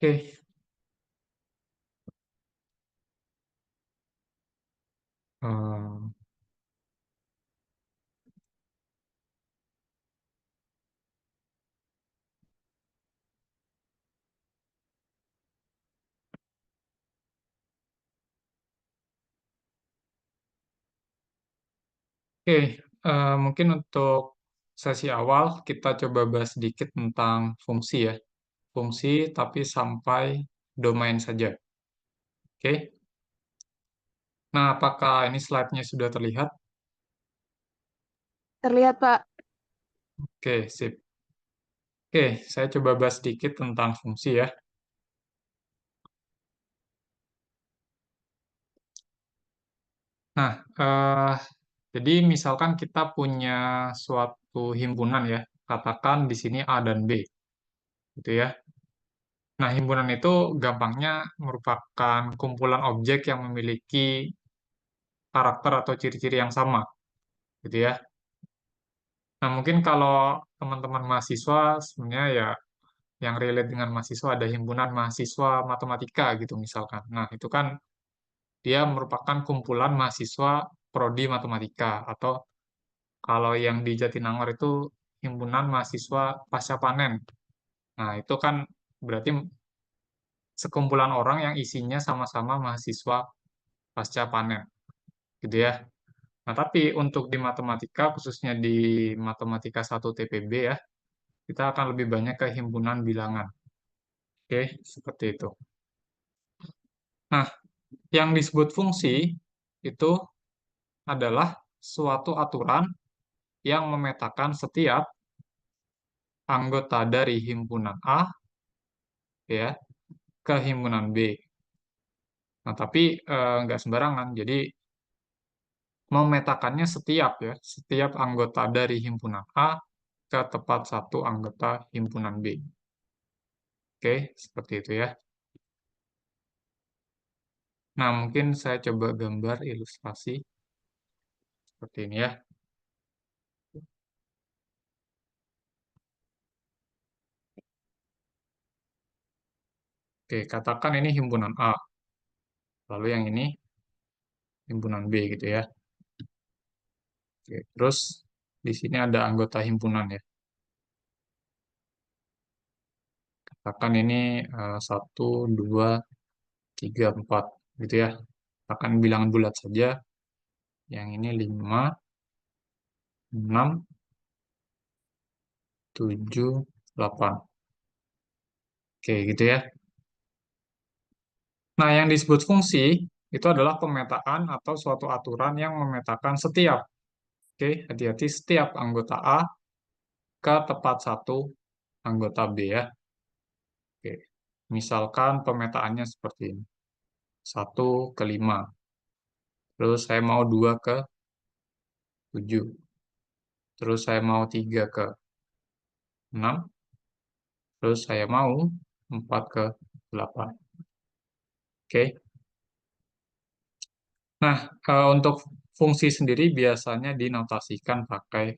Oke, eh, oke, mungkin untuk sesi awal kita coba bahas sedikit tentang fungsi ya. Fungsi tapi sampai domain saja. Oke. Nah, apakah ini slide-nya sudah terlihat? Terlihat, Pak. Oke, sip. Oke, saya coba bahas sedikit tentang fungsi ya. Nah, jadi misalkan kita punya suatu himpunan ya, katakan di sini A dan B, gitu ya. Nah, himpunan itu gampangnya merupakan kumpulan objek yang memiliki karakter atau ciri-ciri yang sama, gitu ya. Nah, mungkin kalau teman-teman mahasiswa sebenarnya ya yang relate dengan mahasiswa ada himpunan mahasiswa matematika gitu misalkan. Nah, itu kan dia merupakan kumpulan mahasiswa prodi matematika atau kalau yang di Jatinangor itu himpunan mahasiswa pasca panen. Nah, itu kan berarti sekumpulan orang yang isinya sama-sama mahasiswa pasca panen, gitu ya. Nah, tapi untuk di matematika, khususnya di matematika 1 TPB ya, kita akan lebih banyak ke himpunan bilangan. Oke, seperti itu. Nah, yang disebut fungsi itu adalah suatu aturan yang memetakan setiap anggota dari himpunan A ya ke himpunan B. Nah, tapi nggak sembarangan. Jadi memetakannya setiap anggota dari himpunan A ke tepat satu anggota himpunan B. Oke, seperti itu ya. Nah, mungkin saya coba gambar ilustrasi seperti ini ya. Oke, katakan ini himpunan A, lalu yang ini himpunan B gitu ya. Oke, terus di sini ada anggota himpunan ya. Katakan ini 1, 2, 3, 4 gitu ya. Akan bilangan bulat saja. Yang ini 5, 6, 7, 8. Oke, gitu ya. Nah, yang disebut fungsi itu adalah pemetaan atau suatu aturan yang memetakan setiap, oke, hati-hati, setiap anggota A ke tepat satu anggota B ya. Oke, misalkan pemetaannya seperti ini. 1 ke 5. Terus saya mau 2 ke 7. Terus saya mau 3 ke 6. Terus saya mau 4 ke 8. Oke. Nah, untuk fungsi sendiri biasanya dinotasikan pakai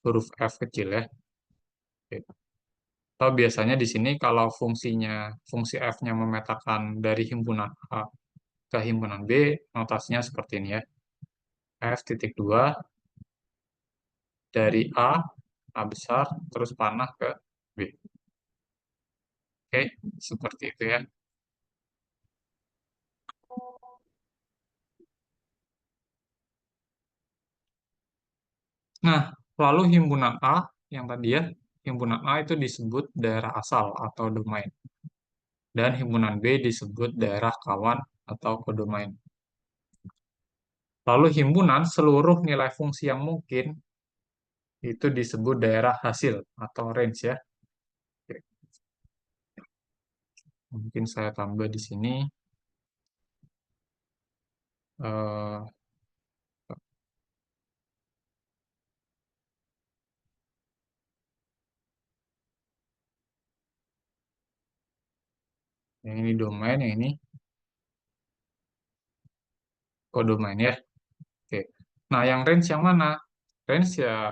huruf F kecil ya. Oke. Atau biasanya di sini kalau fungsi F-nya memetakan dari himpunan A ke himpunan B, notasinya seperti ini ya. F titik 2 dari A besar, terus panah ke B. Oke, seperti itu ya. Nah, lalu himpunan A, yang tadi ya, himpunan A itu disebut daerah asal atau domain. Dan himpunan B disebut daerah kawan atau kodomain. Lalu himpunan seluruh nilai fungsi yang mungkin itu disebut daerah hasil atau range ya. Oke, mungkin saya tambah di sini. eh yang ini domain, yang ini kodomain ya. Oke. Nah, yang range yang mana? Range ya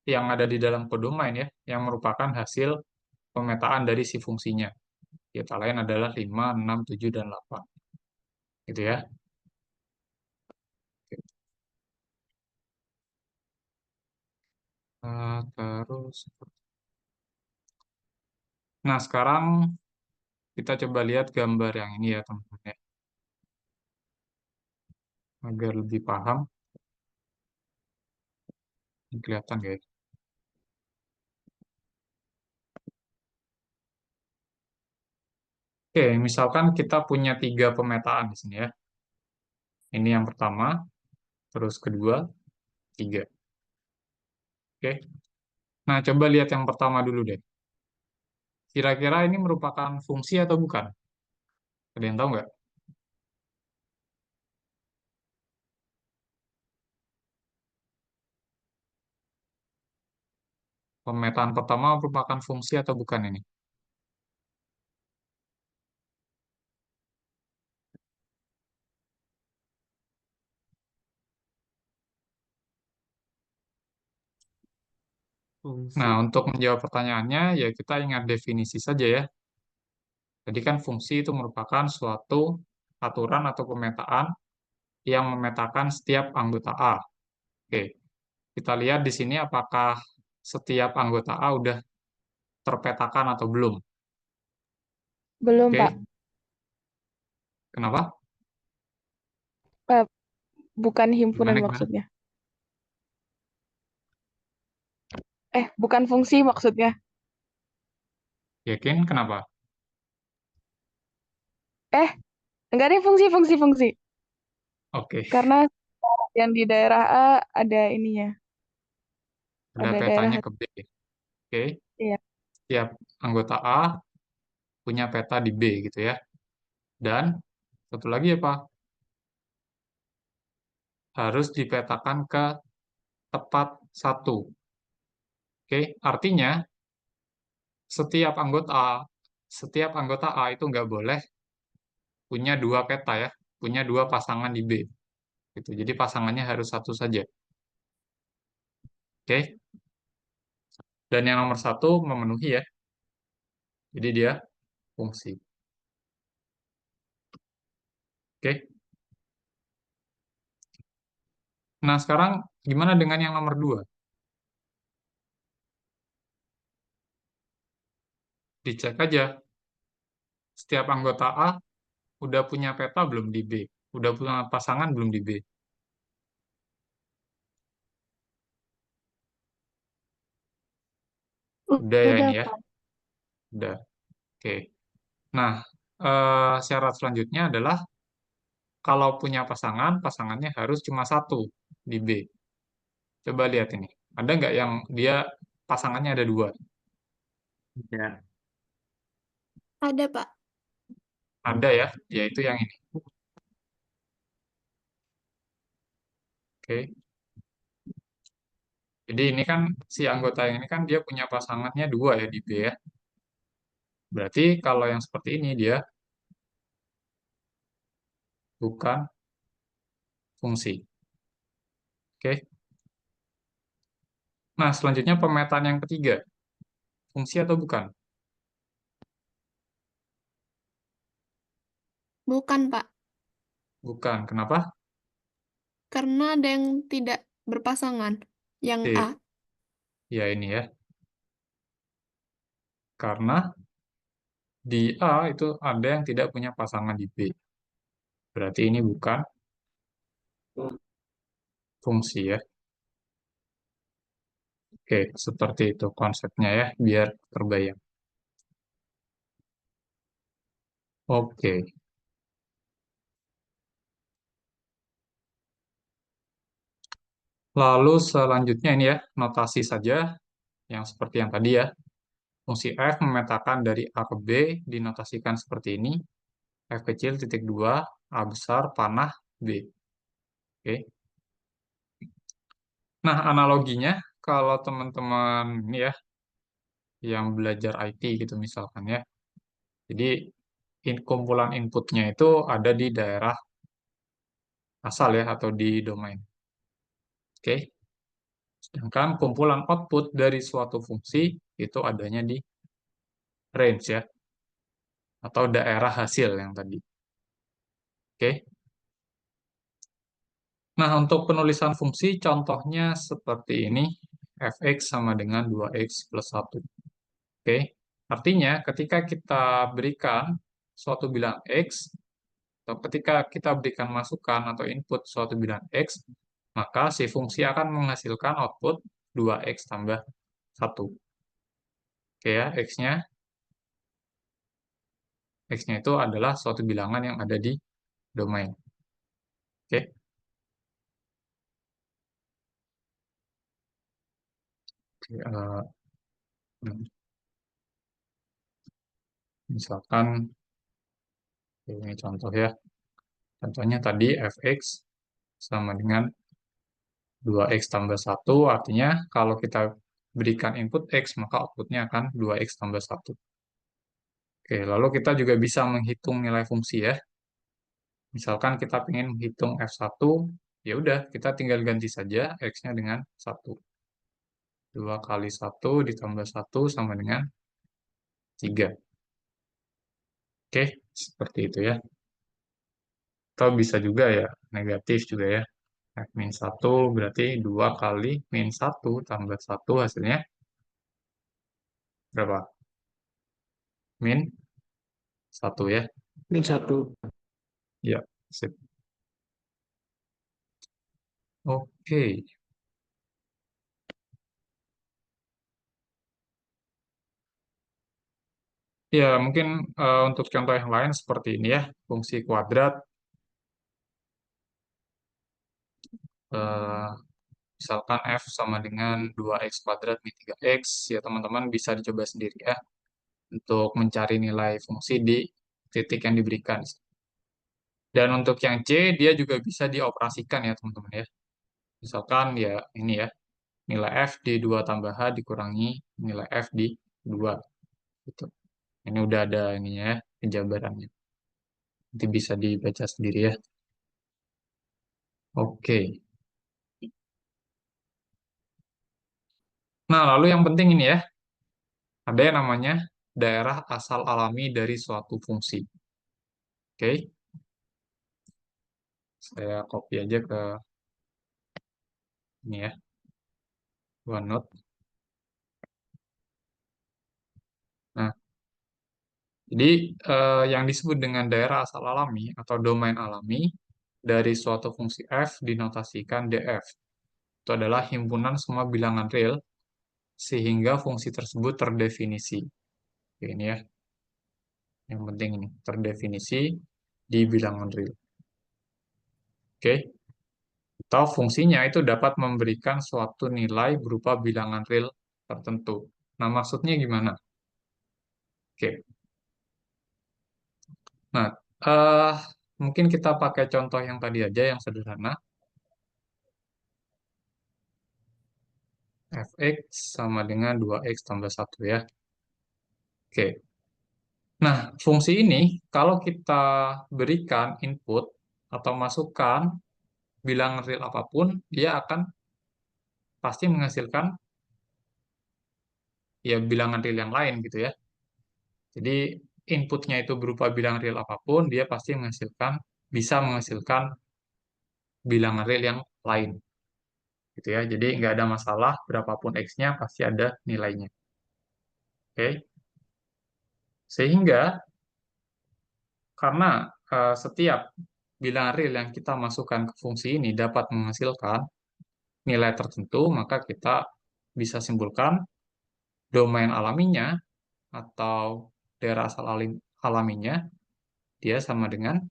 yang ada di dalam kodomain ya, yang merupakan hasil pemetaan dari si fungsinya. Data lain adalah 5, 6, 7, dan 8. Gitu ya. Terus, nah sekarang kita coba lihat gambar yang ini ya teman-teman ya, agar lebih paham. Ini kelihatan guys. Oke, misalkan kita punya 3 pemetaan di sini ya. Ini yang pertama, terus kedua, tiga. Oke. Nah, coba lihat yang pertama dulu deh. Kira-kira ini merupakan fungsi atau bukan? Ada yang tahu nggak? Pemetaan pertama merupakan fungsi atau bukan ini? Nah, Fungsi. untuk menjawab pertanyaannya, ya kita ingat definisi saja ya. Jadi kan fungsi itu merupakan suatu aturan atau pemetaan yang memetakan setiap anggota A. Oke, kita lihat di sini apakah setiap anggota A udah terpetakan atau belum. Belum, Pak. Oke, kenapa? Eh, bukan himpunan Gimana, gimana? maksudnya. Bukan fungsi maksudnya. Yakin? Kenapa? Eh, enggak deh fungsi, fungsi, fungsi. Oke, Karena yang di daerah A ada ininya, ada ada daerah. petanya ke B. Oke, Iya, setiap anggota A punya peta di B gitu ya. Dan satu lagi apa? Harus dipetakan ke tepat satu. Oke, artinya setiap setiap anggota A itu nggak boleh punya dua peta ya, punya dua pasangan di B. Gitu. Jadi pasangannya harus satu saja. Oke, dan yang nomor satu memenuhi ya. Jadi dia fungsi. Oke. Nah sekarang gimana dengan yang nomor dua? Dicek aja. Setiap anggota A udah punya peta belum di B? Udah punya pasangan belum di B? Udah ya udah, ini ya. Pak. Udah. Oke. Nah, syarat selanjutnya adalah kalau punya pasangan, pasangannya harus cuma satu di B. Coba lihat ini. Ada nggak yang dia pasangannya ada dua? Ya. Ada, Pak. Ada ya, yaitu yang ini. Oke. Jadi ini kan si anggota yang ini kan dia punya pasangannya dua ya di B ya. Berarti kalau yang seperti ini dia bukan fungsi. Oke. Nah, selanjutnya pemetaan yang ketiga. Fungsi atau bukan? Bukan, Pak. Bukan. Kenapa? Karena ada yang tidak berpasangan. Yang A. Oke. Ya ini ya. Karena di A itu ada yang tidak punya pasangan di B. Berarti ini bukan fungsi ya. Oke, seperti itu konsepnya ya, biar terbayang. Oke, lalu selanjutnya ini ya, notasi saja yang seperti yang tadi ya. Fungsi f memetakan dari A ke B, dinotasikan seperti ini. F kecil titik 2, A besar panah B. Oke. Nah, analoginya kalau teman-teman ini ya, yang belajar IT gitu misalkan ya. Jadi kumpulan inputnya itu ada di daerah asal ya, atau di domain. Oke. Sedangkan kumpulan output dari suatu fungsi itu adanya di range ya. atau daerah hasil yang tadi. Oke. Nah, untuk penulisan fungsi contohnya seperti ini, fx sama dengan 2x plus 1. Oke. Artinya ketika kita berikan suatu bilang x, atau ketika kita berikan masukan atau input suatu bilang x, maka si fungsi akan menghasilkan output 2x tambah 1. Oke ya, X-nya itu adalah suatu bilangan yang ada di domain. Oke. Eh, misalkan ini contoh ya. Contohnya tadi fx sama dengan 2x tambah 1, artinya kalau kita berikan input x, maka outputnya akan 2x tambah 1. Oke, lalu kita juga bisa menghitung nilai fungsi ya. Misalkan kita ingin menghitung f1, ya udah kita tinggal ganti saja x-nya dengan 1. 2 kali 1 ditambah 1 sama dengan 3. Oke, seperti itu ya. Atau bisa juga ya, negatif juga ya. Min 1 berarti 2 kali min 1 tambah 1 hasilnya berapa? Min 1 ya. Min 1. Ya, sip. Oke. Ya, mungkin untuk contoh yang lain seperti ini ya. Fungsi kuadrat. eh, misalkan f sama dengan 2x kuadrat min 3x. Ya, teman-teman bisa dicoba sendiri ya. Untuk mencari nilai fungsi di titik yang diberikan. Dan untuk yang C, dia juga bisa dioperasikan ya teman-teman ya. Misalkan ya ini ya, nilai F di 2 tambah H dikurangi nilai F di 2. Gitu. Ini udah ada ininya ya, penjabarannya. Nanti bisa dibaca sendiri ya. Oke. Nah, lalu yang penting ini ya, ada yang namanya daerah asal alami dari suatu fungsi. Oke. Saya copy aja ke ini ya, OneNote. Nah, jadi yang disebut dengan daerah asal alami atau domain alami dari suatu fungsi f dinotasikan df. Itu adalah himpunan semua bilangan real sehingga fungsi tersebut terdefinisi. Oke, ini ya, yang penting ini terdefinisi di bilangan real. Oke, atau fungsinya itu dapat memberikan suatu nilai berupa bilangan real tertentu. Nah, maksudnya gimana? Oke, nah eh, mungkin kita pakai contoh yang tadi aja yang sederhana. Fx sama dengan 2x tambah 1 ya. Oke. Nah, fungsi ini kalau kita berikan input atau masukan bilangan real apapun, dia akan pasti menghasilkan ya bilangan real yang lain gitu ya. Jadi inputnya itu berupa bilangan real apapun, dia pasti bisa menghasilkan bilangan real yang lain gitu ya. Jadi nggak ada masalah berapapun x-nya pasti ada nilainya. Oke. Sehingga karena setiap bilangan real yang kita masukkan ke fungsi ini dapat menghasilkan nilai tertentu, maka kita bisa simpulkan domain alaminya atau daerah asal alaminya dia sama dengan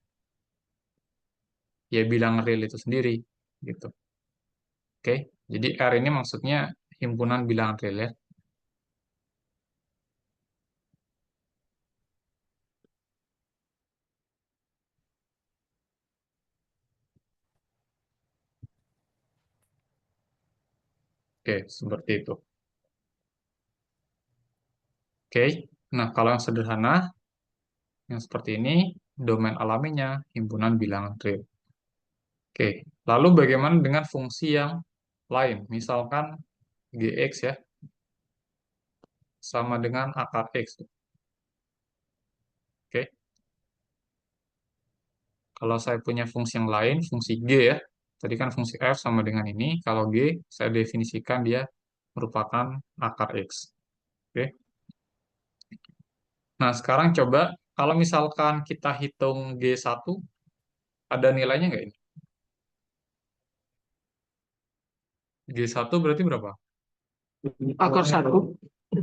ya bilangan real itu sendiri gitu. Oke. Jadi R ini maksudnya himpunan bilangan real ya. Oke, seperti itu. Oke. Nah, kalau yang sederhana yang seperti ini domain alaminya himpunan bilangan real. Oke. Lalu bagaimana dengan fungsi yang lain? Misalkan gx ya sama dengan akar x. Oke. Kalau saya punya fungsi yang lain, fungsi G ya. Tadi kan fungsi F sama dengan ini. Kalau G, saya definisikan dia merupakan akar X. Oke. Nah, sekarang coba kalau misalkan kita hitung G1, ada nilainya nggak ini? G1 berarti berapa? Akar 1.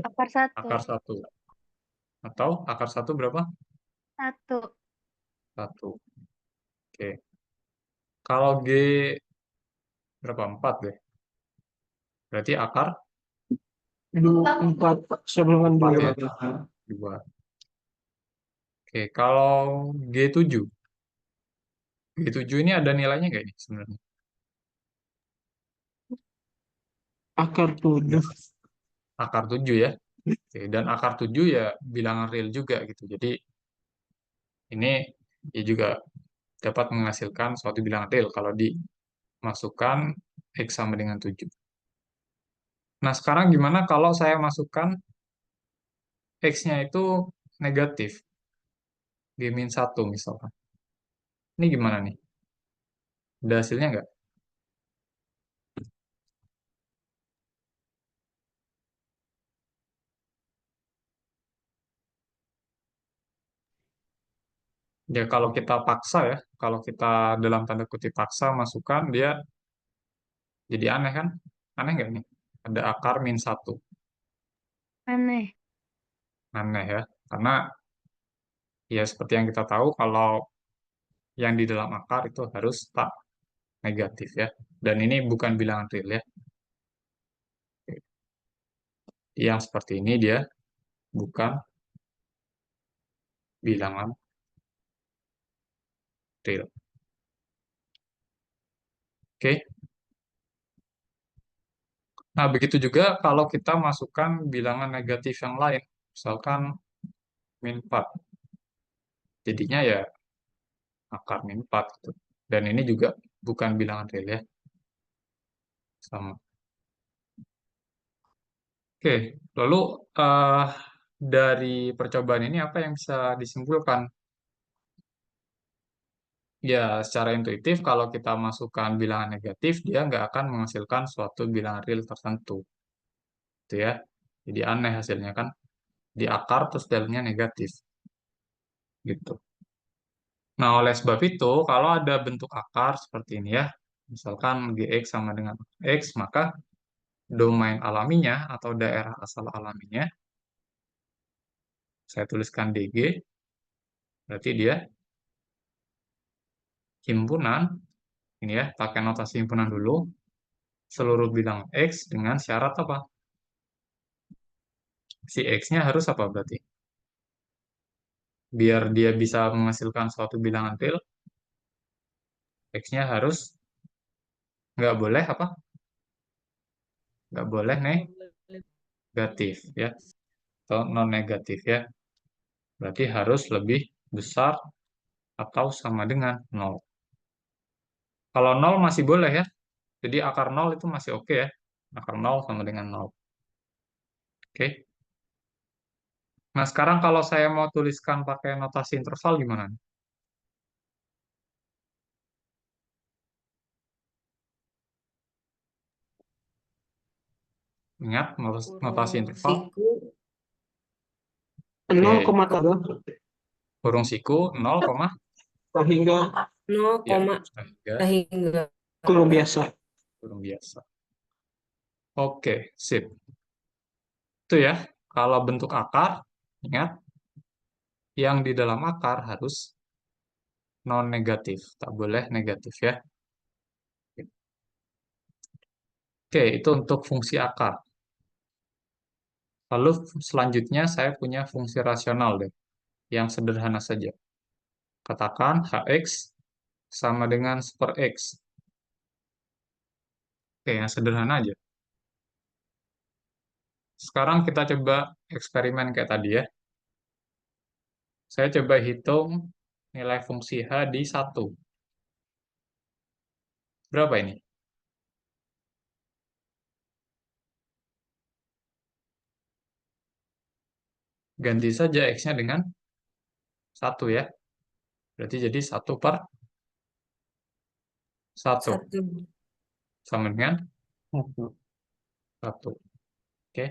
Akar satu. Akar 1. Atau akar 1 berapa? Satu. 1. Oke. Kalau G berapa? 4 deh. Berarti akar 4 sebelum 2. 4 ya? 2. Oke, kalau G7. G7 ini ada nilainya nggak ini sebenarnya? Akar 7. Akar 7 ya. Oke, dan akar 7 ya bilangan real juga gitu. Jadi ini ya juga dapat menghasilkan suatu bilangan real kalau dimasukkan X sama dengan 7. Nah, sekarang gimana kalau saya masukkan X-nya itu negatif, G-1 misalkan. Ini gimana nih? Ada hasilnya nggak? Ya kalau kita paksa ya, kalau kita dalam tanda kutip paksa masukkan, dia jadi aneh kan? Aneh nggak nih? Ada akar -1. Aneh. Aneh ya. Karena ya seperti yang kita tahu, kalau yang di dalam akar itu harus tak negatif ya. Dan ini bukan bilangan real ya. Yang seperti ini dia bukan bilangan real. Oke. Nah, begitu juga kalau kita masukkan bilangan negatif yang lain. Misalkan -4. Jadinya ya akar -4 gitu. Dan ini juga bukan bilangan real ya. Sama. Oke, lalu eh, dari percobaan ini apa yang bisa disimpulkan? Ya, secara intuitif kalau kita masukkan bilangan negatif, dia nggak akan menghasilkan suatu bilangan real tertentu. Gitu ya. Jadi aneh hasilnya kan. Di akar terus dalilnya negatif. Gitu. Nah, oleh sebab itu, kalau ada bentuk akar seperti ini ya, misalkan Gx sama dengan X, maka domain alaminya atau daerah asal alaminya, saya tuliskan dg, berarti dia himpunan, ini ya, pakai notasi himpunan dulu, seluruh bilangan X dengan syarat apa? Si X-nya harus apa berarti? Biar dia bisa menghasilkan suatu bilangan real, X-nya harus nggak boleh apa? Nggak boleh negatif ya, atau non negatif ya. Berarti harus lebih besar atau sama dengan 0. Kalau 0 masih boleh ya. Jadi akar 0 itu masih oke ya. Akar 0 sama dengan 0. Oke. Nah, sekarang kalau saya mau tuliskan pakai notasi interval gimana nih? Ingat notasi interval? Siku Oke. 0,3 Kurung siku 0, sehingga 0, ya, sehingga sehingga kurung biasa. kurung biasa. Oke, sip. Itu ya. Kalau bentuk akar, ingat, yang di dalam akar harus non negatif, tak boleh negatif ya. Oke, itu untuk fungsi akar. Lalu selanjutnya saya punya fungsi rasional deh, yang sederhana saja. Katakan Hx sama dengan super X. Oke, yang sederhana aja. Sekarang kita coba eksperimen kayak tadi ya. Saya coba hitung nilai fungsi H di 1. Berapa ini? Ganti saja X-nya dengan 1 ya. Berarti jadi 1/. 1. Satu. Sama dengan Satu. 1. Oke.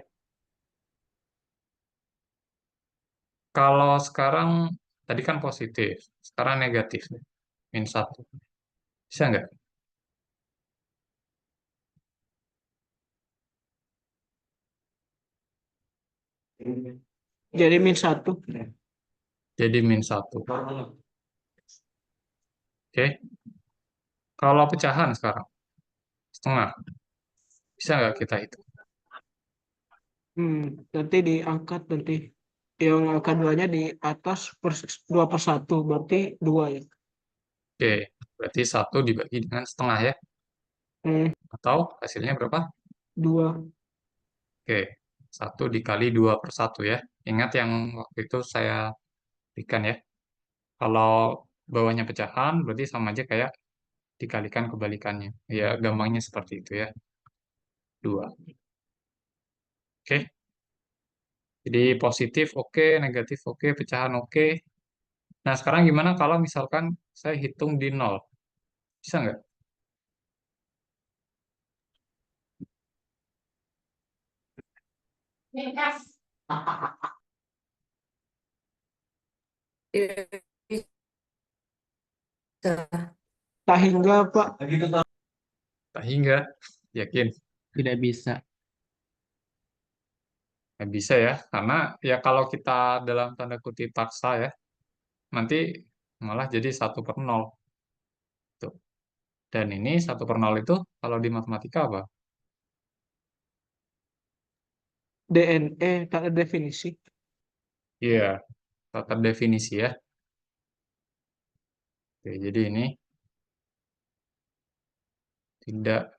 Kalau sekarang, tadi kan positif. Sekarang negatif. Min 1. Bisa nggak? Jadi -1. Jadi min 1. Oke. Kalau pecahan sekarang, setengah. Bisa nggak kita hitung? Nanti diangkat nanti. Yang angka 2-nya di atas 2/1. Berarti 2 ya. Oke. Berarti 1 dibagi dengan setengah ya. Hmm, Atau hasilnya berapa? 2. Oke. 1 dikali 2/1 ya. Ingat yang waktu itu saya berikan ya. Kalau bawahnya pecahan, berarti sama aja kayak dikalikan kebalikannya. Ya, gampangnya seperti itu ya. 2. Oke. Jadi positif oke, negatif oke, pecahan oke. Nah, sekarang gimana kalau misalkan saya hitung di 0? Bisa nggak? Tidak bisa. Tak hingga, Pak. Tak hingga. Yakin? Tidak bisa. Nggak bisa ya. Karena ya kalau kita dalam tanda kutip paksa ya, nanti malah jadi 1/0. Tuh. Dan ini 1/0 itu kalau di matematika apa? DNE tak ada definisi. Iya, tak terdefinisi ya. Oke, jadi ini tidak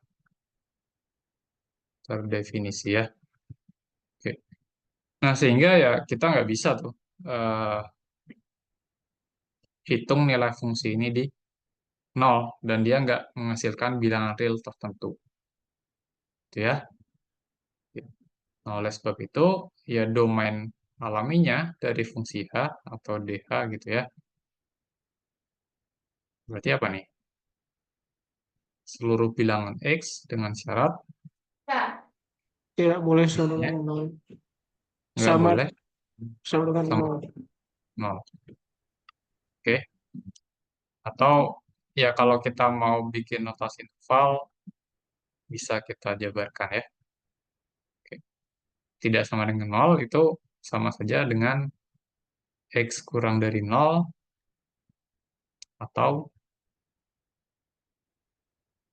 terdefinisi ya. Oke. Nah, sehingga ya kita nggak bisa tuh eh, hitung nilai fungsi ini di 0 dan dia nggak menghasilkan bilangan real tertentu. Gitu ya. Nah, oleh sebab itu, ya domain alaminya dari fungsi H atau DH gitu ya. Berarti apa nih? Seluruh bilangan X dengan syarat Tidak boleh sama ya, dengan 0. nggak Sama, boleh sama dengan sama 0. 0. Oke. Atau ya kalau kita mau bikin notasi interval, bisa kita jabarkan ya. Oke. Tidak sama dengan 0 itu sama saja dengan X kurang dari 0 atau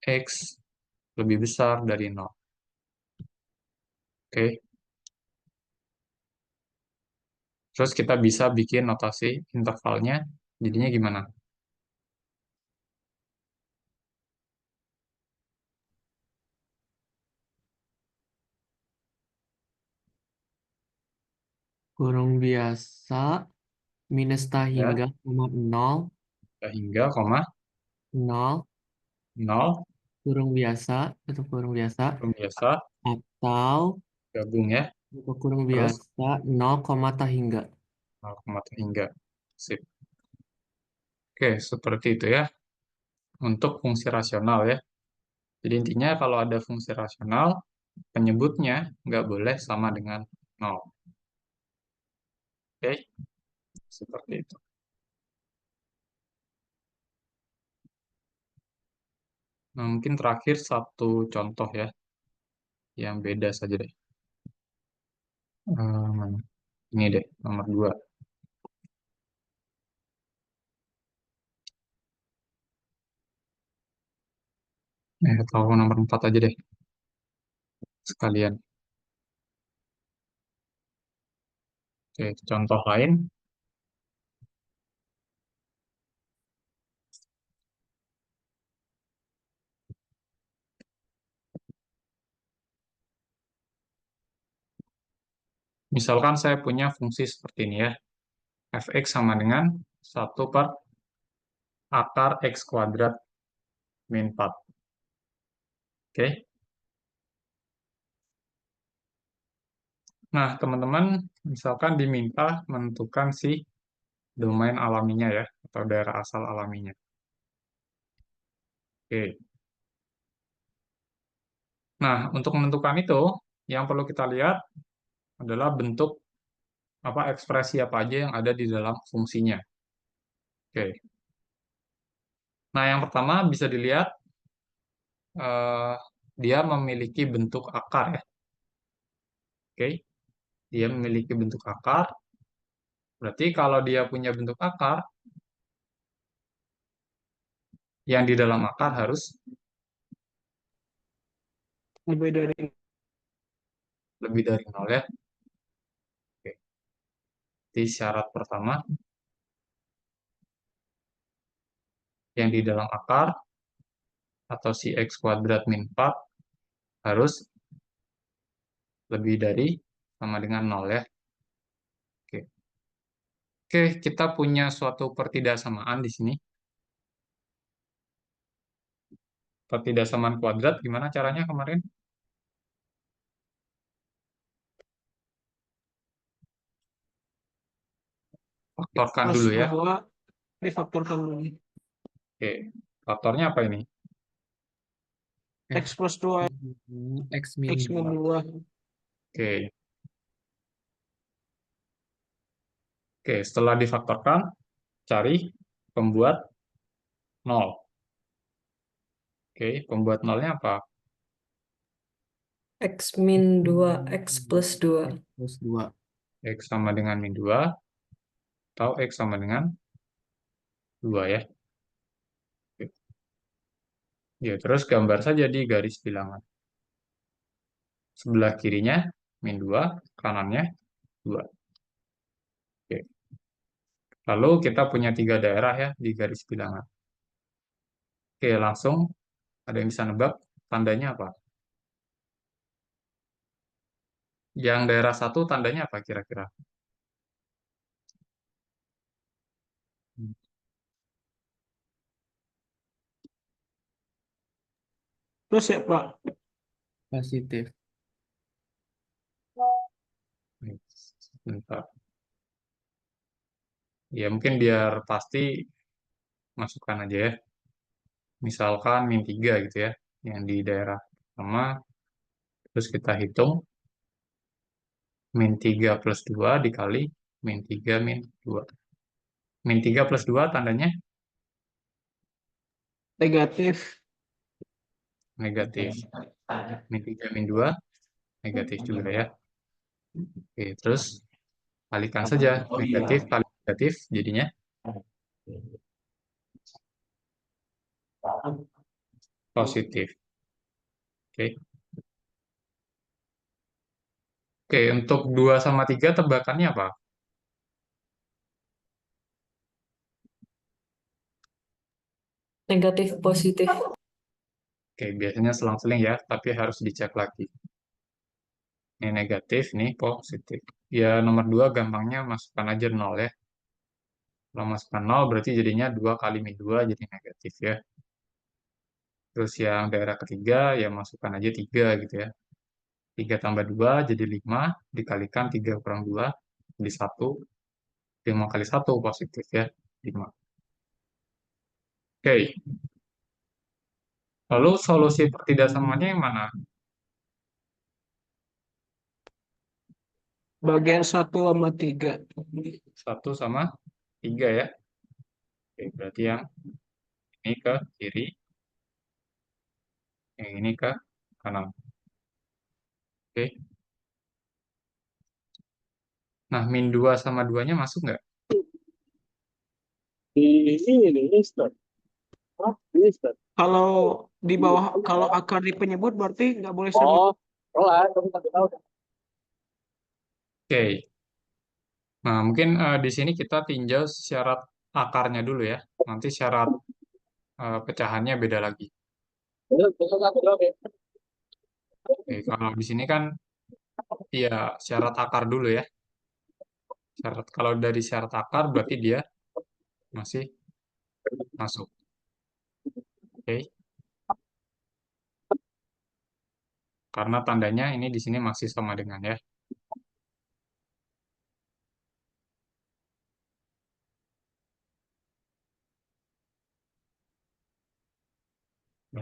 X lebih besar dari 0. Oke. Terus kita bisa bikin notasi intervalnya, jadinya gimana? Kurang biasa minus tak Ya, hingga koma 0 hingga, koma, 0 0, kurang biasa atau kurang biasa biasa, atau gabung ya, kurang terus biasa 0, tak hingga. 0, hingga. Sip. Oke, seperti itu ya, untuk fungsi rasional ya. Jadi intinya kalau ada fungsi rasional, penyebutnya nggak boleh sama dengan 0. Oke, seperti itu. Nah, mungkin terakhir satu contoh ya, yang beda saja deh. Ini deh, nomor 2. Atau nomor 4 aja deh, sekalian. Oke, contoh lain. Misalkan saya punya fungsi seperti ini ya. Fx sama dengan 1/akar x² min 4. Oke. Nah, teman-teman, misalkan diminta menentukan si domain alaminya ya, atau daerah asal alaminya. Oke. Nah, untuk menentukan itu, yang perlu kita lihat adalah bentuk ekspresi apa aja yang ada di dalam fungsinya. Oke. Nah, yang pertama bisa dilihat eh, dia memiliki bentuk akar ya. Oke. Dia memiliki bentuk akar. Berarti kalau dia punya bentuk akar, yang di dalam akar harus Lebih dari lebih dari 0 ya. Oke. Jadi syarat pertama, yang di dalam akar atau si X kuadrat min 4 harus lebih dari sama dengan 0 ya. Oke. Oke, kita punya suatu pertidaksamaan di sini. Pertidaksamaan kuadrat, gimana caranya kemarin? Faktorkan plus dulu ya. 2 difaktorkan lagi. Oke, faktornya apa ini? X plus 2 X min X min 2. 2. Oke. Oke, setelah difaktorkan, cari pembuat 0. Oke, pembuat 0-nya apa? X min 2, X plus 2. Plus 2. X sama dengan min 2, atau X sama dengan 2 ya. Oke. Ya, terus gambar saja di garis bilangan. Sebelah kirinya min 2, kanannya 2. Oke. Lalu kita punya 3 daerah ya di garis bilangan. Oke, langsung ada yang bisa nebak tandanya apa? Yang daerah 1 tandanya apa kira-kira? Terus ya Pak, Positif. Bentar. Ya, mungkin biar pasti masukkan aja ya. Misalkan min 3 gitu ya, yang di daerah pertama. Terus kita hitung min 3 plus 2 dikali min 3 min 2. Min 3 plus 2 tandanya negatif. negatif. Min 3 min 2 negatif juga ya. Oke, terus kalikan saja. Negatif kali negatif jadinya positif. Oke. Oke, untuk 2 sama 3 tebakannya apa? Negatif positif. Oke, biasanya selang-seling ya, tapi harus dicek lagi. Ini negatif, ini positif. Ya, nomor 2 gampangnya masukkan aja 0 ya. Kalau masukkan 0 berarti jadinya 2 kali min 2 jadi negatif ya. Terus yang daerah ketiga ya masukkan aja 3 gitu ya. 3 tambah 2 jadi 5, dikalikan 3 kurang 2 jadi 1. 5 kali 1 positif ya, 5. Oke, lalu solusi pertidaksamannya yang mana? Bagian 1 sama 3. 1 sama 3 ya. Oke, berarti yang ini ke kiri, yang ini ke kanan. Oke. Nah, min 2 sama 2-nya masuk nggak? Kalau di bawah, kalau akar di penyebut berarti nggak boleh sama. Oke. Nah, mungkin di sini kita tinjau syarat akarnya dulu ya. Nanti syarat pecahannya beda lagi. Oke, kalau di sini kan ya syarat akar dulu ya. Kalau dari syarat akar berarti dia masih masuk. Oke. Karena tandanya ini di sini masih sama dengan ya.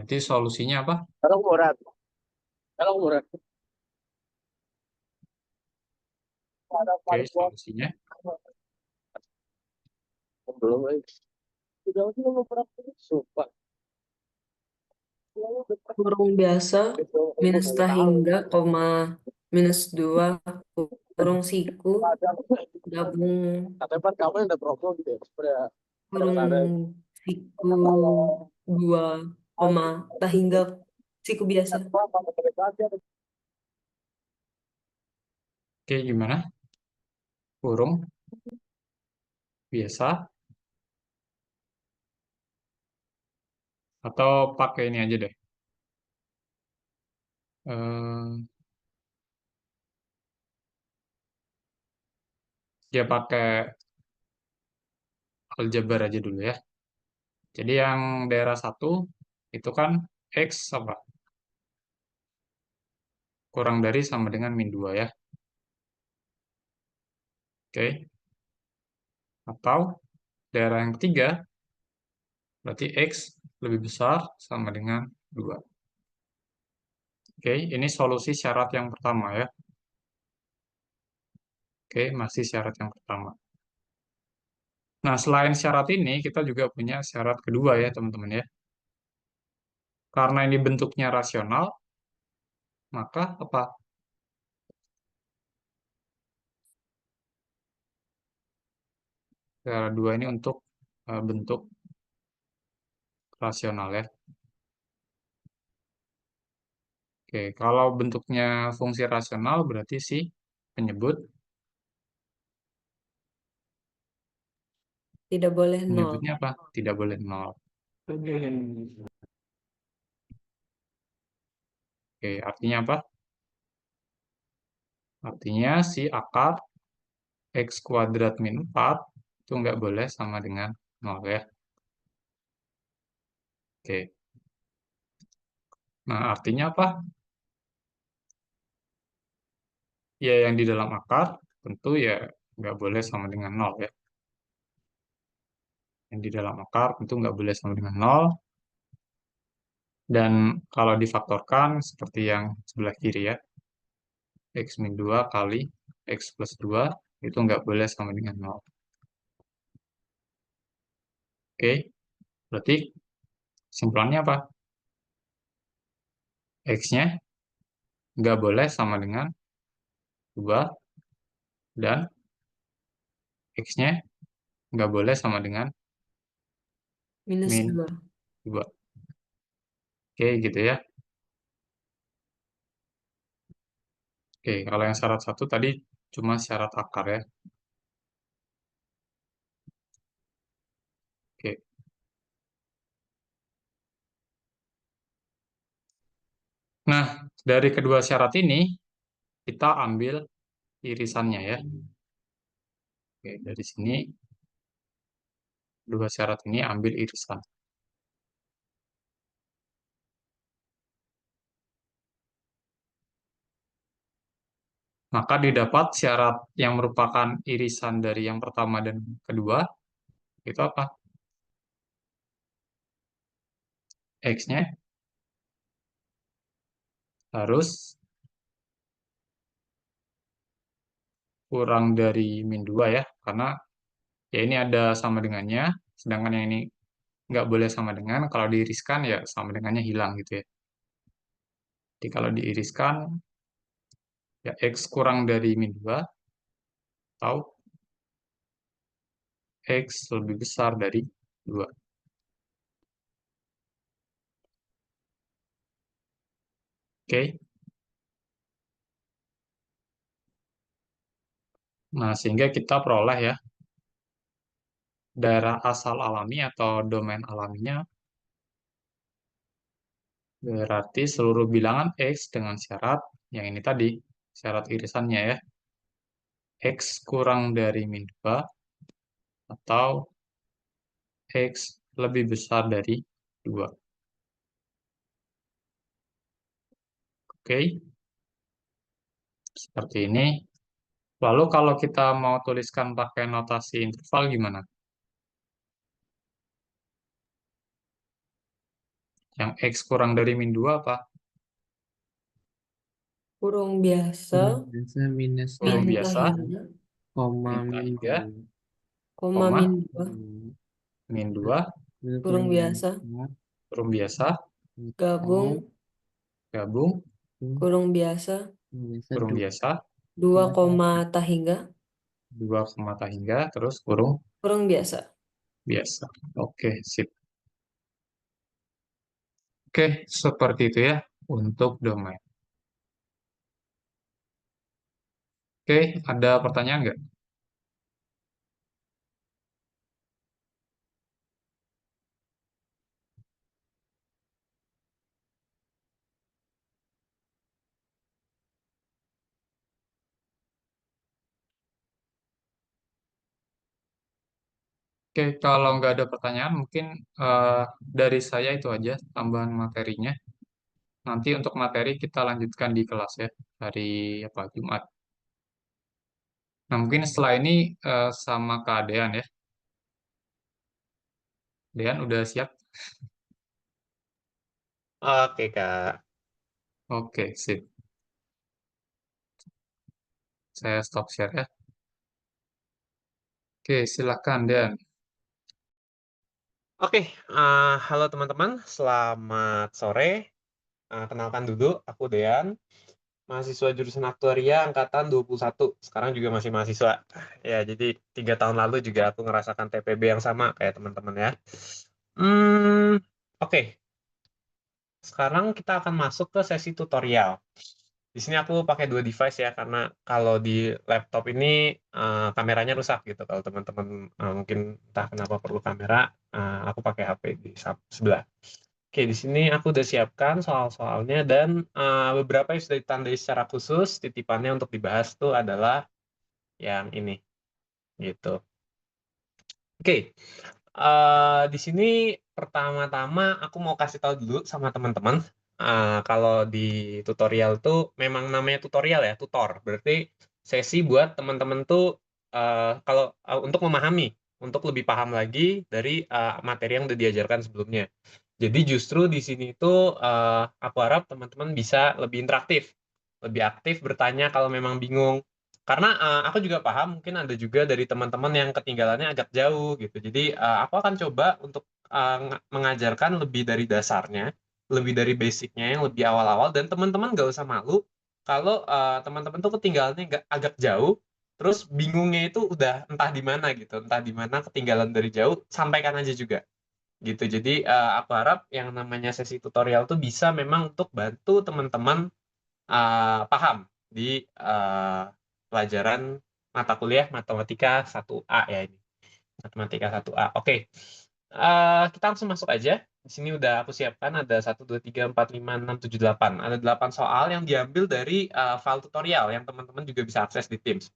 Berarti solusinya apa? Oke, solusinya. Kurung biasa minus tahingga, koma minus 2 kurung siku gabung kurung siku 2 koma tahingga siku biasa. Oke, gimana? Kurung biasa atau pakai ini aja deh. Dia pakai aljabar aja dulu ya. Jadi yang daerah 1 itu kan X apa? Kurang dari sama dengan min 2 ya. Oke. Atau daerah yang ketiga, berarti X lebih besar sama dengan 2. Oke, ini solusi syarat yang pertama ya. Oke, masih syarat yang pertama. Nah, selain syarat ini, kita juga punya syarat kedua ya, teman-teman ya. Karena ini bentuknya rasional, maka apa? Syarat 2 ini untuk bentuk rasional ya. Oke, kalau bentuknya fungsi rasional berarti si penyebut Tidak boleh 0. penyebutnya apa? Tidak boleh 0. Oke, artinya apa? Artinya si akar X kuadrat min 4 itu nggak boleh sama dengan 0 ya. Oke. Nah, artinya apa? Ya, yang di dalam akar tentu ya nggak boleh sama dengan 0 ya. Yang di dalam akar tentu nggak boleh sama dengan 0. Dan kalau difaktorkan seperti yang sebelah kiri ya, X min 2 kali X plus 2 itu nggak boleh sama dengan 0. Oke, berarti kesimpulannya apa? X-nya nggak boleh sama dengan 2 dan X-nya nggak boleh sama dengan Minus min 2. 2. Oke, gitu ya. Oke, kalau yang syarat 1 tadi cuma syarat akar ya. Oke. Nah, dari kedua syarat ini, kita ambil irisannya ya. Oke, dari sini, dua syarat ini ambil irisan. Maka didapat syarat yang merupakan irisan dari yang pertama dan kedua, itu apa? X-nya harus kurang dari min 2 ya, karena ya ini ada sama dengannya, sedangkan yang ini nggak boleh sama dengan, kalau diiriskan ya sama dengannya hilang gitu ya. Jadi kalau diiriskan, ya X kurang dari min 2, atau X lebih besar dari 2. Oke. Nah, sehingga kita peroleh ya, daerah asal alami atau domain alaminya berarti seluruh bilangan X dengan syarat yang ini tadi, syarat irisannya ya, X kurang dari min 2 atau X lebih besar dari 2. Oke, seperti ini. Lalu kalau kita mau tuliskan pakai notasi interval gimana? Yang X kurang dari min 2 apa? Kurung biasa, Biasa minus Kurung min biasa, tahingga, koma min min tahingga, koma koma, min 2, min 2, kurung biasa, kurung biasa, gabung, gabung, kurung biasa, kurung biasa, 2 koma tahingga, 2 koma tahingga, terus kurung kurung biasa. biasa. Oke, sip. Oke, seperti itu ya untuk domain. Oke, ada pertanyaan nggak? Oke, kalau nggak ada pertanyaan, mungkin dari saya itu aja tambahan materinya. Nanti untuk materi kita lanjutkan di kelas ya, hari apa Jumat. Nah, mungkin setelah ini sama Kak Dean ya. Dean udah siap? Oke, Kak. Oke, sip. Saya stop share ya. Oke, silakan Dean. Oke, halo teman-teman, selamat sore. Kenalkan dulu, aku Dean, mahasiswa jurusan Aktuaria angkatan 21. Sekarang juga masih mahasiswa. Ya, jadi 3 tahun lalu juga aku ngerasakan TPB yang sama kayak teman-teman ya. Oke, sekarang kita akan masuk ke sesi tutorial. Di sini aku pakai 2 device ya, karena kalau di laptop ini kameranya rusak gitu. Kalau teman-teman mungkin entah kenapa perlu kamera, aku pakai HP di sebelah. Oke, di sini aku udah siapkan soal-soalnya dan beberapa yang sudah ditandai secara khusus. Titipannya untuk dibahas tuh adalah yang ini, gitu. Oke, di sini pertama-tama aku mau kasih tahu dulu sama teman-teman, kalau di tutorial tuh memang namanya tutorial ya, tutor. Berarti sesi buat teman-teman tuh kalau untuk memahami, untuk lebih paham lagi dari materi yang udah diajarkan sebelumnya. Jadi justru di sini tuh aku harap teman-teman bisa lebih interaktif, lebih aktif bertanya kalau memang bingung. Karena aku juga paham mungkin ada juga dari teman-teman yang ketinggalannya agak jauh gitu. Jadi aku akan coba untuk mengajarkan lebih dari dasarnya, lebih dari basicnya yang lebih awal-awal, dan teman-teman nggak usah malu kalau teman-teman tuh ketinggalannya agak jauh, terus bingungnya itu udah entah di mana gitu, entah di mana ketinggalan dari jauh, sampaikan aja juga gitu. Jadi aku harap yang namanya sesi tutorial tuh bisa memang untuk bantu teman-teman paham di pelajaran mata kuliah Matematika 1A ya ini. Matematika 1A. Oke. Kita langsung masuk aja. Di sini udah aku siapkan ada 1, 2, 3, 4, 5, 6, 7, 8. Ada 8 soal yang diambil dari file tutorial yang teman-teman juga bisa akses di Teams.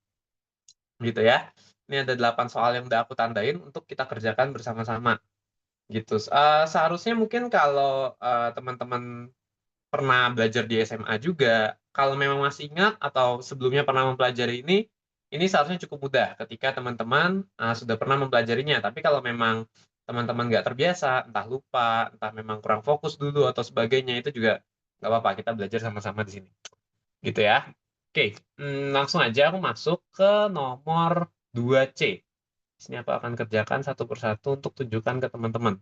Gitu ya. Ini ada 8 soal yang udah aku tandain untuk kita kerjakan bersama-sama. Gitu. Seharusnya mungkin kalau teman-teman pernah belajar di SMA juga, kalau memang masih ingat atau sebelumnya pernah mempelajari ini seharusnya cukup mudah ketika teman-teman sudah pernah mempelajarinya. Tapi kalau memang teman-teman nggak terbiasa, entah lupa, entah memang kurang fokus dulu atau sebagainya, itu juga nggak apa-apa, kita belajar sama-sama di sini. Gitu ya. Oke, langsung aja aku masuk ke nomor 2C. Di sini aku akan kerjakan satu persatu untuk tunjukkan ke teman-teman.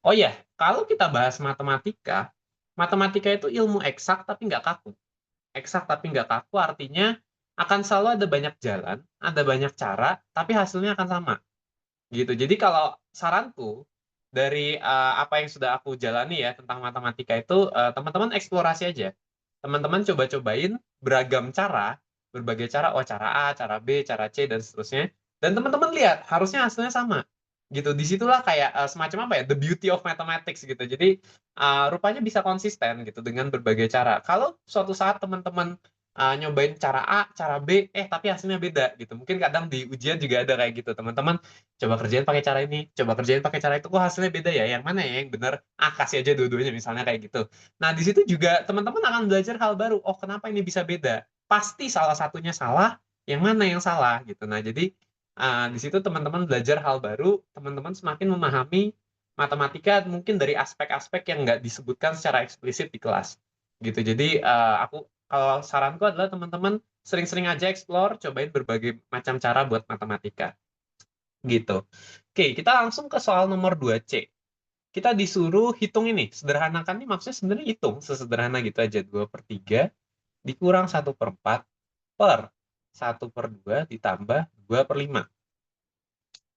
Oh ya, kalau kita bahas matematika, matematika itu ilmu eksak tapi nggak kaku. Eksak tapi nggak kaku artinya akan selalu ada banyak jalan, ada banyak cara, tapi hasilnya akan sama. Gitu. Jadi kalau saranku dari apa yang sudah aku jalani ya tentang matematika itu, teman-teman eksplorasi aja. Teman-teman coba-cobain beragam cara, berbagai cara, oh cara A, cara B, cara C, dan seterusnya. Dan teman-teman lihat, harusnya hasilnya sama. Gitu. Disitulah kayak semacam apa ya, the beauty of mathematics gitu. Jadi rupanya bisa konsisten gitu dengan berbagai cara. Kalau suatu saat teman-teman nyobain cara A, cara B, tapi hasilnya beda gitu. Mungkin kadang di ujian juga ada kayak gitu. Teman-teman coba kerjain pakai cara ini, coba kerjain pakai cara itu, kok hasilnya beda ya? Yang mana ya yang benar? Kasih aja dua-duanya misalnya kayak gitu. Nah, di situ juga teman-teman akan belajar hal baru. Oh, kenapa ini bisa beda? Pasti salah satunya salah, yang mana yang salah gitu. Nah, jadi di situ teman-teman belajar hal baru, teman-teman semakin memahami matematika mungkin dari aspek-aspek yang nggak disebutkan secara eksplisit di kelas. Gitu. Jadi kalau saranku adalah teman-teman sering-sering aja explore, cobain berbagai macam cara buat matematika. Gitu. Oke, kita langsung ke soal nomor 2C. Kita disuruh hitung ini. Sederhanakan ini maksudnya sebenarnya hitung. Sesederhana gitu aja. 2/3 dikurang 1/4 per 1/2 ditambah 2/5.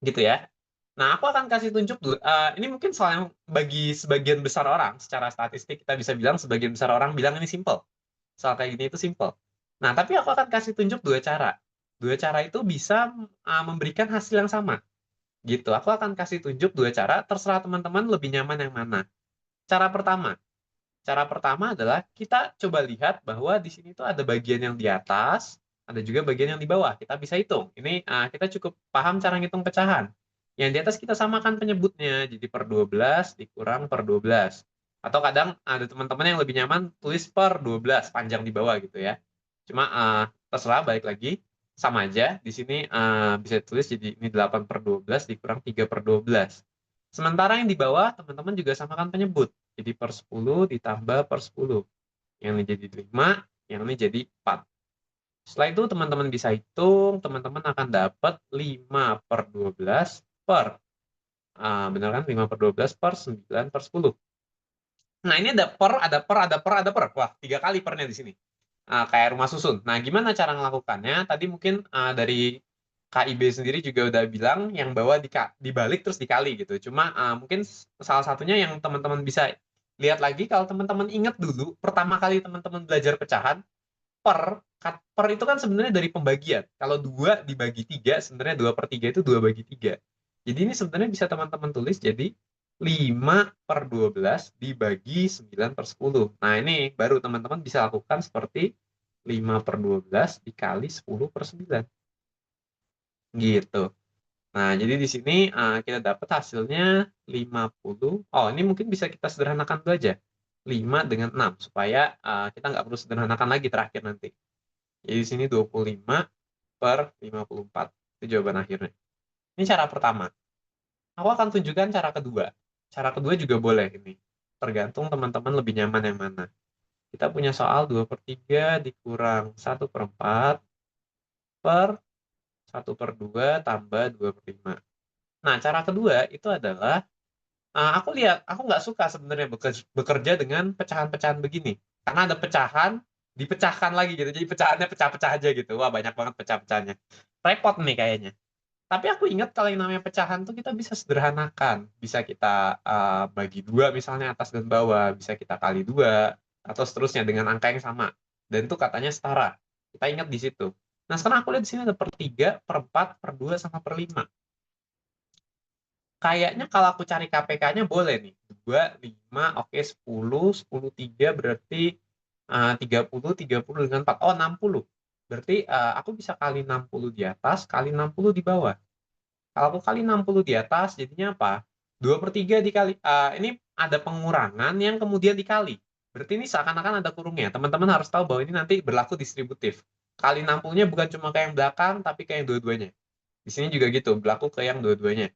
Gitu ya. Nah, aku akan kasih tunjuk dulu. Ini mungkin soal yang bagi sebagian besar orang, secara statistik kita bisa bilang sebagian besar orang bilang ini simple. Soal kayak gini itu simple. Nah, tapi aku akan kasih tunjuk dua cara. Dua cara itu bisa memberikan hasil yang sama. Gitu. Aku akan kasih tunjuk dua cara, terserah teman-teman lebih nyaman yang mana. Cara pertama adalah kita coba lihat bahwa di sini tuh ada bagian yang di atas, ada juga bagian yang di bawah. Kita bisa hitung. Ini kita cukup paham cara ngitung pecahan. Yang di atas kita samakan penyebutnya, jadi per 12 dikurang per 12. Atau kadang ada teman-teman yang lebih nyaman tulis per 12, panjang di bawah gitu ya. Cuma terserah, balik lagi, sama aja. Di sini bisa tulis jadi ini 8/12 dikurang 3/12. Sementara yang di bawah, teman-teman juga samakan penyebut. Jadi per 10 ditambah per 10. Yang ini jadi 5, yang ini jadi 4. Setelah itu teman-teman bisa hitung, teman-teman akan dapat 5/12 per, benar kan? 5/12 per 9/10. Nah, ini ada per, ada per, ada per, ada per. Wah, 3 kali pernya di sini. Kayak rumah susun. Nah, gimana cara melakukannya? Tadi mungkin dari KIB sendiri juga udah bilang yang bawah dibalik terus dikali gitu. Cuma mungkin salah satunya yang teman-teman bisa lihat lagi, kalau teman-teman ingat dulu pertama kali teman-teman belajar pecahan, per itu kan sebenarnya dari pembagian. Kalau 2 dibagi 3, sebenarnya 2/3 itu 2 bagi 3. Jadi ini sebenarnya bisa teman-teman tulis jadi 5/12 dibagi 9/10. Nah, ini baru teman-teman bisa lakukan seperti 5/12 dikali 10/9. Gitu. Nah, jadi di sini kita dapat hasilnya 50. Oh, ini mungkin bisa kita sederhanakan dulu aja. 5 dengan 6, supaya kita nggak perlu sederhanakan lagi terakhir nanti. Jadi di sini 25/54. Itu jawaban akhirnya. Ini cara pertama. Aku akan tunjukkan cara kedua. Cara kedua juga boleh ini. Tergantung teman-teman lebih nyaman yang mana. Kita punya soal 2/3 dikurang 1/4 per 1/2 tambah 2/5. Nah, cara kedua itu adalah, aku nggak suka sebenarnya bekerja dengan pecahan-pecahan begini. Karena ada pecahan, dipecahkan lagi gitu. Jadi pecahannya pecah-pecah aja gitu. Wah, banyak banget pecah-pecahannya. Repot nih kayaknya. Tapi aku ingat kalau yang namanya pecahan tuh kita bisa sederhanakan. Bisa kita bagi 2 misalnya atas dan bawah. Bisa kita kali 2. Atau seterusnya dengan angka yang sama. Dan itu katanya setara. Kita ingat di situ. Nah, sekarang aku lihat di sini ada per 3, per 4, per 2, sama per 5. Kayaknya kalau aku cari KPK-nya boleh nih. 2, 5, oke 10, 10, 3 berarti 30, 30 dengan 4. Oh, 60. Berarti aku bisa kali 60 di atas, kali 60 di bawah. Kalau aku kali 60 di atas, jadinya apa? 2/3 dikali, ini ada pengurangan yang kemudian dikali. Berarti ini seakan-akan ada kurungnya. Teman-teman harus tahu bahwa ini nanti berlaku distributif. Kali 60-nya bukan cuma ke yang belakang, tapi ke yang dua-duanya. Di sini juga gitu, berlaku ke yang dua-duanya.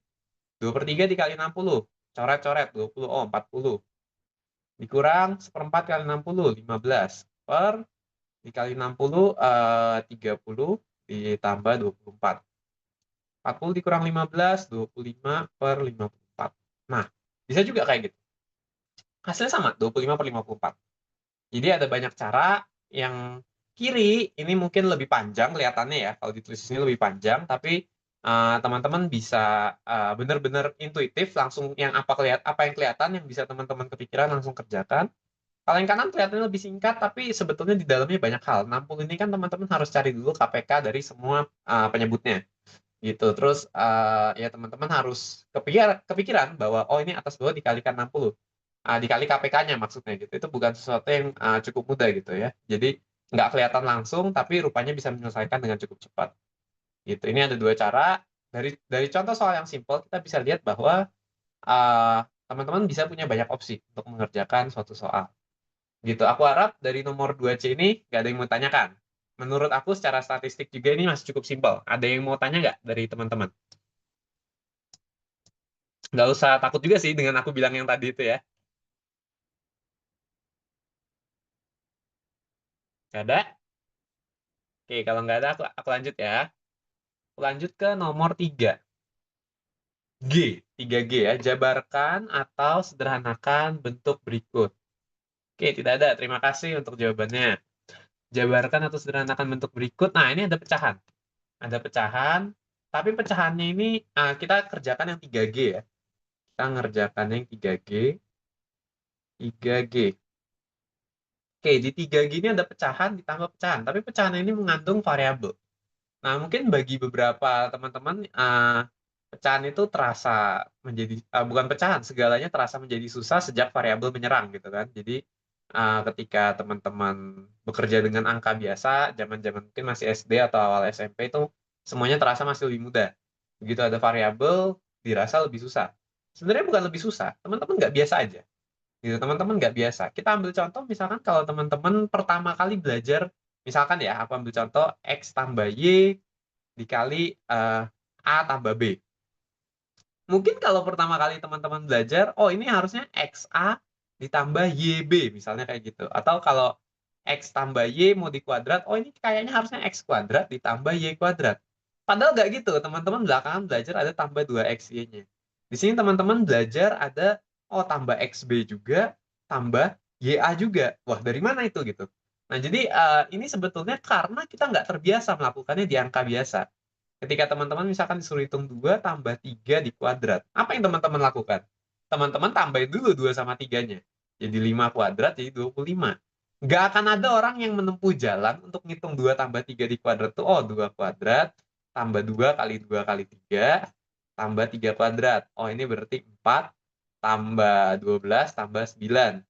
2/3 dikali 60, coret-coret, 20, oh 40. Dikurang 1/4 kali 60, 15. Per dikali 60, 30 ditambah 24. 40 dikurang 15, 25 per 54. Nah, bisa juga kayak gitu. Hasilnya sama, 25 per 54. Jadi ada banyak cara. Yang kiri ini mungkin lebih panjang kelihatannya ya, kalau ditulis di sini lebih panjang, tapi teman-teman bisa benar-benar intuitif, langsung yang apa yang kelihatan, yang bisa teman-teman kepikiran langsung kerjakan. Kalau yang kanan kelihatannya lebih singkat, tapi sebetulnya di dalamnya banyak hal. 60 ini kan teman-teman harus cari dulu KPK dari semua penyebutnya. Gitu. Terus ya teman-teman harus kepikiran bahwa oh ini atas bawah dikalikan 60. Dikali KPK-nya maksudnya gitu. Itu bukan sesuatu yang cukup mudah gitu ya. Jadi nggak kelihatan langsung, tapi rupanya bisa menyelesaikan dengan cukup cepat. Gitu. Ini ada dua cara. Dari contoh soal yang simpel, kita bisa lihat bahwa teman-teman bisa punya banyak opsi untuk mengerjakan suatu soal. Gitu. Aku harap dari nomor 2C ini nggak ada yang mau tanyakan. Menurut aku secara statistik juga ini masih cukup simpel. Ada yang mau tanya nggak dari teman-teman? Nggak usah takut juga sih dengan aku bilang yang tadi itu ya. Nggak ada? Oke, kalau nggak ada aku lanjut ya. Aku lanjut ke nomor 3. G, 3G ya. Jabarkan atau sederhanakan bentuk berikut. Oke, tidak ada. Terima kasih untuk jawabannya. Jabarkan atau sederhanakan bentuk berikut. Nah, ini ada pecahan. Ada pecahan, tapi pecahannya ini kita kerjakan yang 3G ya. Kita ngerjakan yang 3G. 3G. Oke, di 3G ini ada pecahan ditambah pecahan, tapi pecahan ini mengandung variabel. Nah, mungkin bagi beberapa teman-teman pecahan itu terasa menjadi bukan pecahan, segalanya terasa menjadi susah sejak variabel menyerang gitu kan. Jadi ketika teman-teman bekerja dengan angka biasa, zaman-zaman mungkin masih SD atau awal SMP itu semuanya terasa masih lebih mudah. Begitu ada variabel, dirasa lebih susah. Sebenarnya bukan lebih susah, teman-teman nggak biasa aja. Gitu, teman-teman nggak biasa. Kita ambil contoh misalkan kalau teman-teman pertama kali belajar, misalkan ya, aku ambil contoh X tambah Y dikali A tambah B. Mungkin kalau pertama kali teman-teman belajar, oh ini harusnya XA ditambah YB, misalnya kayak gitu. Atau kalau X tambah Y mau dikuadrat, oh ini kayaknya harusnya X kuadrat ditambah Y kuadrat. Padahal nggak gitu, teman-teman belakangan belajar ada tambah 2XY-nya. Di sini teman-teman belajar ada, oh tambah XB juga, tambah YA juga. Wah, dari mana itu gitu? Nah, jadi ini sebetulnya karena kita nggak terbiasa melakukannya di angka biasa. Ketika teman-teman misalkan disuruh hitung 2 tambah 3 di kuadrat. Apa yang teman-teman lakukan? Teman-teman tambahin dulu 2 sama 3-nya. Jadi 5 kuadrat jadi 25. Nggak akan ada orang yang menempuh jalan untuk ngitung 2 tambah 3 di kuadrat tuh, oh 2 kuadrat tambah 2 kali 2 kali 3 tambah 3 kuadrat. Oh ini berarti 4 tambah 12 tambah 9.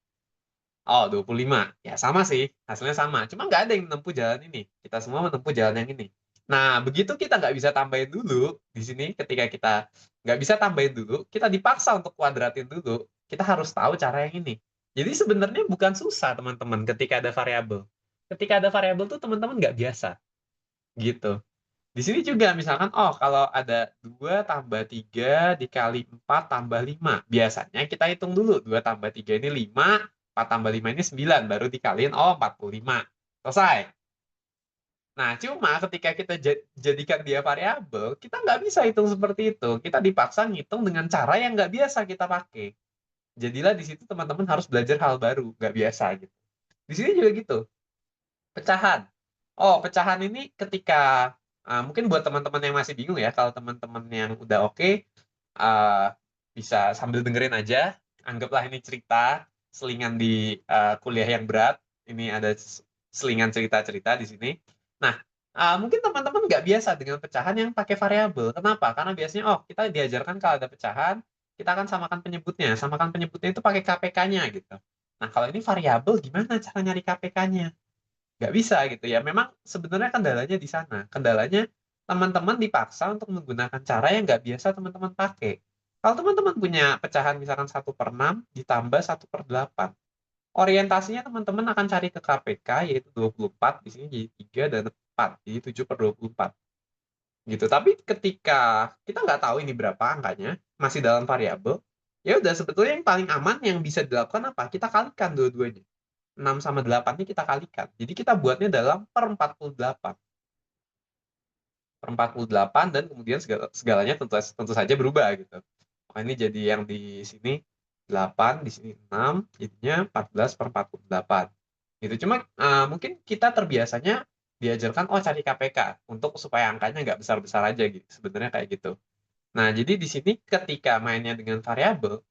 Oh 25. Ya sama sih, hasilnya sama. Cuma nggak ada yang menempuh jalan ini. Kita semua menempuh jalan yang ini. Nah, begitu kita nggak bisa tambahin dulu, di sini ketika kita nggak bisa tambahin dulu, kita dipaksa untuk kuadratin dulu, kita harus tahu cara yang ini. Jadi sebenarnya bukan susah, teman-teman, ketika ada variabel. Ketika ada variabel tuh teman-teman nggak biasa. Gitu. Di sini juga misalkan, oh kalau ada 2 tambah 3 dikali 4 tambah 5. Biasanya kita hitung dulu, 2 tambah 3 ini 5, 4 tambah 5 ini 9, baru dikaliin, oh 45. Selesai. Nah, cuma ketika kita jadikan dia variabel, kita nggak bisa hitung seperti itu. Kita dipaksa ngitung dengan cara yang nggak biasa kita pakai. Jadilah di situ teman-teman harus belajar hal baru, nggak biasa gitu. Di sini juga gitu. Pecahan. Oh, pecahan ini ketika, mungkin buat teman-teman yang masih bingung ya, kalau teman-teman yang udah oke, bisa sambil dengerin aja. Anggaplah ini cerita, selingan di kuliah yang berat. Ini ada selingan cerita-cerita di sini. Nah, mungkin teman-teman nggak biasa dengan pecahan yang pakai variabel. Kenapa? Karena biasanya, oh kita diajarkan kalau ada pecahan, kita akan samakan penyebutnya. Samakan penyebutnya itu pakai KPK-nya gitu. Nah, kalau ini variabel, gimana cara nyari KPK-nya? Nggak bisa gitu ya. Memang sebenarnya kendalanya di sana. Kendalanya teman-teman dipaksa untuk menggunakan cara yang nggak biasa teman-teman pakai. Kalau teman-teman punya pecahan misalkan 1/6 ditambah 1/8, orientasinya teman-teman akan cari ke KPK, yaitu 24, di sini jadi 3 dan 4, jadi 7/24. Gitu. Tapi ketika kita nggak tahu ini berapa angkanya, masih dalam variabel, ya udah sebetulnya yang paling aman yang bisa dilakukan apa? Kita kalikan dua-duanya. 6 sama 8 ini kita kalikan. Jadi kita buatnya dalam per 48. Per 48 dan kemudian segalanya tentu saja berubah gitu. Nah, ini jadi yang di sini 8, di sini 6, jadinya 14/48. Gitu. Cuma mungkin kita terbiasanya diajarkan, oh cari KPK untuk supaya angkanya nggak besar-besar aja gitu. Sebenarnya kayak gitu. Nah, jadi di sini ketika mainnya dengan variabel,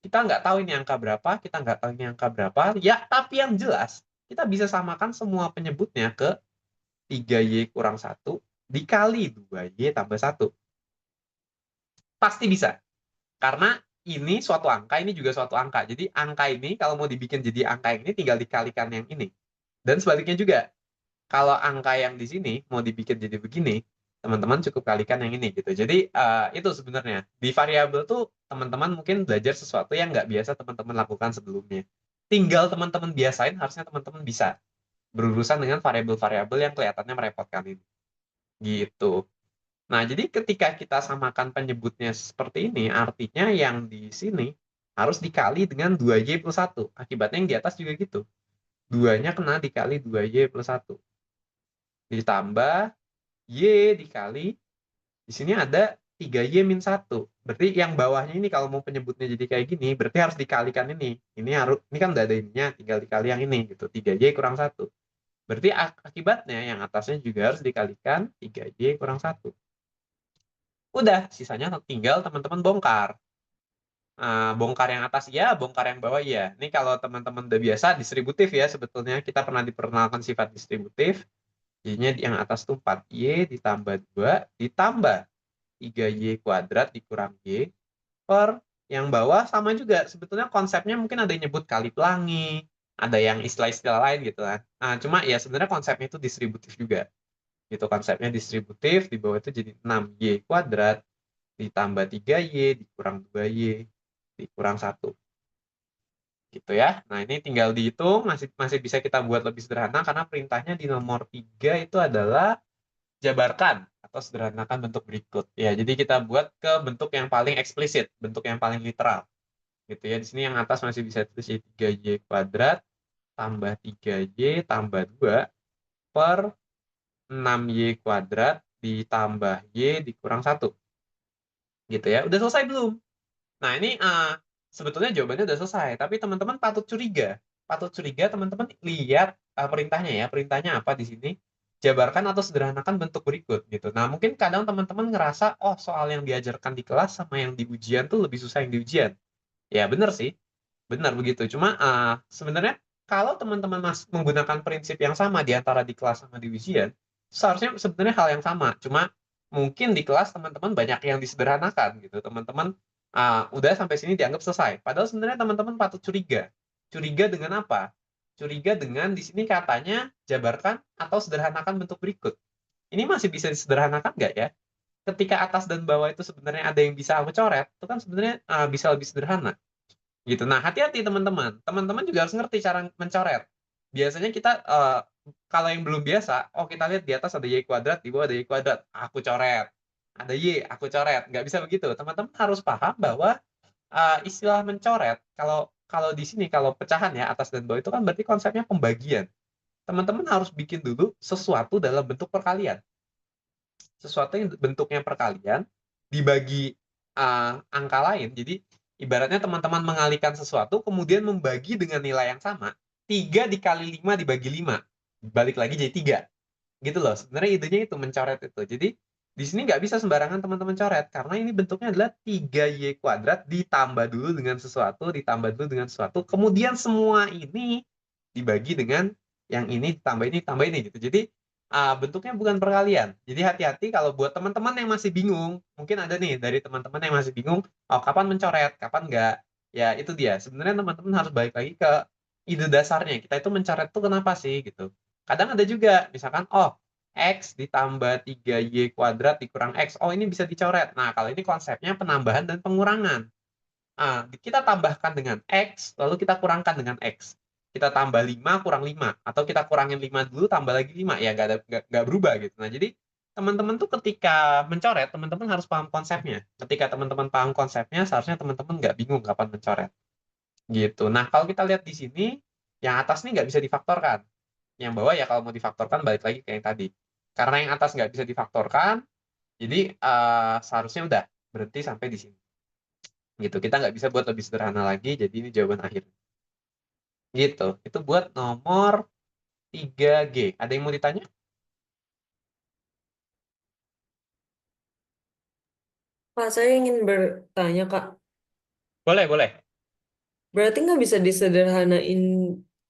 kita nggak tahu ini angka berapa, kita nggak tahu ini angka berapa, ya tapi yang jelas, kita bisa samakan semua penyebutnya ke 3Y kurang 1 dikali 2Y tambah 1. Pasti bisa. Karena ini suatu angka, ini juga suatu angka. Jadi angka ini kalau mau dibikin jadi angka yang ini tinggal dikalikan yang ini. Dan sebaliknya juga, kalau angka yang di sini mau dibikin jadi begini, teman-teman cukup kalikan yang ini gitu. Jadi itu sebenarnya di variabel tuh teman-teman mungkin belajar sesuatu yang nggak biasa teman-teman lakukan sebelumnya. Tinggal teman-teman biasain, harusnya teman-teman bisa berurusan dengan variabel-variabel yang kelihatannya merepotkan ini. Gitu. Nah, jadi ketika kita samakan penyebutnya seperti ini, artinya yang di sini harus dikali dengan 2Y plus 1. Akibatnya yang di atas juga gitu. 2-nya kena dikali 2Y plus 1. Ditambah Y dikali, di sini ada 3Y min 1. Berarti yang bawahnya ini kalau mau penyebutnya jadi kayak gini, berarti harus dikalikan ini. Ini kan udah ada ininya, tinggal dikali yang ini gitu. 3Y kurang 1. Berarti akibatnya yang atasnya juga harus dikalikan 3Y kurang 1. Udah, sisanya tinggal teman-teman bongkar. Bongkar yang atas ya, bongkar yang bawah ya. Ini kalau teman-teman udah biasa distributif ya, sebetulnya kita pernah diperkenalkan sifat distributif. Jadinya yang atas tuh 4Y ditambah 2 ditambah 3Y kuadrat dikurang Y per yang bawah sama juga. Sebetulnya konsepnya mungkin ada yang nyebut kali pelangi, ada yang istilah-istilah lain gitu kan. Cuma ya sebenarnya konsepnya itu distributif juga. Gitu konsepnya distributif, di bawah itu jadi 6Y kuadrat ditambah 3Y dikurang 2Y dikurang 1. Gitu ya. Nah, ini tinggal dihitung, masih bisa kita buat lebih sederhana karena perintahnya di nomor 3 itu adalah jabarkan atau sederhanakan bentuk berikut. Ya, jadi kita buat ke bentuk yang paling eksplisit, bentuk yang paling literal. Gitu ya. Di sini yang atas masih bisa tulis 3Y kuadrat tambah 3Y tambah 2 per 6Y kuadrat ditambah Y dikurang 1. Gitu ya. Udah selesai belum? Nah, ini sebetulnya jawabannya udah selesai, tapi teman-teman patut curiga. Patut curiga teman-teman lihat perintahnya ya. Perintahnya apa di sini? Jabarkan atau sederhanakan bentuk berikut gitu. Nah, mungkin kadang teman-teman ngerasa, oh soal yang diajarkan di kelas sama yang di ujian tuh lebih susah yang di ujian. Ya, benar sih. Benar begitu. Cuma sebenarnya kalau teman-teman menggunakan prinsip yang sama di antara di kelas sama di ujian, seharusnya sebenarnya hal yang sama. Cuma mungkin di kelas teman-teman banyak yang disederhanakan gitu. Teman-teman udah sampai sini dianggap selesai. Padahal sebenarnya teman-teman patut curiga. Curiga dengan apa? Curiga dengan di sini katanya jabarkan atau sederhanakan bentuk berikut. Ini masih bisa disederhanakan nggak ya? Ketika atas dan bawah itu sebenarnya ada yang bisa aku coret, itu kan sebenarnya bisa lebih sederhana. Gitu. Nah, hati-hati teman-teman. Teman-teman juga harus ngerti cara mencoret. Biasanya kita kalau yang belum biasa, kita lihat di atas ada Y kuadrat, di bawah ada Y kuadrat. Aku coret. Ada Y, aku coret. Nggak bisa begitu. Teman-teman harus paham bahwa istilah mencoret, kalau di sini, kalau pecahan ya, atas dan bawah itu kan berarti konsepnya pembagian. Teman-teman harus bikin dulu sesuatu dalam bentuk perkalian. Sesuatu yang bentuknya perkalian, dibagi angka lain. Jadi, ibaratnya teman-teman mengalihkan sesuatu, kemudian membagi dengan nilai yang sama. 3 dikali 5 dibagi 5. Balik lagi jadi 3. Gitu loh. Sebenarnya idenya itu, mencoret itu. Jadi, di sini nggak bisa sembarangan teman-teman coret. Karena ini bentuknya adalah 3Y kuadrat ditambah dulu dengan sesuatu, ditambah dulu dengan sesuatu. Kemudian semua ini dibagi dengan yang ini, ditambah ini gitu. Jadi, bentuknya bukan perkalian. Jadi hati-hati kalau buat teman-teman yang masih bingung, mungkin ada nih dari teman-teman yang masih bingung, kapan mencoret, kapan enggak. Ya itu dia. Sebenarnya teman-teman harus balik lagi ke ide dasarnya. Kita itu mencoret itu kenapa sih gitu. Kadang ada juga, misalkan, X ditambah 3Y kuadrat dikurang X. Ini bisa dicoret. Nah, kalau ini konsepnya penambahan dan pengurangan. Kita tambahkan dengan X, lalu kita kurangkan dengan X. Kita tambah 5 kurang 5, atau kita kurangin 5 dulu tambah lagi 5, ya nggak berubah gitu. Nah, jadi teman-teman tuh ketika mencoret, teman-teman harus paham konsepnya. Ketika teman-teman paham konsepnya, seharusnya teman-teman nggak bingung kapan mencoret. Gitu. Nah, kalau kita lihat di sini, yang atas nih nggak bisa difaktorkan. Yang bawah ya kalau mau difaktorkan balik lagi ke yang tadi. Karena yang atas nggak bisa difaktorkan, jadi seharusnya udah berhenti sampai di sini. Gitu. Kita nggak bisa buat lebih sederhana lagi, jadi ini jawaban akhir. Gitu. Itu buat nomor 3G. Ada yang mau ditanya? Pak, saya ingin bertanya, Kak. Boleh, boleh. Berarti nggak bisa disederhanain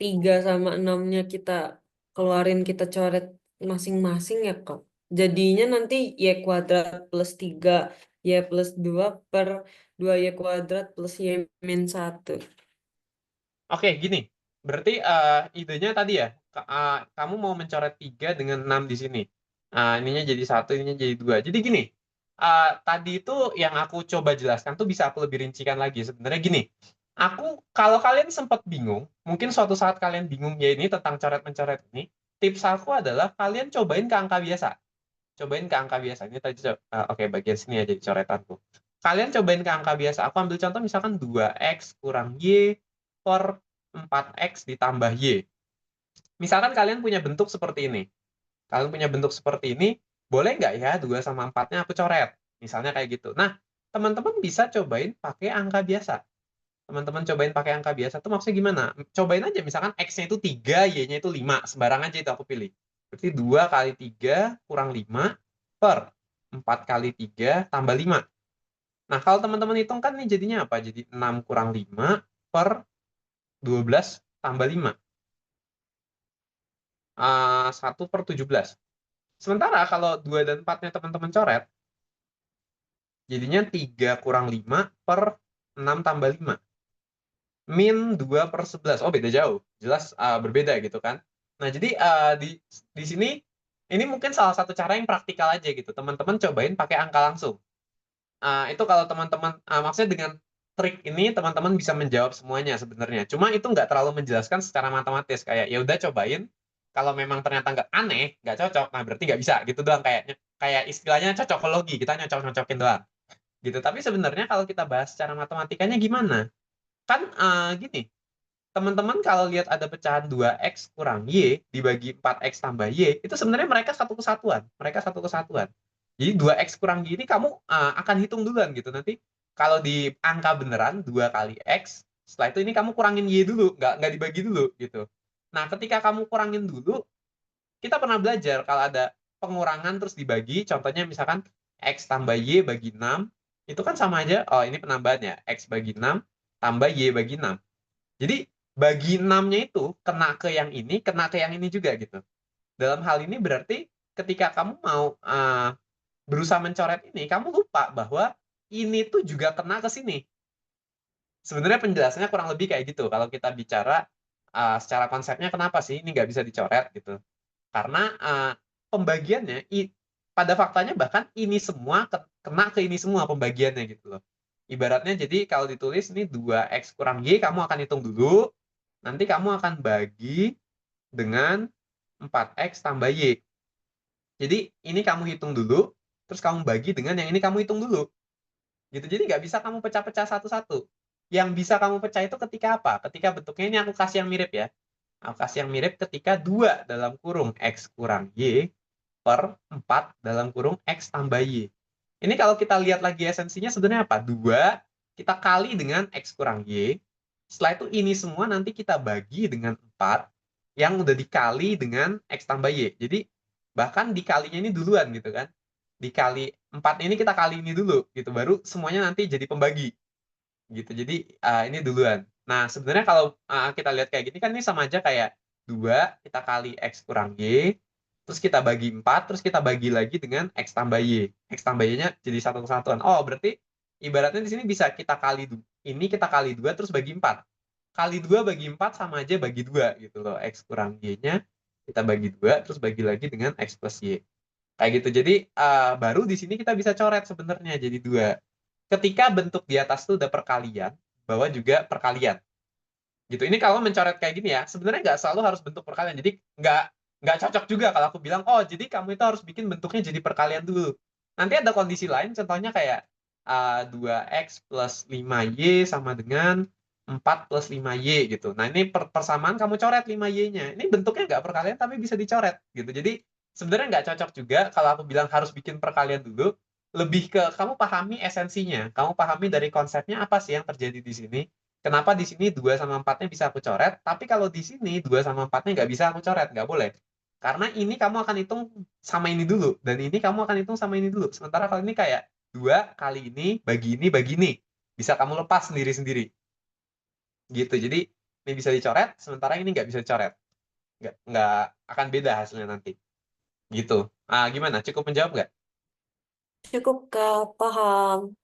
3 sama 6-nya kita keluarin, kita coret masing-masing ya, Kak? Jadinya nanti Y kuadrat plus 3, Y plus 2 per 2Y kuadrat plus Y min 1. Oke, gini. Berarti idenya tadi ya, kamu mau mencoret 3 dengan 6 di sini. Ininya jadi 1, ininya jadi 2. Jadi gini, tadi itu yang aku coba jelaskan tuh bisa aku lebih rincikan lagi. Sebenarnya gini, kalau kalian sempat bingung, mungkin suatu saat kalian bingung ya ini tentang coret-mencoret ini, tips aku adalah kalian cobain ke angka biasa. cobain ke angka biasa. Ini tadi, oke, bagian sini aja di coretanku. Kalian cobain ke angka biasa. Aku ambil contoh misalkan 2x kurang y per 4x ditambah y. Misalkan kalian punya bentuk seperti ini. Kalian punya bentuk seperti ini, boleh nggak ya 2 sama 4-nya aku coret? Misalnya kayak gitu. Nah, teman-teman bisa cobain pakai angka biasa. Teman-teman cobain pakai angka biasa tuh maksudnya gimana? Cobain aja, misalkan X-nya itu 3, Y-nya itu 5. Sembarang aja itu aku pilih. Berarti 2 kali 3 kurang 5 per 4 kali 3 tambah 5. Nah, kalau teman-teman hitung kan ini jadinya apa? Jadi 6 kurang 5 per 12 tambah 5. 1 per 17. Sementara kalau 2 dan 4-nya teman-teman coret, jadinya 3 kurang 5 per 6 tambah 5. Min 2 per 11. Oh, beda jauh. Jelas berbeda gitu kan. Nah, jadi di sini, ini mungkin salah satu cara yang praktikal aja gitu. Teman-teman cobain pakai angka langsung. Itu kalau teman-teman, maksudnya dengan trik ini teman-teman bisa menjawab semuanya sebenarnya. Cuma itu nggak terlalu menjelaskan secara matematis. Kayak ya udah cobain, kalau memang ternyata nggak aneh, nggak cocok, nah berarti nggak bisa. Gitu doang, kayak istilahnya cocokologi, kita nyocok-nyocokin doang. Gitu. Tapi sebenarnya kalau kita bahas secara matematikanya gimana? Kan gini, teman-teman kalau lihat ada pecahan 2x kurang y dibagi 4x tambah y, itu sebenarnya mereka satu kesatuan. Mereka satu kesatuan. Jadi 2x kurang y ini kamu akan hitung duluan gitu. Nanti kalau di angka beneran 2 kali x, setelah itu ini kamu kurangin y dulu, nggak dibagi dulu gitu. Nah, ketika kamu kurangin dulu, kita pernah belajar kalau ada pengurangan terus dibagi, contohnya misalkan x tambah y bagi 6, itu kan sama aja, oh ini penambahannya, x bagi 6 tambah y bagi 6. Jadi bagi 6-nya itu kena ke yang ini juga gitu. Dalam hal ini berarti ketika kamu mau berusaha mencoret ini, kamu lupa bahwa ini tuh juga kena ke sini. Sebenarnya penjelasannya kurang lebih kayak gitu. Kalau kita bicara secara konsepnya kenapa sih ini nggak bisa dicoret gitu. Karena pembagiannya, pada faktanya bahkan ini semua kena ke ini semua pembagiannya gitu loh. Ibaratnya jadi kalau ditulis ini 2x kurang y, kamu akan hitung dulu, nanti kamu akan bagi dengan 4x tambah y. Jadi ini kamu hitung dulu, terus kamu bagi dengan yang ini kamu hitung dulu. Gitu. Jadi nggak bisa kamu pecah-pecah satu-satu. Yang bisa kamu pecah itu ketika apa? Ketika bentuknya ini aku kasih yang mirip ya. Aku kasih yang mirip ketika 2 dalam kurung x kurang y per 4 dalam kurung x tambah y. Ini kalau kita lihat lagi esensinya sebenarnya apa? 2 kita kali dengan x kurang y. Setelah itu ini semua nanti kita bagi dengan 4 yang udah dikali dengan x tambah y. Jadi bahkan dikalinya ini duluan gitu kan. Dikali 4 ini kita kali ini dulu gitu. Baru semuanya nanti jadi pembagi. Gitu. Jadi ini duluan. Nah, sebenarnya kalau kita lihat kayak gini kan ini sama aja kayak 2 kita kali x kurang y, terus kita bagi 4, terus kita bagi lagi dengan x tambah y. X tambah y-nya jadi satu kesatuan. Oh, berarti ibaratnya di sini bisa kita kali ini kita kali 2 terus bagi 4. Kali 2 bagi 4 sama aja bagi 2 gitu loh. X kurang y-nya kita bagi 2 terus bagi lagi dengan x plus y. Kayak gitu. Jadi baru di sini kita bisa coret sebenarnya jadi 2. Ketika bentuk di atas itu udah perkalian, bawah juga perkalian. Gitu. Ini kalau mencoret kayak gini ya, sebenarnya nggak selalu harus bentuk perkalian. Jadi nggak cocok juga kalau aku bilang, oh jadi kamu itu harus bikin bentuknya jadi perkalian dulu. Nanti ada kondisi lain, contohnya kayak 2x plus 5y sama dengan 4 plus 5y gitu. Nah ini persamaan kamu coret 5y-nya. Ini bentuknya nggak perkalian tapi bisa dicoret gitu. Jadi sebenarnya nggak cocok juga kalau aku bilang harus bikin perkalian dulu. Lebih ke kamu pahami esensinya. Kamu pahami dari konsepnya apa sih yang terjadi di sini. Kenapa di sini 2 sama 4-nya bisa aku coret, tapi kalau di sini 2 sama 4-nya nggak bisa aku coret, nggak boleh. Karena ini kamu akan hitung sama ini dulu, dan ini kamu akan hitung sama ini dulu. Sementara kalau ini kayak 2 kali ini, bagi ini. Bisa kamu lepas sendiri-sendiri. Gitu, jadi ini bisa dicoret, sementara ini nggak bisa dicoret. Nggak akan beda hasilnya nanti. Gitu. Gimana? Cukup menjawab nggak? Cukup, Kak. Paham.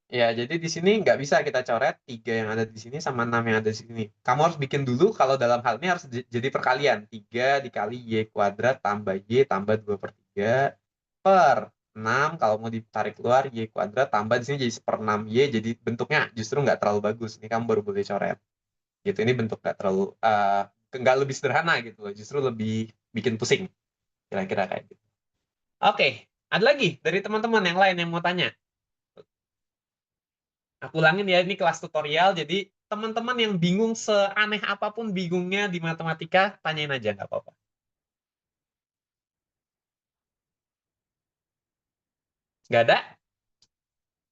Ya, jadi di sini nggak bisa kita coret 3 yang ada di sini sama 6 yang ada di sini. Kamu harus bikin dulu, kalau dalam hal ini harus jadi perkalian. 3 dikali y kuadrat tambah y tambah 2 per 3 per 6. Kalau mau ditarik keluar, y kuadrat tambah di sini jadi 1/6 y. Jadi bentuknya justru nggak terlalu bagus. Ini kamu baru boleh coret. Gitu, ini bentuk nggak terlalu, nggak lebih sederhana gitu loh. Justru lebih bikin pusing. Kira-kira kayak gitu. Oke, ada lagi dari teman-teman yang lain yang mau tanya? Aku ulangin ya, ini kelas tutorial, jadi teman-teman yang bingung seaneh apapun bingungnya di matematika, tanyain aja, nggak apa-apa. Nggak ada?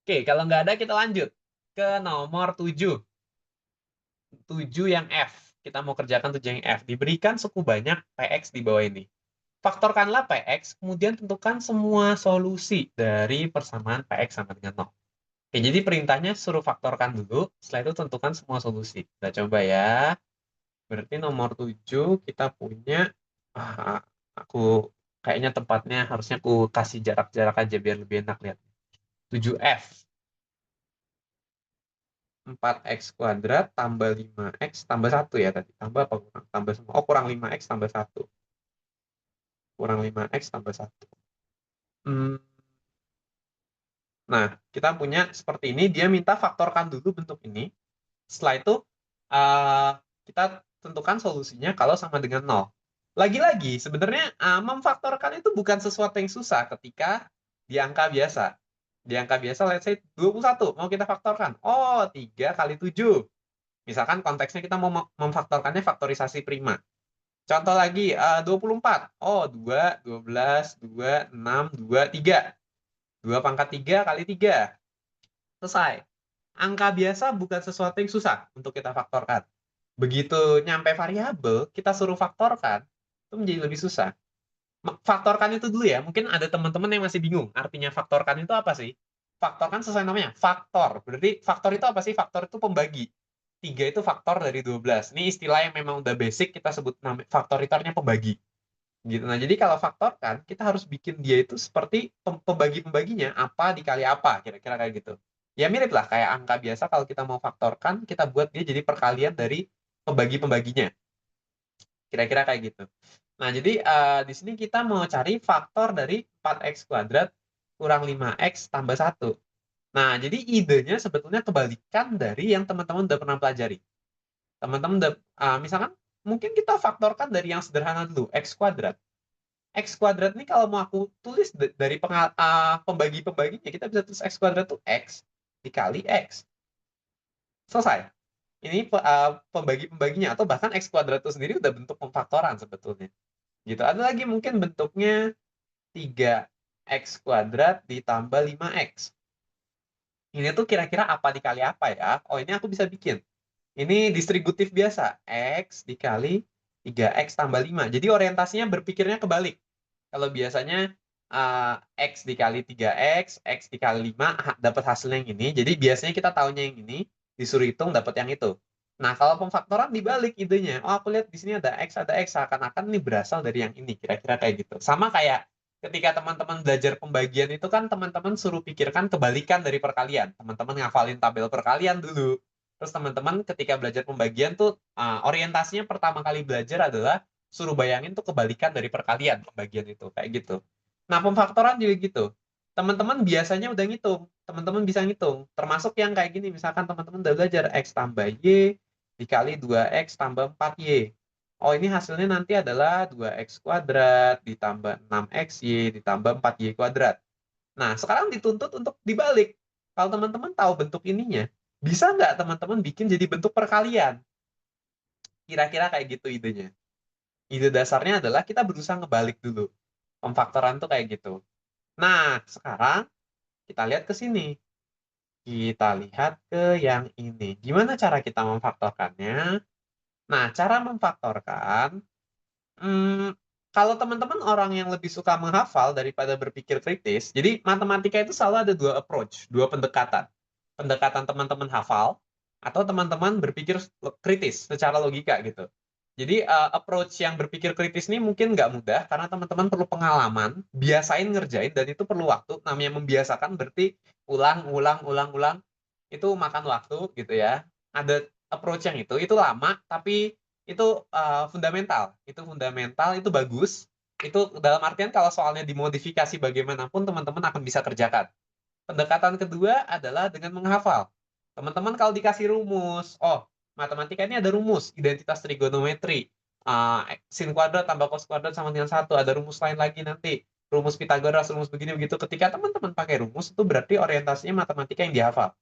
Oke, kalau nggak ada kita lanjut ke nomor 7. 7 yang F. Kita mau kerjakan 7 yang F. Diberikan suku banyak PX di bawah ini. Faktorkanlah PX, kemudian tentukan semua solusi dari persamaan PX sama dengan 0. Oke, jadi perintahnya suruh faktorkan dulu, setelah itu tentukan semua solusi. Kita coba ya. Berarti nomor 7 kita punya, aku kayaknya tempatnya harusnya aku kasih jarak-jarak aja biar lebih enak lihat. 7F. 4x kuadrat tambah 5x tambah 1 ya tadi. Tambah apa kurang? Tambah semua. Oh, kurang 5x tambah 1. Kurang 5x tambah 1. Nah, kita punya seperti ini. Dia minta faktorkan dulu bentuk ini. Setelah itu, kita tentukan solusinya kalau sama dengan 0. Lagi-lagi, sebenarnya memfaktorkan itu bukan sesuatu yang susah ketika di angka biasa. Di angka biasa, let's say 21, mau kita faktorkan. Oh, 3 kali 7. Misalkan konteksnya kita mau memfaktorkannya faktorisasi prima. Contoh lagi, 24. Oh, 2, 12, 2, 6, 2, 3. 2 pangkat 3 kali 3. Selesai. Angka biasa bukan sesuatu yang susah untuk kita faktorkan. Begitu nyampe variabel, kita suruh faktorkan, itu menjadi lebih susah. Faktorkan itu dulu ya, mungkin ada teman-teman yang masih bingung. Artinya faktorkan itu apa sih? Faktorkan sesuai namanya, faktor. Berarti faktor itu apa sih? Faktor itu pembagi. 3 itu faktor dari 12. Ini istilah yang memang udah basic, kita sebut faktor itu artinya pembagi. Gitu. Nah, jadi kalau faktorkan, kita harus bikin dia itu seperti pembagi-pembaginya, apa dikali apa, kira-kira kayak gitu. Ya mirip lah, kayak angka biasa kalau kita mau faktorkan, kita buat dia jadi perkalian dari pembagi-pembaginya. Kira-kira kayak gitu. Nah, jadi di sini kita mau cari faktor dari 4x kuadrat kurang 5x tambah 1. Nah, jadi idenya sebetulnya kebalikan dari yang teman-teman udah pernah pelajari. Teman-teman udah, misalkan mungkin kita faktorkan dari yang sederhana dulu, x kuadrat. X kuadrat ini kalau mau aku tulis dari pembagi-pembaginya, kita bisa tulis x kuadrat itu x dikali x. Selesai. Ini pembagi-pembaginya, atau bahkan x kuadrat itu sendiri udah bentuk pemfaktoran sebetulnya. Gitu. Ada lagi mungkin bentuknya 3x kuadrat ditambah 5x. Ini tuh kira-kira apa dikali apa ya? Oh, ini aku bisa bikin. Ini distributif biasa. X dikali 3x tambah 5. Jadi orientasinya berpikirnya kebalik. Kalau biasanya X dikali 3x, X dikali 5, dapat hasilnya yang ini. Jadi biasanya kita tahunya yang ini, disuruh hitung dapat yang itu. Nah, kalau pemfaktoran dibalik idenya. Oh, aku lihat di sini ada X, seakan-akan ini berasal dari yang ini. Kira-kira kayak gitu. Sama kayak ketika teman-teman belajar pembagian itu kan teman-teman suruh pikirkan kebalikan dari perkalian. Teman-teman ngafalin tabel perkalian dulu. Terus teman-teman ketika belajar pembagian tuh orientasinya pertama kali belajar adalah suruh bayangin tuh kebalikan dari perkalian pembagian itu. Kayak gitu. Nah, pemfaktoran juga gitu. Teman-teman biasanya udah ngitung. Teman-teman bisa ngitung. Termasuk yang kayak gini. Misalkan teman-teman udah belajar X tambah Y dikali 2X tambah 4Y. Oh, ini hasilnya nanti adalah 2x kuadrat ditambah 6xy ditambah 4y kuadrat. Nah, sekarang dituntut untuk dibalik. Kalau teman-teman tahu bentuk ininya, bisa nggak teman-teman bikin jadi bentuk perkalian? Kira-kira kayak gitu idenya. Ide dasarnya adalah kita berusaha ngebalik dulu. Pemfaktoran tuh kayak gitu. Nah, sekarang kita lihat ke sini. Kita lihat ke yang ini. Gimana cara kita memfaktorkannya? Nah, cara memfaktorkan, kalau teman-teman orang yang lebih suka menghafal daripada berpikir kritis, jadi matematika itu selalu ada dua approach, dua pendekatan. Pendekatan teman-teman hafal, atau teman-teman berpikir kritis secara logika gitu. Jadi approach yang berpikir kritis ini mungkin nggak mudah, karena teman-teman perlu pengalaman, biasain ngerjain, dan itu perlu waktu. Namanya membiasakan berarti ulang, itu makan waktu gitu ya. Ada approach yang itu lama, tapi itu fundamental. Itu fundamental, itu bagus. Itu dalam artian kalau soalnya dimodifikasi bagaimanapun, teman-teman akan bisa kerjakan. Pendekatan kedua adalah dengan menghafal. Teman-teman kalau dikasih rumus, oh, matematika ini ada rumus, identitas trigonometri. Sin kuadrat tambah cos kuadrat sama dengan 1. Ada rumus lain lagi nanti. rumus Pitagoras, rumus begini begitu. Ketika teman-teman pakai rumus itu berarti orientasinya matematika yang dihafal.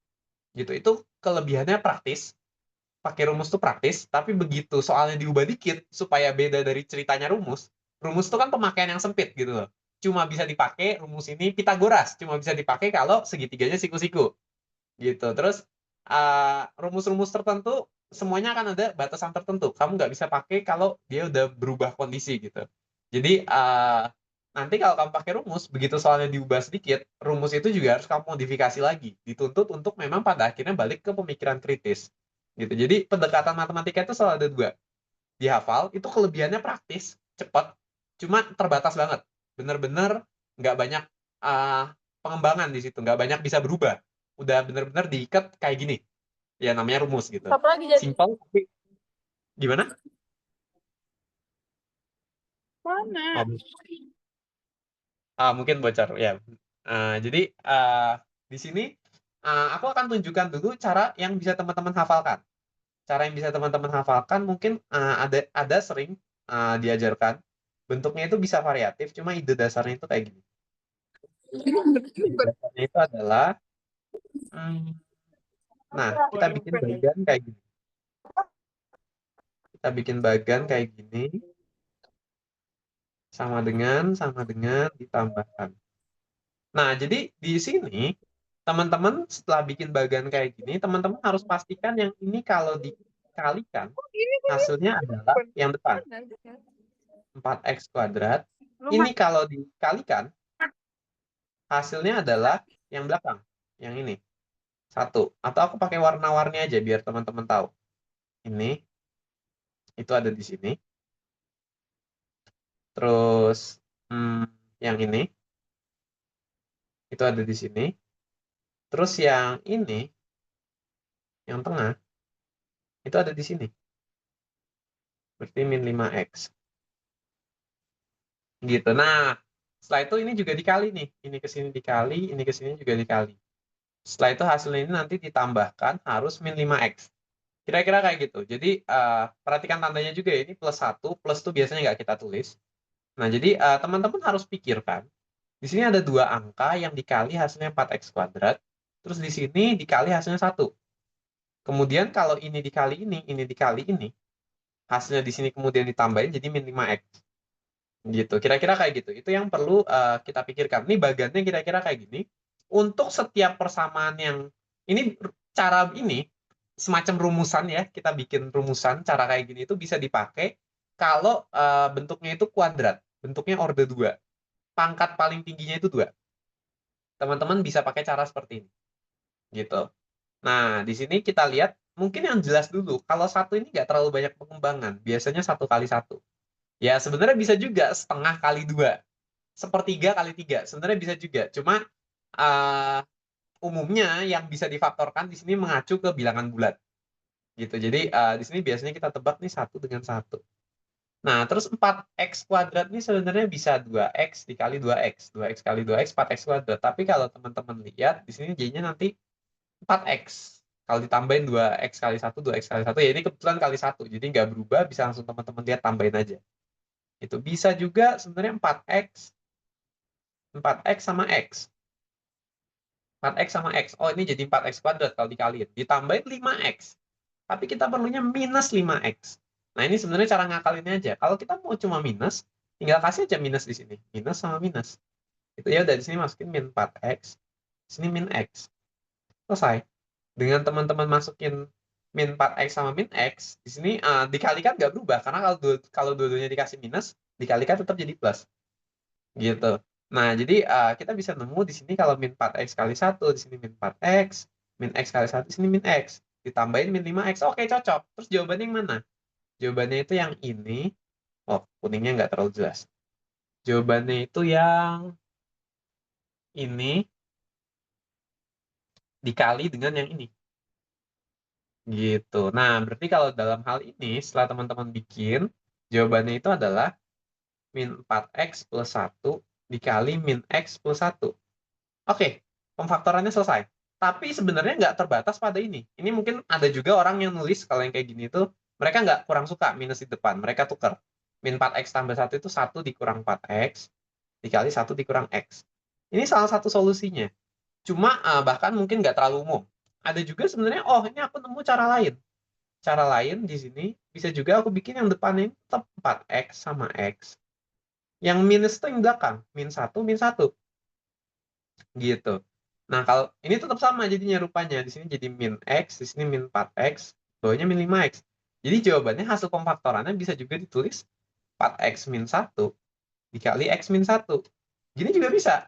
Gitu. Itu kelebihannya praktis. Pakai rumus tuh praktis, tapi begitu soalnya diubah dikit supaya beda dari ceritanya rumus. Rumus itu kan pemakaian yang sempit gitu loh. Cuma bisa dipakai rumus ini Pitagoras, cuma bisa dipakai kalau segitiganya siku-siku. Gitu. Terus rumus-rumus tertentu semuanya akan ada batasan tertentu. Kamu nggak bisa pakai kalau dia udah berubah kondisi gitu. Jadi nanti kalau kamu pakai rumus, begitu soalnya diubah sedikit, rumus itu juga harus kamu modifikasi lagi. Dituntut untuk memang pada akhirnya balik ke pemikiran kritis. Gitu. Jadi pendekatan matematika itu selalu ada dua. Dihafal, itu kelebihannya praktis, cepat, cuma terbatas banget. Bener-bener nggak banyak pengembangan di situ, nggak banyak bisa berubah. Udah bener-bener diikat kayak gini. Ya namanya rumus gitu. Apa lagi jadi? Simpel tapi gimana? Mana? Mungkin bocor ya. Jadi di sini aku akan tunjukkan dulu cara yang bisa teman-teman hafalkan. Cara yang bisa teman-teman hafalkan mungkin ada sering diajarkan. Bentuknya itu bisa variatif, cuma ide dasarnya itu kayak gini. Ide dasarnya itu adalah nah, kita bikin bagian kayak gini. Kita bikin bagian kayak gini. Sama dengan ditambahkan. Nah, jadi di sini teman-teman setelah bikin bagian kayak gini, teman-teman harus pastikan yang ini kalau dikalikan hasilnya adalah yang depan 4x kuadrat. Ini kalau dikalikan hasilnya adalah yang belakang, yang ini 1. Atau aku pakai warna-warni aja biar teman-teman tahu. Ini itu ada di sini. Terus yang ini itu ada di sini. Terus yang ini, yang tengah, itu ada di sini. Berarti min 5x. Gitu. Nah, setelah itu ini juga dikali nih. Ini ke sini dikali, ini ke sini juga dikali. Setelah itu hasilnya ini nanti ditambahkan harus min 5x. Kira-kira kayak gitu. Jadi, perhatikan tandanya juga ya. Ini plus 1, plus itu biasanya nggak kita tulis. Nah, jadi teman-teman harus pikirkan. Di sini ada 2 angka yang dikali hasilnya 4x kuadrat. Terus di sini dikali hasilnya 1. Kemudian kalau ini dikali ini dikali ini, hasilnya di sini kemudian ditambahin jadi min 5x. Gitu. Kira-kira kayak gitu. Itu yang perlu kita pikirkan. Ini bagiannya kira-kira kayak gini. Untuk setiap persamaan yang ini cara ini semacam rumusan ya, kita bikin rumusan cara kayak gini itu bisa dipakai kalau bentuknya itu kuadrat, bentuknya orde 2. Pangkat paling tingginya itu 2. Teman-teman bisa pakai cara seperti ini. Gitu. Nah, di sini kita lihat, mungkin yang jelas dulu, kalau 1 ini nggak terlalu banyak pengembangan, biasanya 1 kali 1. Ya, sebenarnya bisa juga setengah kali 2. Sepertiga kali 3. Sebenarnya bisa juga. Cuma, umumnya yang bisa difaktorkan di sini mengacu ke bilangan bulat. Gitu. Jadi, di sini biasanya kita tebak nih 1 dengan 1. Nah, terus 4x kuadrat ini sebenarnya bisa 2x dikali 2x. 2x kali 2x, 4x kuadrat. Tapi kalau teman-teman lihat, di sini jadinya nanti 4x. Kalau ditambahin 2x kali 1, 2x kali 1, ya ini kebetulan kali 1. Jadi nggak berubah, bisa langsung teman-teman lihat tambahin aja. Itu bisa juga sebenarnya 4x sama x. 4x sama x. Oh, ini jadi 4x kuadrat kalau dikaliin. Ditambahin 5x. Tapi kita perlunya minus 5x. Nah, ini sebenarnya cara ngakalinnya aja. Kalau kita mau cuma minus, tinggal kasih aja minus di sini. Minus sama minus. Itu ya udah di sini masukin min 4x. Sini min x. Selesai. Dengan teman-teman masukin min 4x sama min x, di sini dikalikan nggak berubah. Karena kalau dua-duanya dikasih minus, dikalikan tetap jadi plus. Gitu. Nah, jadi kita bisa nemu di sini kalau min 4x kali 1, di sini min 4x, min x kali 1, di sini min x. Ditambahin min 5x, oke cocok. Terus jawabannya yang mana? Jawabannya itu yang ini. Oh, kuningnya nggak terlalu jelas. Jawabannya itu yang ini dikali dengan yang ini. Gitu. Nah, berarti kalau dalam hal ini, setelah teman-teman bikin, jawabannya itu adalah min 4x plus 1 dikali min x plus 1. Oke, pemfaktorannya selesai. Tapi sebenarnya nggak terbatas pada ini. Ini mungkin ada juga orang yang nulis kalau yang kayak gini itu, mereka nggak kurang suka minus di depan. Mereka tukar. Min 4x tambah 1 itu 1 dikurang 4x. dikali 1 dikurang X. Ini salah satu solusinya. Cuma bahkan mungkin nggak terlalu umum. Ada juga sebenarnya, oh ini aku nemu cara lain. Cara lain di sini bisa juga aku bikin yang depannya ini tetap 4X sama X. Yang minus itu yang belakang, min 1, min 1. Gitu. Nah, kalau ini tetap sama jadinya rupanya. Di sini jadi min X, di sini min 4X, bawahnya min 5X. Jadi jawabannya hasil pemfaktorannya bisa juga ditulis 4X min 1 dikali X min 1. Gini juga bisa.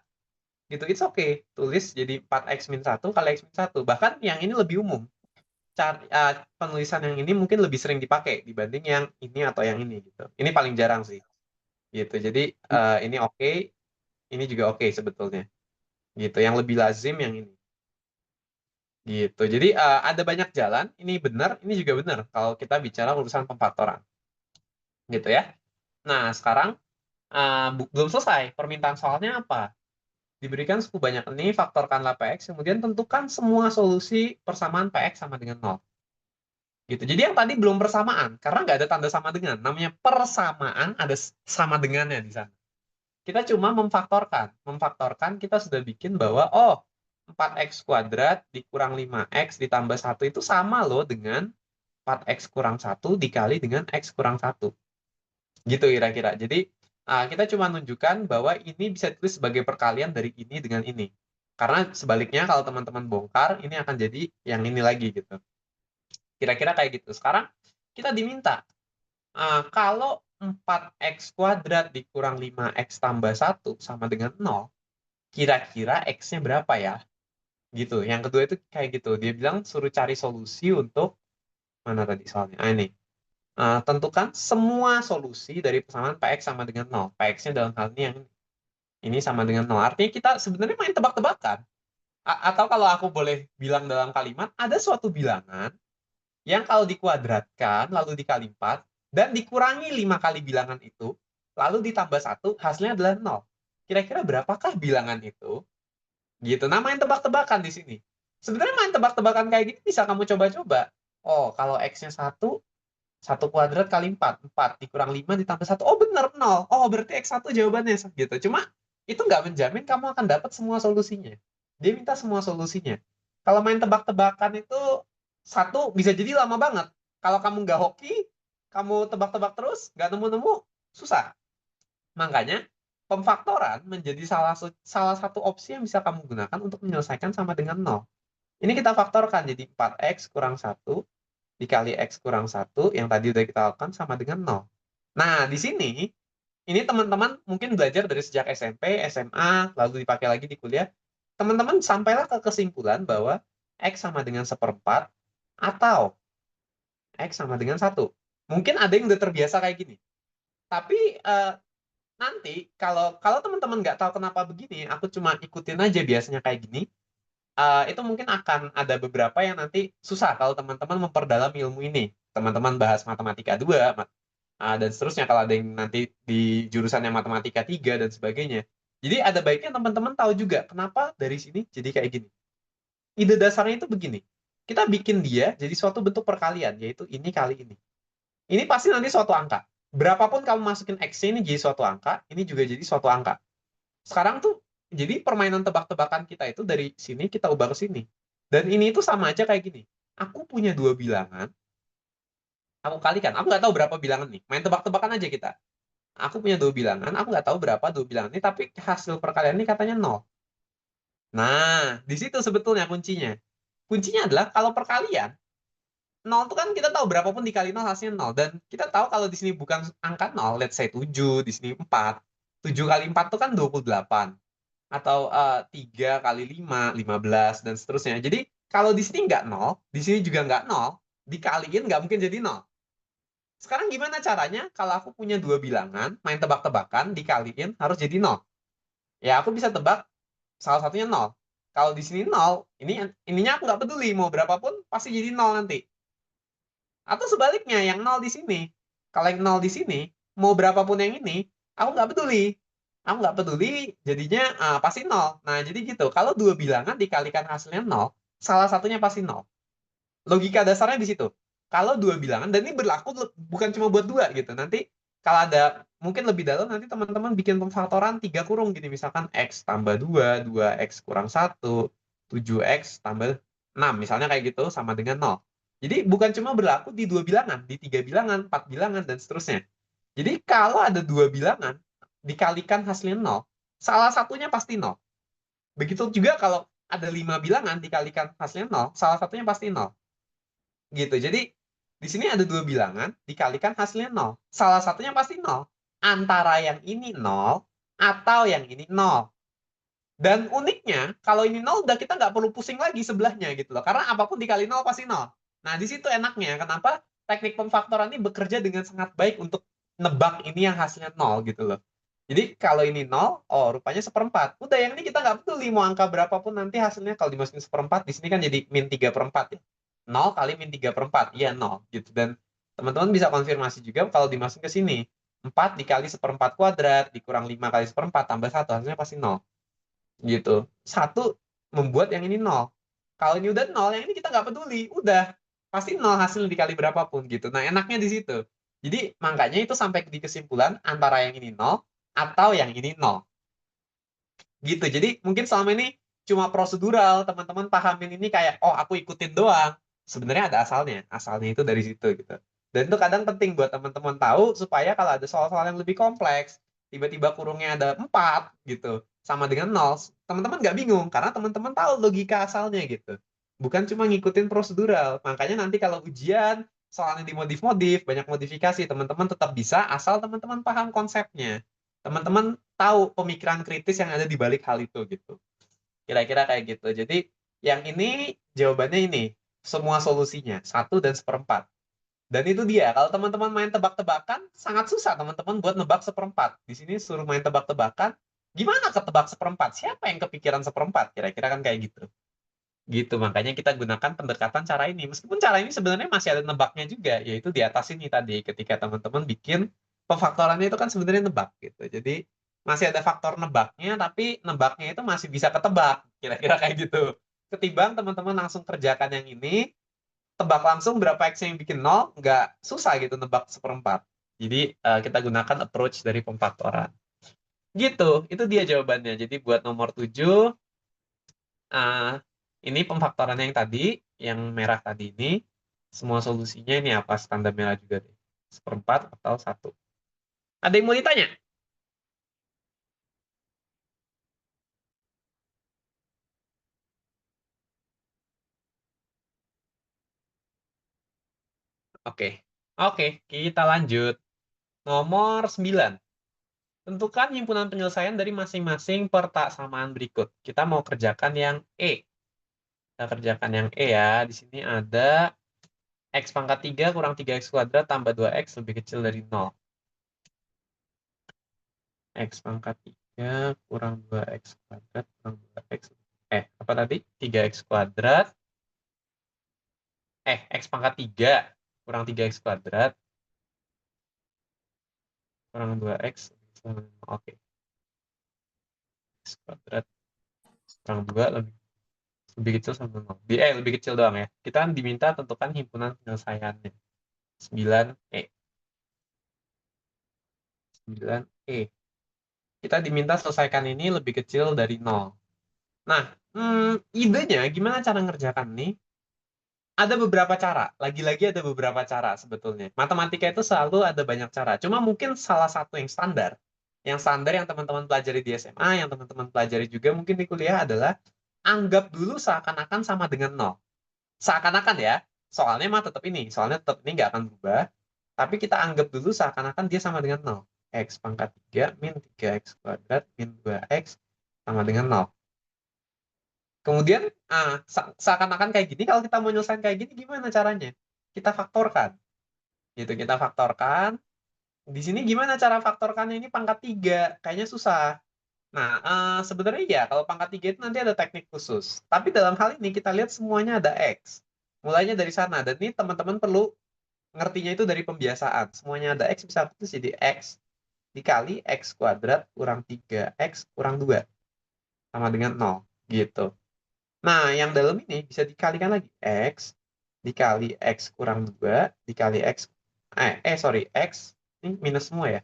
Gitu, it's okay. Tulis jadi 4X min 1 kali X min 1. Bahkan yang ini lebih umum. Penulisan yang ini mungkin lebih sering dipakai dibanding yang ini atau yang ini gitu. Ini paling jarang sih. Gitu. Jadi ini oke, ini juga oke sebetulnya. Gitu. Yang lebih lazim yang ini. Gitu. Jadi ada banyak jalan, ini benar, ini juga benar kalau kita bicara urusan pemfaktoran. Gitu ya. Nah, sekarang belum selesai. Permintaan soalnya apa? Diberikan suku banyak ini, faktorkanlah Px, kemudian tentukan semua solusi persamaan Px sama dengan 0. Gitu. Jadi yang tadi belum persamaan, karena nggak ada tanda sama dengan. Namanya persamaan, ada sama dengannya di sana. Kita cuma memfaktorkan. Memfaktorkan kita sudah bikin bahwa, oh, 4x kuadrat dikurang 5x ditambah 1 itu sama loh dengan 4x kurang 1 dikali dengan x kurang 1. Gitu kira-kira. Jadi, kita cuma menunjukkan bahwa ini bisa ditulis sebagai perkalian dari ini dengan ini. Karena sebaliknya kalau teman-teman bongkar, ini akan jadi yang ini lagi gitu. Kira-kira kayak gitu. Sekarang kita diminta, kalau 4x kuadrat dikurang 5x tambah 1 sama dengan 0, kira-kira x-nya berapa ya? Gitu. Yang kedua itu kayak gitu. Dia bilang suruh cari solusi untuk, mana tadi soalnya? Ini. Tentukan semua solusi dari persamaan Px sama dengan 0. Px-nya dalam hal ini yang ini sama dengan 0. Artinya kita sebenarnya main tebak-tebakan. Atau kalau aku boleh bilang dalam kalimat, ada suatu bilangan yang kalau dikuadratkan, lalu dikali 4, dan dikurangi 5 kali bilangan itu, lalu ditambah 1, hasilnya adalah 0. Kira-kira berapakah bilangan itu? Gitu. Nah, main tebak-tebakan di sini. Sebenarnya main tebak-tebakan kayak gini bisa kamu coba-coba. Oh, kalau X-nya 1 kuadrat kali 4. 4 dikurang 5 ditambah 1. Oh, benar, 0. Oh, berarti X1 jawabannya. Gitu. Cuma, itu nggak menjamin kamu akan dapat semua solusinya. Dia minta semua solusinya. Kalau main tebak-tebakan itu, 1 bisa jadi lama banget. Kalau kamu nggak hoki, kamu tebak-tebak terus, nggak nemu-nemu, susah. Makanya, pemfaktoran menjadi salah satu opsi yang bisa kamu gunakan untuk menyelesaikan sama dengan 0. Ini kita faktorkan jadi 4x kurang 1 dikali x kurang 1 yang tadi udah kita lakukan sama dengan 0. Nah, di sini, ini teman-teman mungkin belajar dari sejak SMP, SMA, lalu dipakai lagi di kuliah. Teman-teman sampailah ke kesimpulan bahwa x sama dengan 1/4 atau x sama dengan 1. Mungkin ada yang udah terbiasa kayak gini. Tapi nanti kalau teman-teman nggak tahu kenapa begini, aku cuma ikutin aja biasanya kayak gini, itu mungkin akan ada beberapa yang nanti susah kalau teman-teman memperdalam ilmu ini. Teman-teman bahas matematika 2, dan seterusnya kalau ada yang nanti di jurusannya matematika 3 dan sebagainya. Jadi ada baiknya teman-teman tahu juga kenapa dari sini jadi kayak gini. Ide dasarnya itu begini. Kita bikin dia jadi suatu bentuk perkalian, yaitu ini kali ini. Ini pasti nanti suatu angka. Berapapun kamu masukin X ini jadi suatu angka, ini juga jadi suatu angka. Sekarang tuh, jadi permainan tebak-tebakan kita itu dari sini kita ubah ke sini. Dan ini itu sama aja kayak gini. Aku punya 2 bilangan, aku kalikan. Aku nggak tahu berapa bilangan nih. Main tebak-tebakan aja kita. Aku punya 2 bilangan, aku nggak tahu berapa 2 bilangan ini, tapi hasil perkalian ini katanya 0. Nah, di situ sebetulnya kuncinya. Kuncinya adalah kalau perkalian, 0 itu kan kita tahu berapapun dikali 0 hasilnya 0. Dan kita tahu kalau di sini bukan angka 0, let's say 7, di sini 4. 7 kali 4 itu kan 28. Atau 3 kali 5, 15, dan seterusnya. Jadi kalau di sini nggak 0, di sini juga nggak 0, dikaliin nggak mungkin jadi 0. Sekarang gimana caranya kalau aku punya 2 bilangan, main tebak-tebakan, dikaliin harus jadi 0? Ya, aku bisa tebak salah satunya 0. Kalau di sini 0, ininya aku nggak peduli, mau berapapun pasti jadi 0 nanti. Atau sebaliknya, yang 0 di sini. Kalau yang 0 di sini, mau berapapun yang ini, aku nggak peduli. Aku nggak peduli, jadinya pasti 0. Nah, jadi gitu. Kalau 2 bilangan dikalikan hasilnya 0, salah satunya pasti 0. Logika dasarnya di situ. Kalau 2 bilangan, dan ini berlaku bukan cuma buat 2 gitu. Nanti kalau ada mungkin lebih dalam nanti teman-teman bikin pemfaktoran 3 kurung gini, misalkan X tambah 2, 2X kurang 1, 7X tambah 6, misalnya kayak gitu sama dengan 0. Jadi bukan cuma berlaku di 2 bilangan, di 3 bilangan, 4 bilangan, dan seterusnya. Jadi kalau ada 2 bilangan, dikalikan hasilnya 0, salah satunya pasti 0. Begitu juga kalau ada 5 bilangan, dikalikan hasilnya 0, salah satunya pasti 0. Gitu. Jadi di sini ada 2 bilangan, dikalikan hasilnya 0. Salah satunya pasti 0. Antara yang ini 0 atau yang ini 0. Dan uniknya, kalau ini 0, udah kita nggak perlu pusing lagi sebelahnya gitu loh. Karena apapun dikali 0 pasti 0. Nah, di situ enaknya. Kenapa teknik pemfaktoran ini bekerja dengan sangat baik untuk nebak ini yang hasilnya 0 gitu loh. Jadi kalau ini 0, oh rupanya seperempat. Udah, yang ini kita nggak peduli mau angka berapapun nanti hasilnya. Kalau dimasukin seperempat, di sini kan jadi min 3/4 ya. 0 kali min 3/4, iya 0 gitu. Dan teman-teman bisa konfirmasi juga kalau dimasukin ke sini. 4 dikali seperempat kuadrat, dikurang 5 kali seperempat, tambah 1, hasilnya pasti 0. Gitu. 1 membuat yang ini 0. Kalau ini udah 0, yang ini kita nggak peduli. Udah, pasti 0 hasil dikali berapapun gitu. Nah, enaknya di situ. Jadi, makanya itu sampai di kesimpulan antara yang ini 0 atau yang ini 0. Gitu. Jadi, mungkin selama ini cuma prosedural, teman-teman pahamin ini kayak, oh aku ikutin doang. Sebenarnya ada asalnya. Asalnya itu dari situ gitu. Dan itu kadang penting buat teman-teman tahu supaya kalau ada soal-soal yang lebih kompleks, tiba-tiba kurungnya ada 4 gitu, sama dengan 0, teman-teman nggak bingung karena teman-teman tahu logika asalnya gitu. Bukan cuma ngikutin prosedural. Makanya nanti kalau ujian soalnya dimodif-modif, banyak modifikasi, teman-teman tetap bisa asal teman-teman paham konsepnya. Teman-teman tahu pemikiran kritis yang ada di balik hal itu gitu. Kira-kira kayak gitu. Jadi yang ini jawabannya ini, semua solusinya 1 dan seperempat. Dan itu dia, kalau teman-teman main tebak-tebakan, sangat susah teman-teman buat nebak seperempat. Di sini suruh main tebak-tebakan, gimana ketebak seperempat? Siapa yang kepikiran seperempat? Kira-kira kan kayak gitu. Gitu, makanya kita gunakan pendekatan cara ini. Meskipun cara ini sebenarnya masih ada nebaknya juga, yaitu di atas ini tadi, ketika teman-teman bikin pemfaktorannya itu kan sebenarnya nebak gitu. Jadi masih ada faktor nebaknya, tapi nebaknya itu masih bisa ketebak. Kira-kira kayak gitu. Ketimbang teman-teman langsung kerjakan yang ini, tebak langsung berapa X yang bikin 0, nggak susah gitu nebak seperempat. Jadi kita gunakan approach dari pemfaktoran. Gitu, itu dia jawabannya. Jadi buat nomor 7, ini pemfaktorannya yang tadi, yang merah tadi ini, semua solusinya ini apa? Standar merah juga deh. Seperempat atau 1. Ada yang mau ditanya? Oke, kita lanjut. Nomor 9. Tentukan himpunan penyelesaian dari masing-masing persamaan berikut. Kita mau kerjakan yang E. Kita kerjakan yang E ya. Di sini ada X pangkat 3 kurang 3X kuadrat tambah 2X lebih kecil dari 0. X pangkat 3 kurang 2X kuadrat kurang 2X. Apa tadi? 3X kuadrat. X pangkat 3 kurang 3X kuadrat kurang 2X. Oke. X kuadrat kurang 2 lebih kecil sama 0. Lebih kecil doang ya. Kita diminta tentukan himpunan penyelesaiannya. 9E. 9E. Kita diminta selesaikan ini lebih kecil dari 0. Nah, idenya gimana cara ngerjakan nih? Ada beberapa cara. Lagi-lagi ada beberapa cara sebetulnya. Matematika itu selalu ada banyak cara. Cuma mungkin salah satu yang standar. Yang standar yang teman-teman pelajari di SMA, yang teman-teman pelajari juga mungkin di kuliah adalah anggap dulu seakan-akan sama dengan 0. Seakan-akan ya. Soalnya mah tetap ini. Soalnya tetap ini nggak akan berubah. Tapi kita anggap dulu seakan-akan dia sama dengan 0. X pangkat 3 min 3X kuadrat min 2X sama dengan 0. Kemudian seakan-akan kayak gini, kalau kita mau nyelesain kayak gini, gimana caranya? Kita faktorkan. Gitu, kita faktorkan. Di sini gimana cara faktorkannya? Ini pangkat 3. Kayaknya susah. Nah, sebenarnya ya, kalau pangkat 3 itu nanti ada teknik khusus. Tapi dalam hal ini kita lihat semuanya ada X. Mulainya dari sana. Dan ini teman-teman perlu ngertinya itu dari pembiasaan. Semuanya ada X, bisa putus jadi X dikali X kuadrat kurang 3X kurang 2. Sama dengan 0. Gitu. Nah, yang dalam ini bisa dikalikan lagi. X dikali X kurang 2 dikali X. X. Ini minus semua ya.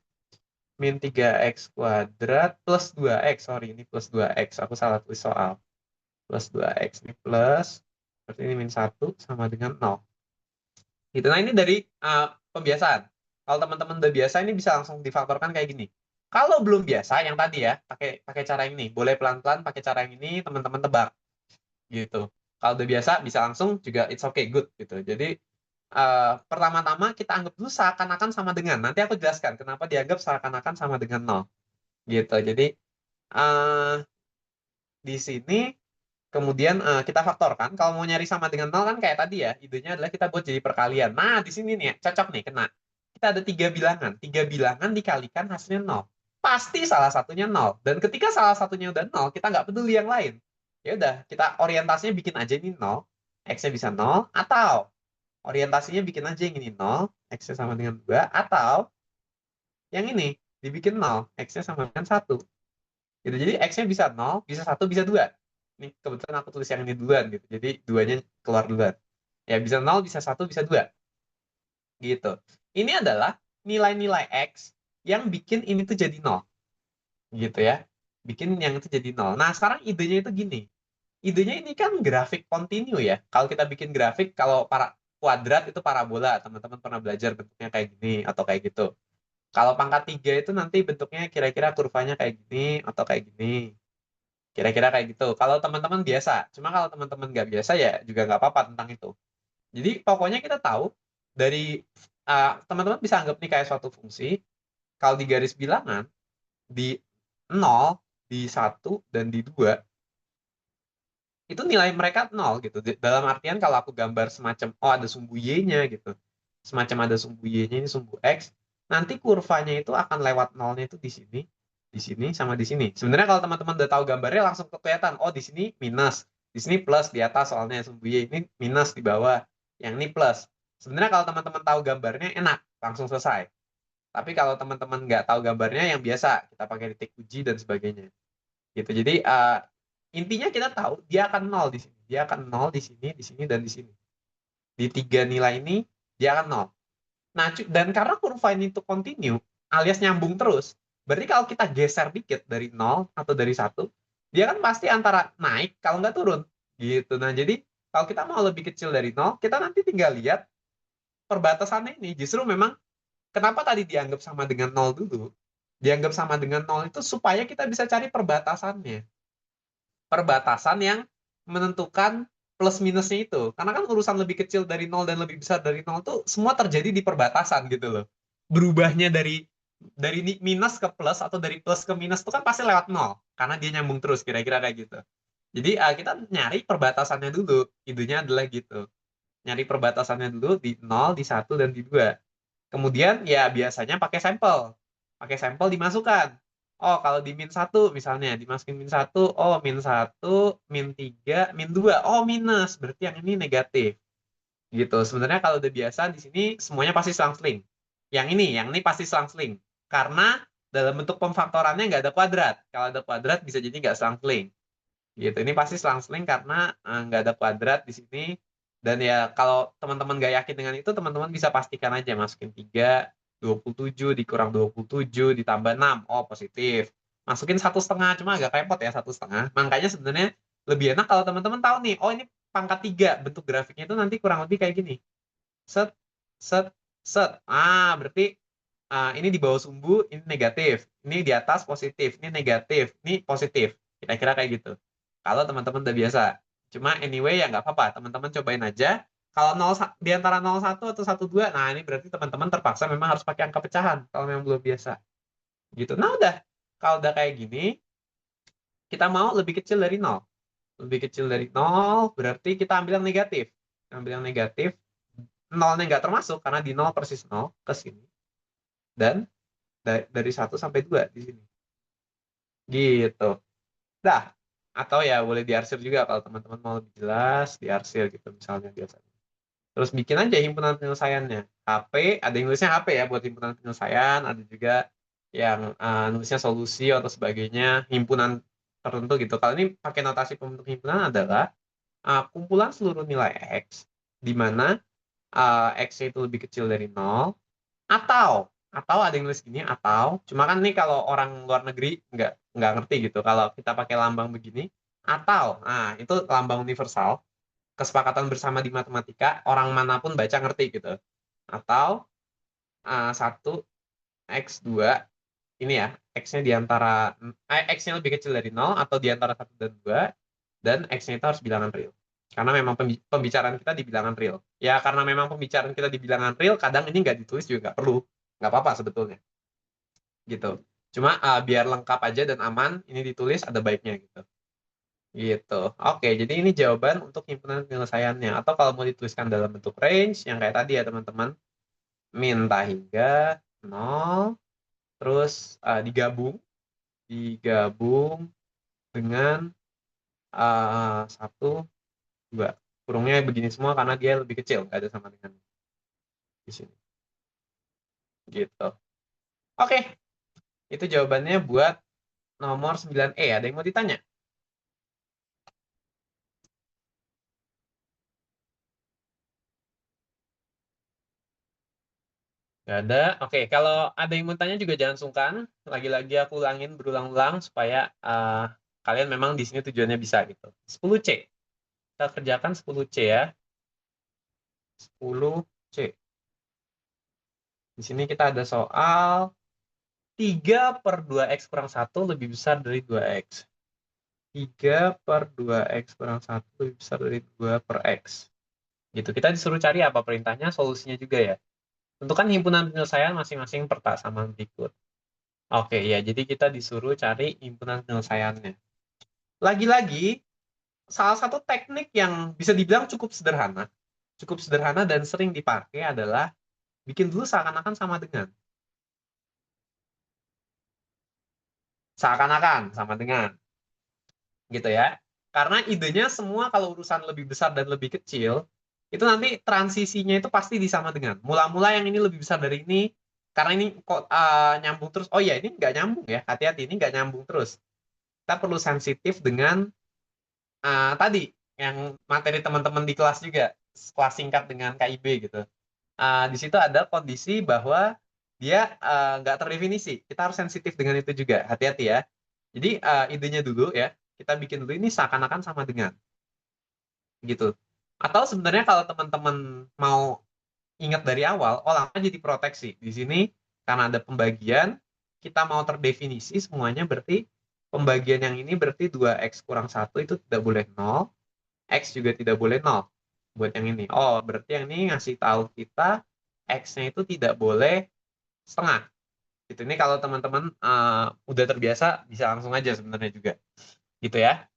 min 3x kuadrat plus 2x. Sorry, ini plus 2x. Aku salah tulis soal. Plus 2x. Ini plus. Berarti ini min 1 sama dengan 0. Gitu. Nah, ini dari pembiasaan. Kalau teman-teman udah biasa, ini bisa langsung difaktorkan kayak gini. Kalau belum biasa, yang tadi ya, pakai cara ini. Boleh pelan-pelan pakai cara yang ini, teman-teman tebak. Gitu. Kalau udah biasa, bisa langsung juga it's okay, good. Gitu. Jadi, pertama-tama kita anggap dulu seakan-akan sama dengan. Nanti aku jelaskan kenapa dianggap seakan-akan sama dengan 0. Gitu. Jadi di sini kemudian kita faktorkan. Kalau mau nyari sama dengan 0 kan kayak tadi ya. Idenya adalah kita buat jadi perkalian. Nah, di sini nih cocok nih kena. Kita ada 3 bilangan. 3 bilangan dikalikan hasilnya 0. Pasti salah satunya 0. Dan ketika salah satunya udah 0, kita nggak peduli yang lain. Ya udah, kita orientasinya bikin aja ini 0. X-nya bisa 0 atau orientasinya bikin aja yang ini 0, X-nya sama dengan 2, atau yang ini dibikin 0, X-nya sama dengan 1. Gitu. Jadi X-nya bisa 0, bisa 1, bisa 2. Ini kebetulan aku tulis yang ini duluan gitu. Jadi 2-nya keluar duluan. Ya bisa 0, bisa 1, bisa 2. Gitu. Ini adalah nilai-nilai X yang bikin ini tuh jadi 0. Gitu ya. Bikin yang itu jadi 0. Nah, sekarang idenya itu gini. Idenya ini kan grafik kontinu ya. Kalau kita bikin grafik, kalau kuadrat itu parabola, teman-teman pernah belajar bentuknya kayak gini atau kayak gitu. Kalau pangkat 3 itu nanti bentuknya kira-kira kurvanya kayak gini atau kayak gini. Kira-kira kayak gitu. Kalau teman-teman biasa. Cuma kalau teman-teman nggak biasa ya juga nggak apa-apa tentang itu. Jadi pokoknya kita tahu dari teman-teman bisa anggap nih kayak suatu fungsi. Kalau di garis bilangan, di 0, di 1, dan di 2, itu nilai mereka 0 gitu. Dalam artian kalau aku gambar semacam, oh ada sumbu Y-nya gitu. Semacam ada sumbu Y-nya, ini sumbu X. Nanti kurvanya itu akan lewat 0-nya itu di sini, sama di sini. Sebenarnya kalau teman-teman udah tahu gambarnya langsung kelihatan, oh di sini minus, di sini plus di atas soalnya sumbu Y ini minus di bawah, yang ini plus. Sebenarnya kalau teman-teman tahu gambarnya enak, langsung selesai. Tapi kalau teman-teman nggak tahu gambarnya yang biasa, kita pakai titik uji dan sebagainya. Gitu. Jadi intinya kita tahu dia akan 0 di sini. Dia akan 0 di sini, dan di sini. Di 3 nilai ini, dia akan 0. Nah, dan karena kurva ini itu continue, alias nyambung terus, berarti kalau kita geser dikit dari 0 atau dari 1, dia kan pasti antara naik, kalau nggak turun. Gitu. Nah, jadi kalau kita mau lebih kecil dari 0, kita nanti tinggal lihat perbatasannya ini. Justru memang, kenapa tadi dianggap sama dengan 0 dulu? Dianggap sama dengan 0 itu supaya kita bisa cari perbatasannya. Perbatasan yang menentukan plus minusnya itu. Karena kan urusan lebih kecil dari 0 dan lebih besar dari 0 itu semua terjadi di perbatasan gitu loh. Berubahnya dari minus ke plus atau dari plus ke minus itu kan pasti lewat 0. Karena dia nyambung terus, kira-kira kayak gitu. Jadi kita nyari perbatasannya dulu. Idenya adalah gitu. Nyari perbatasannya dulu di 0, di 1, dan di 2. Kemudian ya biasanya pakai sampel. Pakai sampel dimasukkan. Oh, kalau di min 1 misalnya, dimasukin min 1, oh min 1, min 3, min 2, oh minus, berarti yang ini negatif. Gitu. Sebenarnya kalau udah biasa di sini semuanya pasti selang-seling. Yang ini pasti selang-seling. Karena dalam bentuk pemfaktorannya nggak ada kuadrat. Kalau ada kuadrat bisa jadi nggak selang-seling. Gitu. Ini pasti selang-seling karena nggak ada kuadrat di sini. Dan ya kalau teman-teman nggak yakin dengan itu, teman-teman bisa pastikan aja masukin 3, 27 dikurang 27 ditambah 6, oh positif. Masukin 1,5, cuma agak repot ya 1,5. Makanya sebenarnya lebih enak kalau teman-teman tahu nih, oh ini pangkat 3, bentuk grafiknya itu nanti kurang lebih kayak gini. Set, set, set. Berarti ini di bawah sumbu, ini negatif. Ini di atas positif, ini negatif, ini positif. Kira-kira kayak gitu. Kalau teman-teman udah biasa. Cuma anyway ya nggak apa-apa, teman-teman cobain aja. Kalau 0 di antara 01 atau 12, nah ini berarti teman-teman terpaksa memang harus pakai angka pecahan kalau memang belum biasa. Gitu. Nah udah, kalau udah kayak gini, kita mau lebih kecil dari 0. Lebih kecil dari 0 berarti kita ambil yang negatif. Ambil yang negatif, 0-nya nggak termasuk karena di 0 persis 0 ke sini. Dan dari 1 sampai 2 di sini. Gitu. Dah. Atau ya boleh diarsir juga kalau teman-teman mau lebih jelas, diarsir gitu misalnya biasanya. Terus bikin aja himpunan penyelesaiannya. HP, ada yang nulisnya HP ya buat himpunan penyelesaian, ada juga yang nulisnya solusi atau sebagainya, himpunan tertentu gitu. Kalau ini pakai notasi pembentuk himpunan adalah kumpulan seluruh nilai X, di mana X itu lebih kecil dari 0, atau atau ada yang nulis gini, atau cuma kan nih kalau orang luar negeri nggak ngerti gitu. Kalau kita pakai lambang begini, atau, nah itu lambang universal, kesepakatan bersama di matematika, orang manapun baca ngerti gitu. Atau 1 X 2, ini ya, X-nya di antara X-nya lebih kecil dari 0 atau di antara 1 dan 2, dan X-nya itu harus bilangan real. Karena memang pembicaraan kita di bilangan real. Ya karena memang pembicaraan kita di bilangan real, kadang ini nggak ditulis juga nggak perlu. Nggak apa-apa sebetulnya. Gitu. Cuma biar lengkap aja dan aman, ini ditulis ada baiknya gitu. Gitu. Oke, jadi ini jawaban untuk himpunan penyelesaiannya. Atau kalau mau dituliskan dalam bentuk range, yang kayak tadi ya teman-teman, minta hingga 0, terus digabung dengan 1, 2. Kurungnya begini semua karena dia lebih kecil, nggak ada sama dengan di sini. Gitu. Oke, itu jawabannya buat nomor 9E. Ada yang mau ditanya? Nggak ada. Oke, kalau ada yang mau tanya juga jangan sungkan. Lagi-lagi aku ulangin berulang-ulang supaya kalian memang di sini tujuannya bisa gitu. 10C. Kita kerjakan 10C ya. 10C. Di sini kita ada soal 3/2x kurang 1 lebih besar dari 2x. 3/2x kurang 1 lebih besar dari 2/x. Gitu. Kita disuruh cari apa perintahnya, solusinya juga ya. Tentukan himpunan penyelesaian masing-masing per samaan berikut. Oke, ya. Jadi kita disuruh cari himpunan penyelesaiannya. Lagi-lagi, salah satu teknik yang bisa dibilang cukup sederhana dan sering dipakai adalah bikin dulu seakan-akan sama dengan. Seakan-akan sama dengan. Gitu ya. Karena idenya semua kalau urusan lebih besar dan lebih kecil, itu nanti transisinya itu pasti disama dengan. Mula-mula yang ini lebih besar dari ini, karena ini kok nyambung terus. Oh iya, ini nggak nyambung ya. Hati-hati, ini nggak nyambung terus. Kita perlu sensitif dengan tadi, yang materi teman-teman di kelas juga. Kelas singkat dengan KIB gitu. Di situ ada kondisi bahwa dia nggak terdefinisi. Kita harus sensitif dengan itu juga. Hati-hati ya. Jadi idenya dulu ya. Kita bikin dulu ini seakan-akan sama dengan. Gitu. Atau sebenarnya kalau teman-teman mau ingat dari awal, olah jadi proteksi. Di sini karena ada pembagian, kita mau terdefinisi semuanya berarti pembagian yang ini berarti 2x kurang 1 itu tidak boleh 0, x juga tidak boleh 0 buat yang ini. Oh, berarti yang ini ngasih tahu kita x-nya itu tidak boleh setengah. Gitu. Ini kalau teman-teman udah terbiasa bisa langsung aja sebenarnya juga. Gitu ya.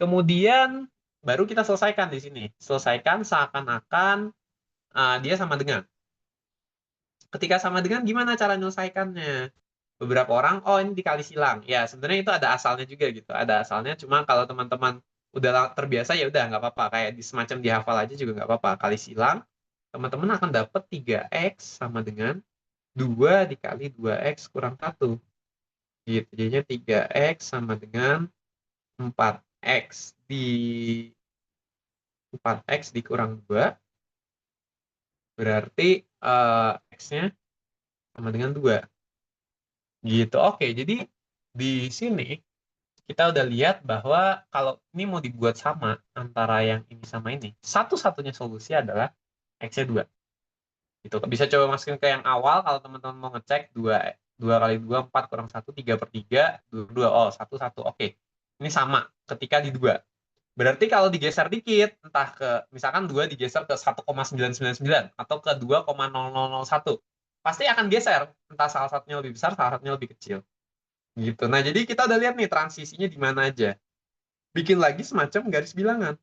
Kemudian baru kita selesaikan di sini. Selesaikan seakan-akan dia sama dengan. Ketika sama dengan gimana cara menyelesaikannya? Beberapa orang, oh ini dikali silang. Ya, sebenarnya itu ada asalnya juga gitu. Ada asalnya, cuma kalau teman-teman udah terbiasa ya udah nggak apa-apa. Kayak semacam dihafal aja juga nggak apa-apa. Kali silang, teman-teman akan dapat 3x sama dengan 2 dikali 2x kurang 1. Gitu. Jadinya 3x sama dengan 4x dikurang 2. Berarti x-nya sama dengan 2. Gitu. Oke, jadi di sini kita udah lihat bahwa kalau ini mau dibuat sama antara yang ini sama ini, satu-satunya solusi adalah x-nya 2. Gitu. Bisa coba masukin ke yang awal kalau teman-teman mau ngecek 2 kali 2, 4 kurang 1, 3/3, 2. Oh, 1, 1. Oke. Ini sama ketika di 2. Berarti kalau digeser dikit, entah ke, misalkan 2 digeser ke 1,999 atau ke 2,0001, pasti akan geser. Entah salah satunya lebih besar, salah satunya lebih kecil. Gitu. Nah, jadi kita udah lihat nih transisinya di mana aja. Bikin lagi semacam garis bilangan.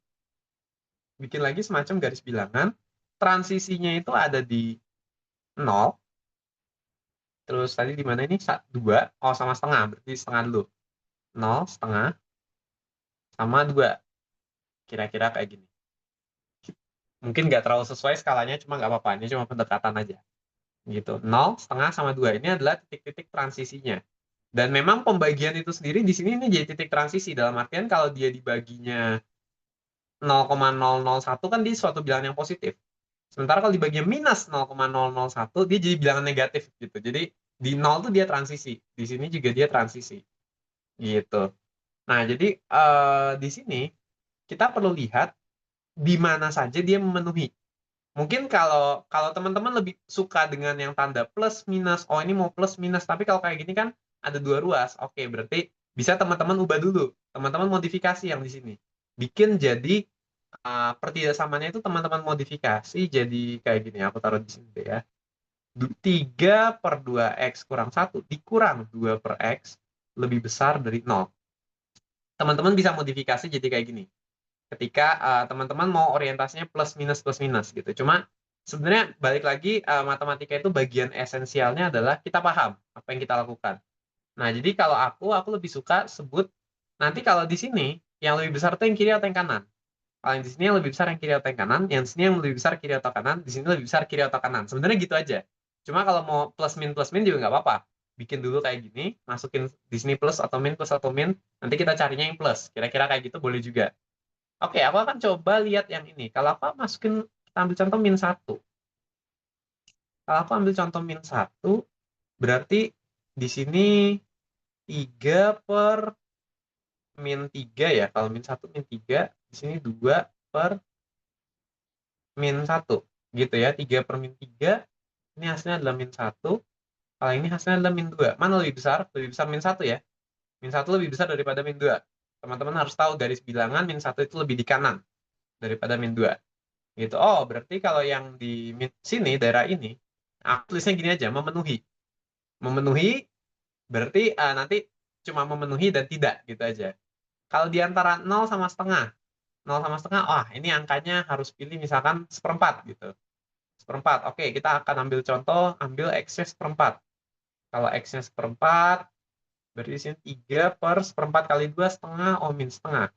Transisinya itu ada di 0. Terus tadi di mana ini? 2. Oh, sama setengah. Berarti setengah dulu. 0, setengah. Sama 2. Kira-kira kayak gini. Mungkin nggak terlalu sesuai skalanya, cuma nggak apa-apa. Ini cuma pendekatan aja. Gitu. 0, setengah, sama 2. Ini adalah titik-titik transisinya. Dan memang pembagian itu sendiri di sini ini jadi titik transisi. Dalam artian kalau dia dibaginya 0,001 kan dia suatu bilangan yang positif. Sementara kalau di bagian minus 0,001 dia jadi bilangan negatif gitu. Jadi di 0 tuh dia transisi, di sini juga dia transisi gitu. Nah, jadi di sini kita perlu lihat di mana saja dia memenuhi. Mungkin kalau teman-teman lebih suka dengan yang tanda plus minus, oh ini mau plus minus, tapi kalau kayak gini kan ada dua ruas. Oke, berarti bisa teman-teman ubah dulu. Teman-teman modifikasi yang di sini. Bikin jadi pertidaksamaannya itu teman-teman modifikasi jadi kayak gini. Aku taruh di sini deh ya. 3/2x kurang 1 dikurang 2/x lebih besar dari 0. Teman-teman bisa modifikasi jadi kayak gini. Ketika teman-teman mau orientasinya plus minus gitu. Cuma sebenarnya balik lagi matematika itu bagian esensialnya adalah kita paham apa yang kita lakukan. Nah, jadi kalau aku lebih suka sebut nanti kalau di sini yang lebih besar itu yang kiri atau yang kanan. Kalau yang di sini yang lebih besar yang kiri atau yang kanan, yang di sini yang lebih besar kiri atau kanan, di sini lebih besar kiri atau kanan. Sebenarnya gitu aja. Cuma kalau mau plus min juga nggak apa-apa. Bikin dulu kayak gini, masukin di sini plus atau min, nanti kita carinya yang plus. Kira-kira kayak gitu boleh juga. Oke, aku akan coba lihat yang ini. Kalau aku masukin, kita ambil contoh min 1. Kalau aku ambil contoh min 1, berarti di sini 3 per min 3 ya. Kalau min 1 min 3, di sini 2 per min 1. Gitu ya, 3 per min 3, ini hasilnya adalah min 1. Kalau ini hasilnya adalah min 2. Mana lebih besar? Lebih besar min 1 ya. Min 1 lebih besar daripada min 2. Teman-teman harus tahu garis bilangan min 1 itu lebih di kanan daripada min 2. Gitu. Oh, berarti kalau yang di sini, daerah ini, aku tulisnya gini aja, memenuhi. Memenuhi berarti nanti cuma memenuhi dan tidak, gitu aja. Kalau di antara 0 sama setengah, 0 sama setengah, wah ini angkanya harus pilih misalkan seperempat gitu. Seperempat, oke, kita akan ambil contoh, ambil X-nya seperempat. Kalau X-nya seperempat, berarti di sini 3 per seperempat kali 2 setengah, oh min setengah.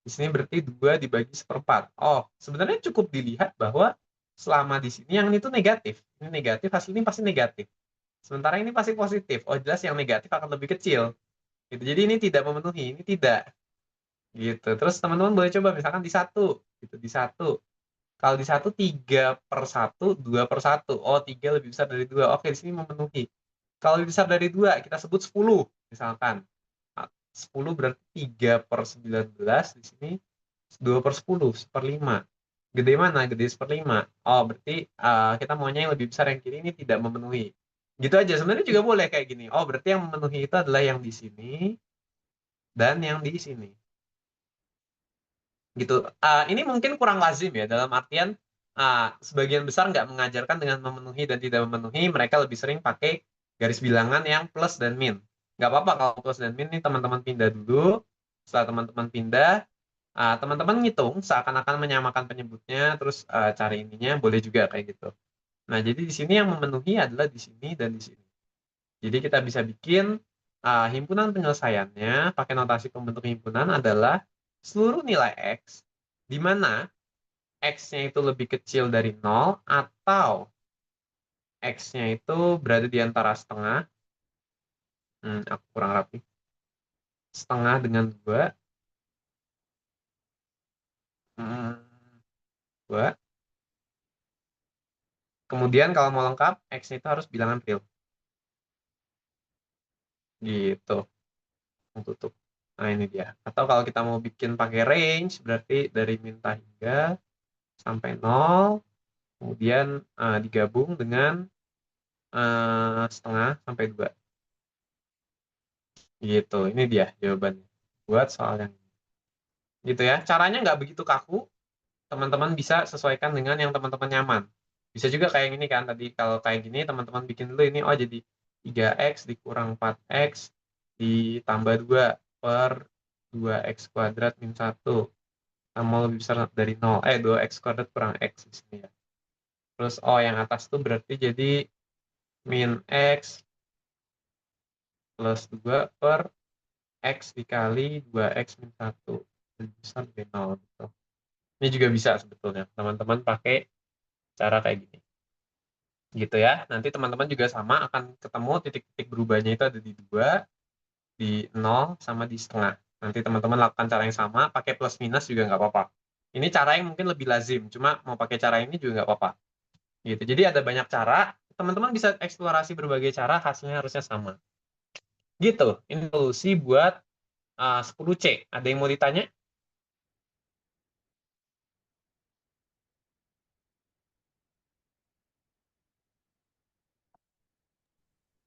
Di sini berarti 2 dibagi seperempat. Oh, sebenarnya cukup dilihat bahwa selama di sini yang ini tuh negatif. Ini negatif, hasil ini pasti negatif. Sementara ini pasti positif. Oh, jelas yang negatif akan lebih kecil. Gitu. Jadi ini tidak memenuhi, ini tidak. Gitu. Terus teman-teman boleh coba misalkan di 1. Gitu, di 1. Kalau di 1, 3 per 1, 2 per 1. Oh, 3 lebih besar dari 2. Oke, di sini memenuhi. Kalau lebih besar dari 2, kita sebut 10. Misalkan. 10 berarti 3 per 19 di sini 2 per 10, 1/5. Gede mana? Gede 1/5. Oh, berarti kita maunya yang lebih besar yang kiri ini tidak memenuhi. Gitu aja. Sebenarnya juga boleh kayak gini. Oh, berarti yang memenuhi itu adalah yang di sini dan yang di sini. Gitu. Ini mungkin kurang lazim ya, dalam artian sebagian besar nggak mengajarkan dengan memenuhi dan tidak memenuhi, mereka lebih sering pakai garis bilangan yang plus dan min. Nggak apa-apa kalau plus dan min ini teman-teman pindah dulu. Setelah teman-teman pindah, teman-teman ngitung seakan-akan menyamakan penyebutnya, terus cari ininya, boleh juga kayak gitu. Nah, jadi di sini yang memenuhi adalah di sini dan di sini. Jadi kita bisa bikin himpunan penyelesaiannya, pakai notasi pembentuk himpunan adalah seluruh nilai X, di mana X-nya itu lebih kecil dari 0, atau X-nya itu berada di antara setengah, aku kurang rapi, setengah dengan 2, 2. Kemudian kalau mau lengkap, X-nya itu harus bilangan real. Gitu. Tutup. Nah, ini dia. Atau kalau kita mau bikin pakai range, berarti dari minta hingga sampai 0, kemudian digabung dengan setengah sampai 2. Gitu. Ini dia jawabannya buat soal yang ini. Gitu ya. Caranya nggak begitu kaku. Teman-teman bisa sesuaikan dengan yang teman-teman nyaman. Bisa juga kayak gini kan. Tadi kalau kayak gini, teman-teman bikin dulu ini, oh jadi 3x dikurang 4x ditambah 2 per 2x kuadrat min 1. Mau lebih besar dari 0. 2x kuadrat kurang x di sini ya. Terus, oh yang atas itu berarti jadi min x plus 2 per x dikali 2x min 1. Lebih besar dari 0. Gitu. Ini juga bisa sebetulnya. Teman-teman pakai cara kayak gini. Gitu ya. Nanti teman-teman juga sama akan ketemu titik-titik berubahnya itu ada di 2, di 0, sama di setengah. Nanti teman-teman lakukan cara yang sama, pakai plus minus juga nggak apa-apa. Ini cara yang mungkin lebih lazim, cuma mau pakai cara ini juga nggak apa-apa. Gitu. Jadi ada banyak cara, teman-teman bisa eksplorasi berbagai cara, hasilnya harusnya sama. Gitu. Ini solusi buat 10C. Ada yang mau ditanya?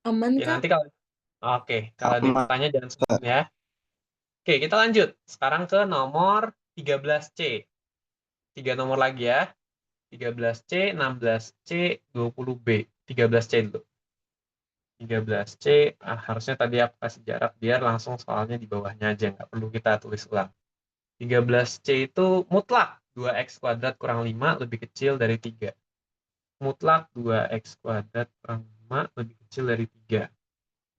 Aman, Ya, Kak? nanti kalau kalau ada yang mau tanya jangan sungkan ya. Oke, kita lanjut. Sekarang ke nomor 13C. 3 nomor lagi ya. 13C, 16C, 20B. 13C dulu. 13C, harusnya tadi aku kasih jarak biar langsung soalnya di bawahnya aja, nggak perlu kita tulis ulang. 13C itu mutlak 2x kuadrat kurang 5 lebih kecil dari 3. Mutlak 2x kuadrat kurang 5 lebih kecil dari 3.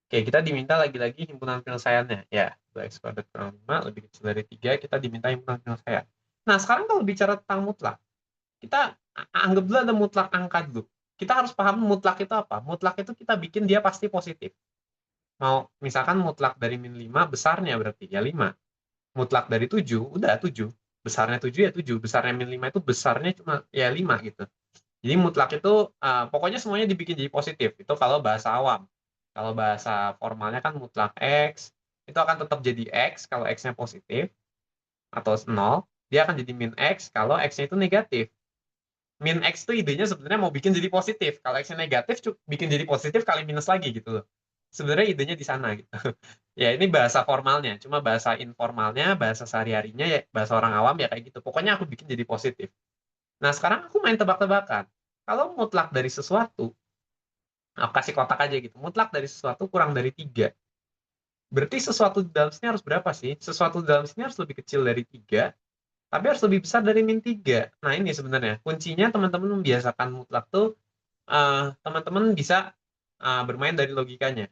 Oke, kita diminta lagi-lagi himpunan penyelesaiannya. Ya, 2x kuadrat kurang 5 lebih kecil dari 3, kita diminta himpunan penyelesaian. Nah, sekarang kalau bicara tentang mutlak, kita anggap dulu ada mutlak angka dulu. Kita harus paham mutlak itu apa. Mutlak itu kita bikin dia pasti positif. Mau misalkan mutlak dari min 5 besarnya berarti ya 5. Mutlak dari 7, udah 7. Besarnya 7 ya 7. Besarnya min 5 itu besarnya cuma ya 5 gitu. Jadi mutlak itu pokoknya semuanya dibikin jadi positif. Itu kalau bahasa awam. Kalau bahasa formalnya kan mutlak X, itu akan tetap jadi X kalau X-nya positif atau 0. Dia akan jadi min X kalau X-nya itu negatif. Min X itu idenya sebenarnya mau bikin jadi positif. Kalau X-nya negatif, bikin jadi positif kali minus lagi gitu loh. Sebenarnya idenya di sana gitu. Ya ini bahasa formalnya, cuma bahasa informalnya, bahasa sehari-harinya ya bahasa orang awam ya kayak gitu. Pokoknya aku bikin jadi positif. Nah sekarang aku main tebak-tebakan. Kalau mutlak dari sesuatu, aku kasih kotak aja gitu. Mutlak dari sesuatu kurang dari 3. Berarti sesuatu di dalam sini harus berapa sih? Sesuatu di dalam sini harus lebih kecil dari 3, tapi harus lebih besar dari min 3. Nah ini sebenarnya kuncinya teman-teman membiasakan mutlak tuh, teman-teman bisa bermain dari logikanya.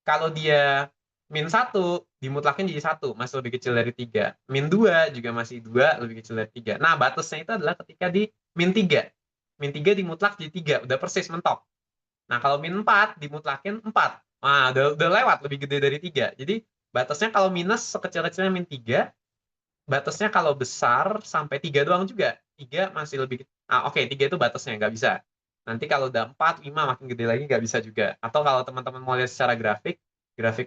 Kalau dia min 1, dimutlakin jadi 1, masih lebih kecil dari 3. Min 2 juga masih 2, lebih kecil dari 3. Nah, batasnya itu adalah ketika di min 3. Min 3 dimutlak jadi 3, udah persis mentok. Nah, kalau min 4 dimutlakin 4. Nah, udah lewat, lebih gede dari 3. Jadi, batasnya kalau minus sekecil-kecilnya min 3, batasnya kalau besar sampai 3 doang juga. 3 masih lebih, oke, 3 itu batasnya, nggak bisa. Nanti kalau udah 4, 5 makin gede lagi nggak bisa juga. Atau kalau teman-teman mau lihat secara grafik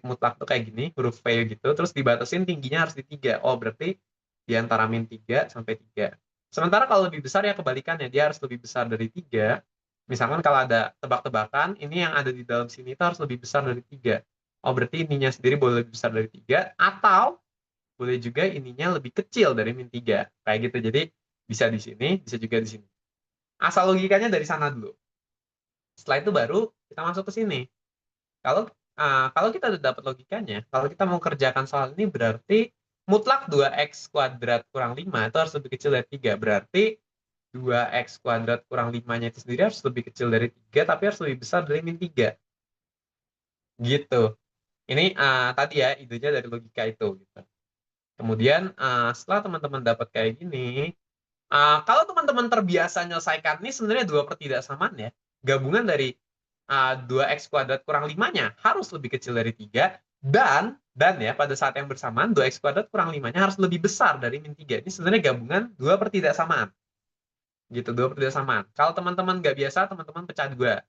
mutlak tuh kayak gini, huruf V gitu, terus dibatasin tingginya harus di 3. Oh, berarti di antara min 3 sampai 3. Sementara kalau lebih besar ya kebalikannya, dia harus lebih besar dari 3. Misalkan kalau ada tebak-tebakan, ini yang ada di dalam sini itu harus lebih besar dari 3. Oh, berarti ininya sendiri boleh lebih besar dari 3, atau boleh juga ininya lebih kecil dari min 3. Kayak gitu. Jadi bisa di sini, bisa juga di sini. Asal logikanya dari sana dulu. Setelah itu baru kita masuk ke sini. Kalau kita udah dapat logikanya, kalau kita mau kerjakan soal ini berarti mutlak 2x kuadrat kurang 5 itu harus lebih kecil dari 3. Berarti 2x kuadrat kurang 5-nya itu sendiri harus lebih kecil dari 3, tapi harus lebih besar dari min 3. Gitu. Ini tadi ya idenya dari logika itu. Gitu. Kemudian setelah teman-teman dapat kayak gini, kalau teman-teman terbiasa menyelesaikan ini sebenarnya 2/3 ya. Gabungan dari 2x kuadrat kurang 5-nya harus lebih kecil dari 3, dan ya pada saat yang bersamaan 2x kuadrat kurang 5-nya harus lebih besar dari min 3. Ini sebenarnya gabungan 2/3. Gitu, 2/3. Kalau teman-teman nggak biasa, teman-teman pecah 2.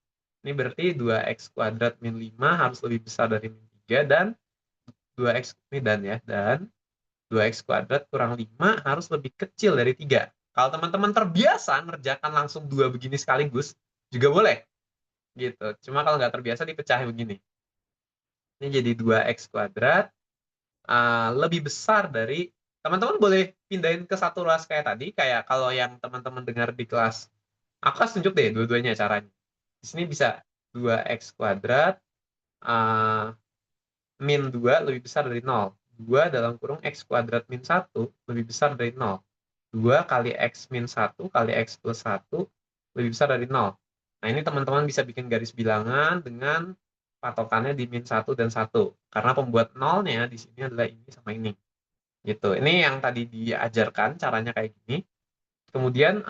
Ini berarti 2x kuadrat min 5 harus lebih besar dari min 3, dan 2x ini dan 2x kuadrat kurang 5 harus lebih kecil dari 3. Kalau teman-teman terbiasa ngerjakan langsung 2 begini sekaligus, juga boleh. Gitu. Cuma kalau nggak terbiasa dipecah begini. Ini jadi 2x kuadrat lebih besar dari, teman-teman boleh pindahin ke satu ruas kayak tadi, kayak kalau yang teman-teman dengar di kelas. Aku kasih tunjuk deh dua-duanya caranya. Di sini bisa 2x kuadrat min 2 lebih besar dari 0. 2 dalam kurung x kuadrat min 1 lebih besar dari 0. 2 kali x min 1 kali x plus 1 lebih besar dari 0. Nah, ini teman-teman bisa bikin garis bilangan dengan patokannya di min 1 dan 1. Karena pembuat nolnya di sini adalah ini sama ini. Gitu. Ini yang tadi diajarkan caranya kayak gini. Kemudian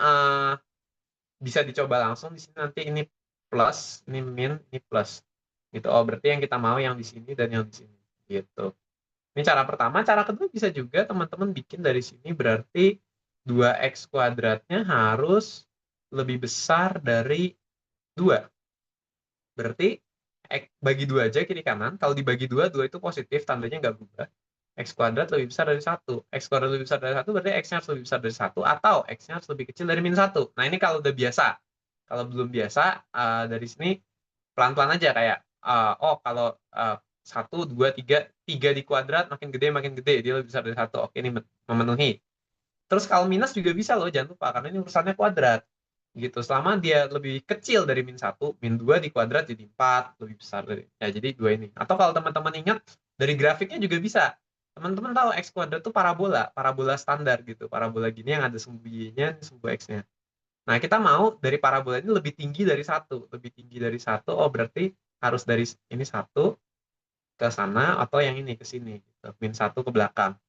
bisa dicoba langsung di sini, nanti ini plus, ini min, ini plus. Gitu. Oh, berarti yang kita mau yang di sini dan yang di sini. Gitu. Ini cara pertama. Cara kedua bisa juga teman-teman bikin dari sini, berarti 2x kuadratnya harus lebih besar dari 2. Berarti bagi 2 aja kiri kanan. Kalau dibagi 2, 2 itu positif, tandanya nggak berubah. X kuadrat lebih besar dari 1. X kuadrat lebih besar dari 1 berarti X-nya harus lebih besar dari 1 atau X-nya harus lebih kecil dari min 1. Nah, ini kalau udah biasa. Kalau belum biasa, dari sini pelan-pelan aja kayak, oh kalau 1, 2, 3 di kuadrat makin gede, dia lebih besar dari 1. Oke, ini memenuhi. Terus kalau minus juga bisa loh, jangan lupa, karena ini urusannya kuadrat. Gitu, selama dia lebih kecil dari min 1, min 2 di kuadrat jadi 4, lebih besar dari, ya jadi 2 ini. Atau kalau teman-teman ingat, dari grafiknya juga bisa. Teman-teman tahu X kuadrat itu parabola standar gitu. Parabola gini yang ada sumbu Y-nya, sumbu X-nya. Nah, kita mau dari parabola ini lebih tinggi dari 1. Lebih tinggi dari 1, oh berarti harus dari ini 1 ke sana, atau yang ini ke sini. Gitu. Min 1 ke belakang.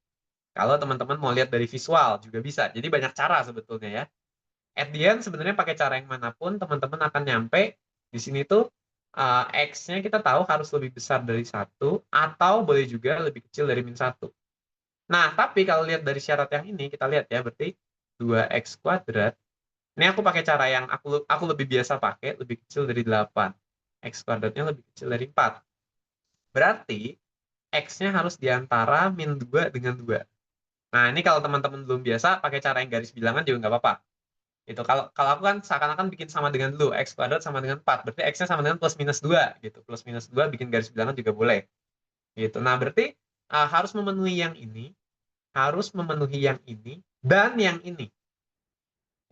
Kalau teman-teman mau lihat dari visual juga bisa. Jadi banyak cara sebetulnya ya. At the end sebenarnya pakai cara yang manapun teman-teman akan nyampe di sini tuh X-nya kita tahu harus lebih besar dari 1 atau boleh juga lebih kecil dari min 1. Nah, tapi kalau lihat dari syarat yang ini, kita lihat ya, berarti 2x kuadrat. Ini aku pakai cara yang aku lebih biasa pakai, lebih kecil dari 8. X kuadratnya lebih kecil dari 4. Berarti X-nya harus diantara min 2 dengan 2. Nah, ini kalau teman-teman belum biasa, pakai cara yang garis bilangan juga nggak apa-apa. Itu kalau aku kan seakan-akan bikin sama dengan dulu, X kuadrat sama dengan 4. Berarti X-nya sama dengan plus minus 2. Gitu. Plus minus 2 bikin garis bilangan juga boleh. Gitu. Nah, berarti harus memenuhi yang ini, dan yang ini.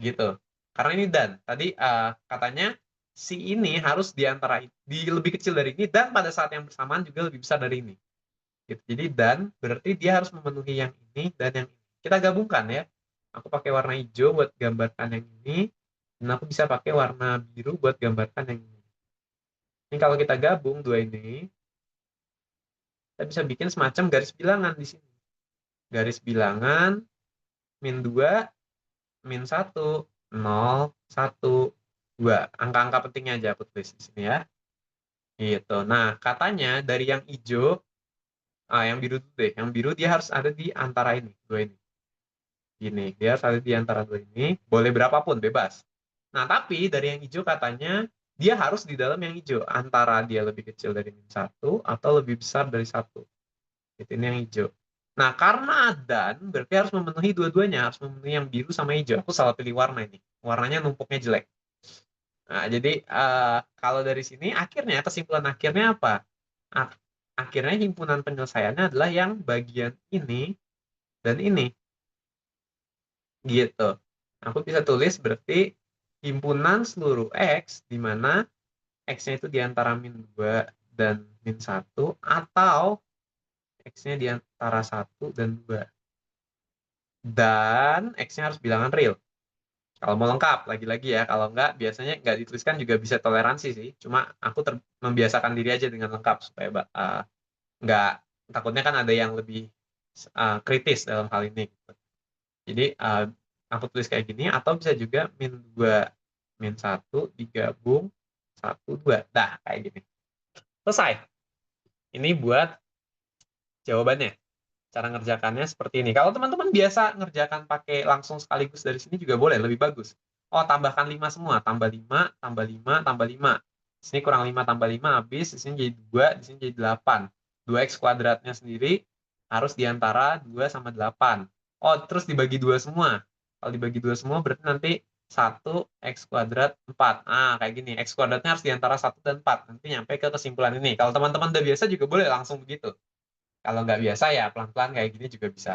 Gitu. Karena ini dan. Tadi katanya si ini harus lebih kecil dari ini, dan pada saat yang bersamaan juga lebih besar dari ini. Gitu. Jadi dan berarti dia harus memenuhi yang ini dan yang ini. Kita gabungkan ya. Aku pakai warna hijau buat gambarkan yang ini, dan aku bisa pakai warna biru buat gambarkan yang ini. Ini kalau kita gabung dua ini, kita bisa bikin semacam garis bilangan di sini. Garis bilangan min 2, min 1, 0, 1, 2. Angka-angka pentingnya aja aku tulis di sini ya. Gitu. Nah, katanya dari yang hijau, yang biru dulu deh. Yang biru dia harus ada di antara ini, dua ini. Gini, dia harus ada di antara dua ini. Boleh berapapun, bebas. Nah, tapi dari yang hijau katanya dia harus di dalam yang hijau. Antara dia lebih kecil dari min 1 atau lebih besar dari 1. Itu ini yang hijau. Nah, karena dan berarti harus memenuhi dua-duanya. Harus memenuhi yang biru sama hijau. Aku salah pilih warna ini. Warnanya numpuknya jelek. Nah, jadi kalau dari sini akhirnya, kesimpulan akhirnya apa? Akhirnya himpunan penyelesaiannya adalah yang bagian ini dan ini. Gitu. Aku bisa tulis berarti himpunan seluruh X, di mana X-nya itu di antara min 2 dan min 1, atau X-nya di antara 1 dan 2. Dan X-nya harus bilangan real. Kalau mau lengkap, lagi-lagi ya. Kalau enggak, biasanya nggak dituliskan juga bisa toleransi sih. Cuma aku membiasakan diri aja dengan lengkap, supaya nggak, takutnya kan ada yang lebih kritis dalam hal ini. Jadi aku tulis kayak gini, atau bisa juga min 2, min 1 digabung 1, 2. Dah, kayak gini. Selesai. Ini buat jawabannya. Cara ngerjakannya seperti ini. Kalau teman-teman biasa ngerjakan pakai langsung sekaligus dari sini juga boleh, lebih bagus. Oh, tambahkan 5 semua. Tambah 5, tambah 5, tambah 5. Di sini kurang 5 tambah 5 habis. Di sini jadi 2, di sini jadi 8. 2x kuadratnya sendiri harus diantara 2 sama 8. Oh, terus dibagi 2 semua. Kalau dibagi 2 semua berarti nanti 1 X kuadrat 4. Kayak gini. X kuadratnya harus diantara 1 dan 4. Nanti nyampe ke kesimpulan ini. Kalau teman-teman udah biasa juga boleh langsung begitu. Kalau nggak biasa ya pelan-pelan kayak gini juga bisa.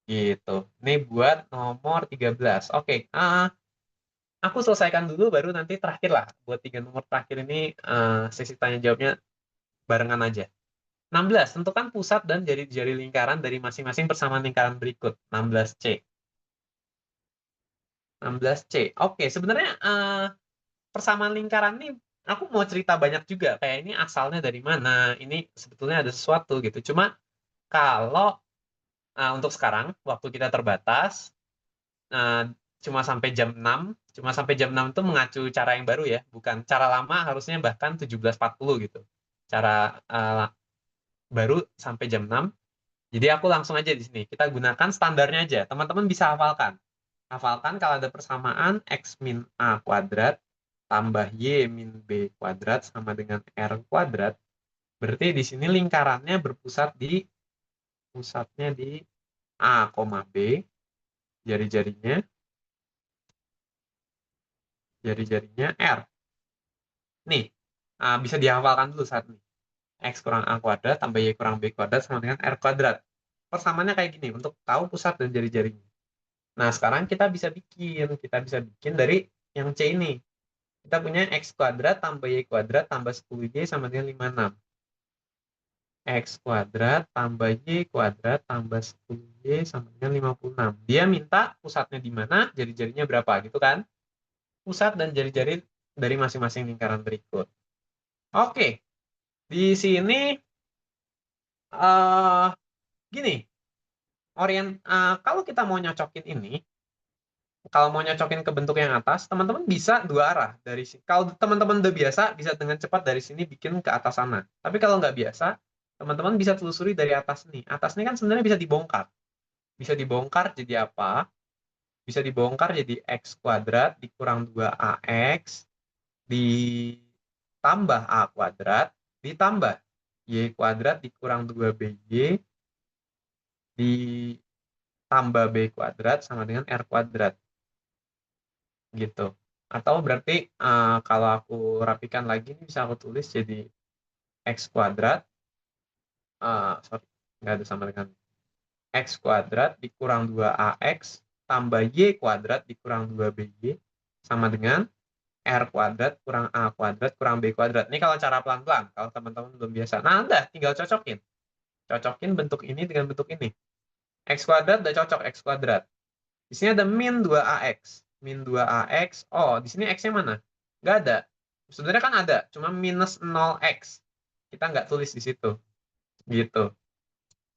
Gitu. Ini buat nomor 13. Oke. Aku selesaikan dulu baru nanti terakhir lah. Buat 3 nomor terakhir ini sesi tanya jawabnya barengan aja. 16. Tentukan pusat dan jari-jari lingkaran dari masing-masing persamaan lingkaran berikut. 16C. 16C. Oke, sebenarnya persamaan lingkaran ini aku mau cerita banyak juga. Kayak ini asalnya dari mana. Ini sebetulnya ada sesuatu gitu. Cuma kalau untuk sekarang, waktu kita terbatas, cuma sampai jam 6. Cuma sampai jam 6 itu mengacu cara yang baru ya. Bukan cara lama, harusnya bahkan 17.40 gitu. Cara baru sampai jam 6. Jadi aku langsung aja di sini. Kita gunakan standarnya aja. Teman-teman bisa hafalkan. Hafalkan kalau ada persamaan X min A kuadrat tambah Y min B kuadrat sama dengan R kuadrat. Berarti di sini lingkarannya pusatnya di A, B, jari-jarinya R. Nih, bisa dihafalkan dulu saat ini. X kurang A kuadrat tambah Y kurang B kuadrat sama dengan R kuadrat. Persamaannya kayak gini, untuk tahu pusat dan jari-jarinya. Nah, sekarang kita bisa bikin dari yang C ini. Kita punya X kuadrat tambah Y kuadrat tambah 10Y sama dengan 56. X kuadrat tambah Y kuadrat tambah 10Y sama dengan 56. Dia minta pusatnya di mana, jari-jarinya berapa, gitu kan? Pusat dan jari-jari dari masing-masing lingkaran berikut. Oke, di sini gini, kalau kita mau nyocokin ini, kalau mau nyocokin ke bentuk yang atas, teman-teman bisa dua arah. Kalau teman-teman udah biasa, bisa dengan cepat dari sini bikin ke atas sana. Tapi kalau nggak biasa, teman-teman bisa telusuri dari atas nih. Atas ini kan sebenarnya bisa dibongkar. Bisa dibongkar jadi apa? Bisa dibongkar jadi X kuadrat dikurang 2AX ditambah A kuadrat ditambah Y kuadrat dikurang 2BY ditambah B kuadrat sama dengan R kuadrat. Gitu. Atau berarti kalau aku rapikan lagi, ini bisa aku tulis jadi X kuadrat, sorry, nggak ada sama dengan X kuadrat dikurang 2AX tambah Y kuadrat dikurang 2BY sama dengan R kuadrat kurang A kuadrat kurang B kuadrat. Ini kalau cara pelan-pelan, kalau teman-teman belum biasa. Nah, udah, tinggal cocokin. Cocokin bentuk ini dengan bentuk ini. X kuadrat udah cocok, X kuadrat. Di sini ada min 2AX. Min 2AX, oh, di sini X-nya mana? Nggak ada. Sebenarnya kan ada, cuma minus 0X. Kita nggak tulis di situ. Gitu.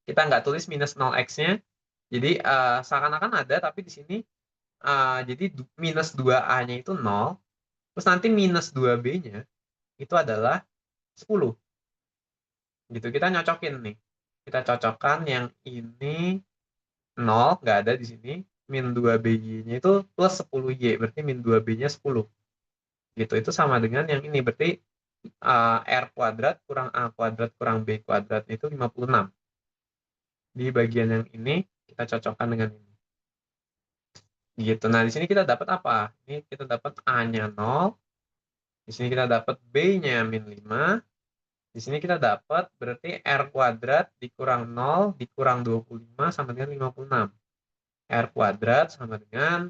Kita nggak tulis minus 0X-nya. Jadi, seakan-akan ada, tapi di sini, jadi minus 2A-nya itu 0. Terus nanti minus 2B-nya itu adalah 10. Gitu, kita nyocokin nih. Kita cocokkan yang ini 0, nggak ada di sini. Min 2BY-nya itu plus 10Y, berarti min 2B-nya 10. Gitu, itu sama dengan yang ini, berarti R kuadrat kurang A kuadrat kurang B kuadrat itu 56. Di bagian yang ini, kita cocokkan dengan ini. Gitu, nah di sini kita dapat apa? Ini kita dapat A-nya 0, di sini kita dapat B-nya min 5, di sini kita dapat berarti R kuadrat dikurang 0 dikurang 25 sama dengan 56. R kuadrat sama dengan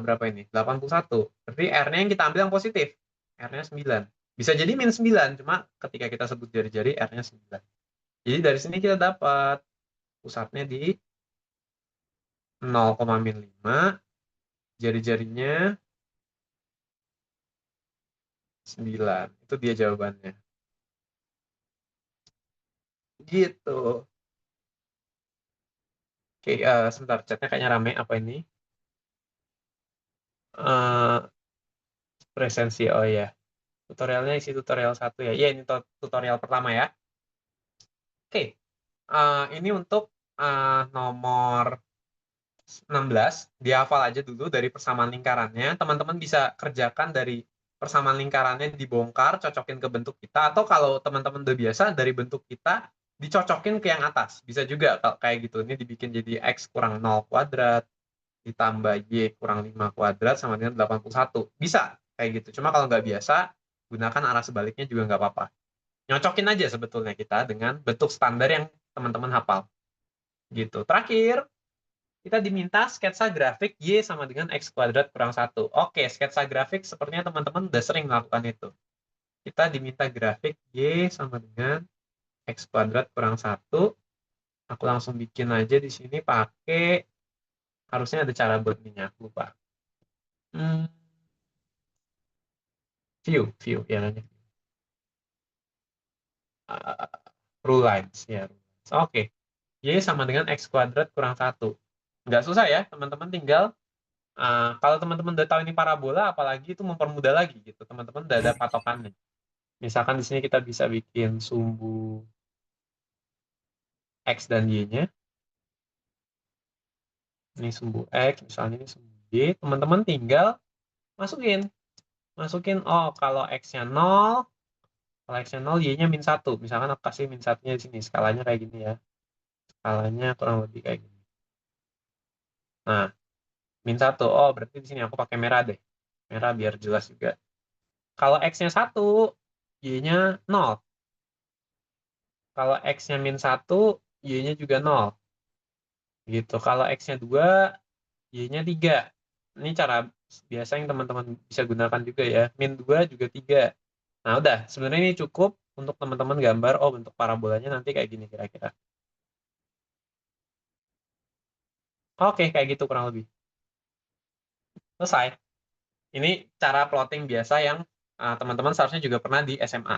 berapa ini? 81. Berarti R-nya yang kita ambil yang positif. R-nya 9. Bisa jadi min 9, cuma ketika kita sebut jari-jari R-nya 9. Jadi dari sini kita dapat pusatnya di 0,5, jari-jarinya 9. Itu dia jawabannya. Gitu. Oke, sebentar, chatnya kayaknya rame. Apa ini? Presensi, oh ya. Tutorialnya isi tutorial 1 ya. Iya, ini tutorial pertama ya. Oke, ini untuk nomor 16. Dihafal aja dulu dari persamaan lingkarannya. Teman-teman bisa kerjakan dari persamaan lingkarannya dibongkar, cocokin ke bentuk kita. Atau kalau teman-teman udah biasa, dari bentuk kita dicocokin ke yang atas. Bisa juga kayak gitu. Ini dibikin jadi X kurang 0 kuadrat, ditambah Y kurang 5 kuadrat sama dengan 81. Bisa kayak gitu. Cuma kalau nggak biasa, gunakan arah sebaliknya juga nggak apa-apa. Nyocokin aja sebetulnya kita dengan bentuk standar yang teman-teman hafal. Gitu. Terakhir, kita diminta sketsa grafik Y sama dengan X kuadrat kurang 1. Oke, sketsa grafik sepertinya teman-teman udah sering melakukan itu. Kita diminta grafik Y sama dengan X kuadrat kurang 1. Aku langsung bikin aja di sini pakai, harusnya ada cara buat minyak, lupa. View ya namanya. Rule lines ya. Oke. Y sama dengan X kuadrat kurang 1. Nggak susah ya, teman-teman tinggal kalau teman-teman udah tahu ini parabola, apalagi itu mempermudah lagi gitu. Teman-teman udah ada patokannya. Misalkan di sini kita bisa bikin sumbu X dan Y-nya. Ini sumbu X, misalnya ini sumbu Y. Teman-teman tinggal masukin. Oh, kalau X-nya 0, Y-nya -1. Misalkan aku kasih -1-nya di sini. Skalanya kayak gini ya. Skalanya kurang lebih kayak gini. Nah, -1. Oh, berarti di sini aku pakai merah deh. Merah biar jelas juga. Kalau X-nya 1, Y-nya 0. Kalau X-nya -1, Y-nya juga 0. Gitu. Kalau X-nya 2, Y-nya 3. Ini cara biasa yang teman-teman bisa gunakan juga ya. -2 juga 3. Nah, udah. Sebenarnya ini cukup untuk teman-teman gambar, oh bentuk parabolanya nanti kayak gini kira-kira. Oke, kayak gitu kurang lebih. Selesai. Ini cara plotting biasa yang teman-teman seharusnya juga pernah di SMA.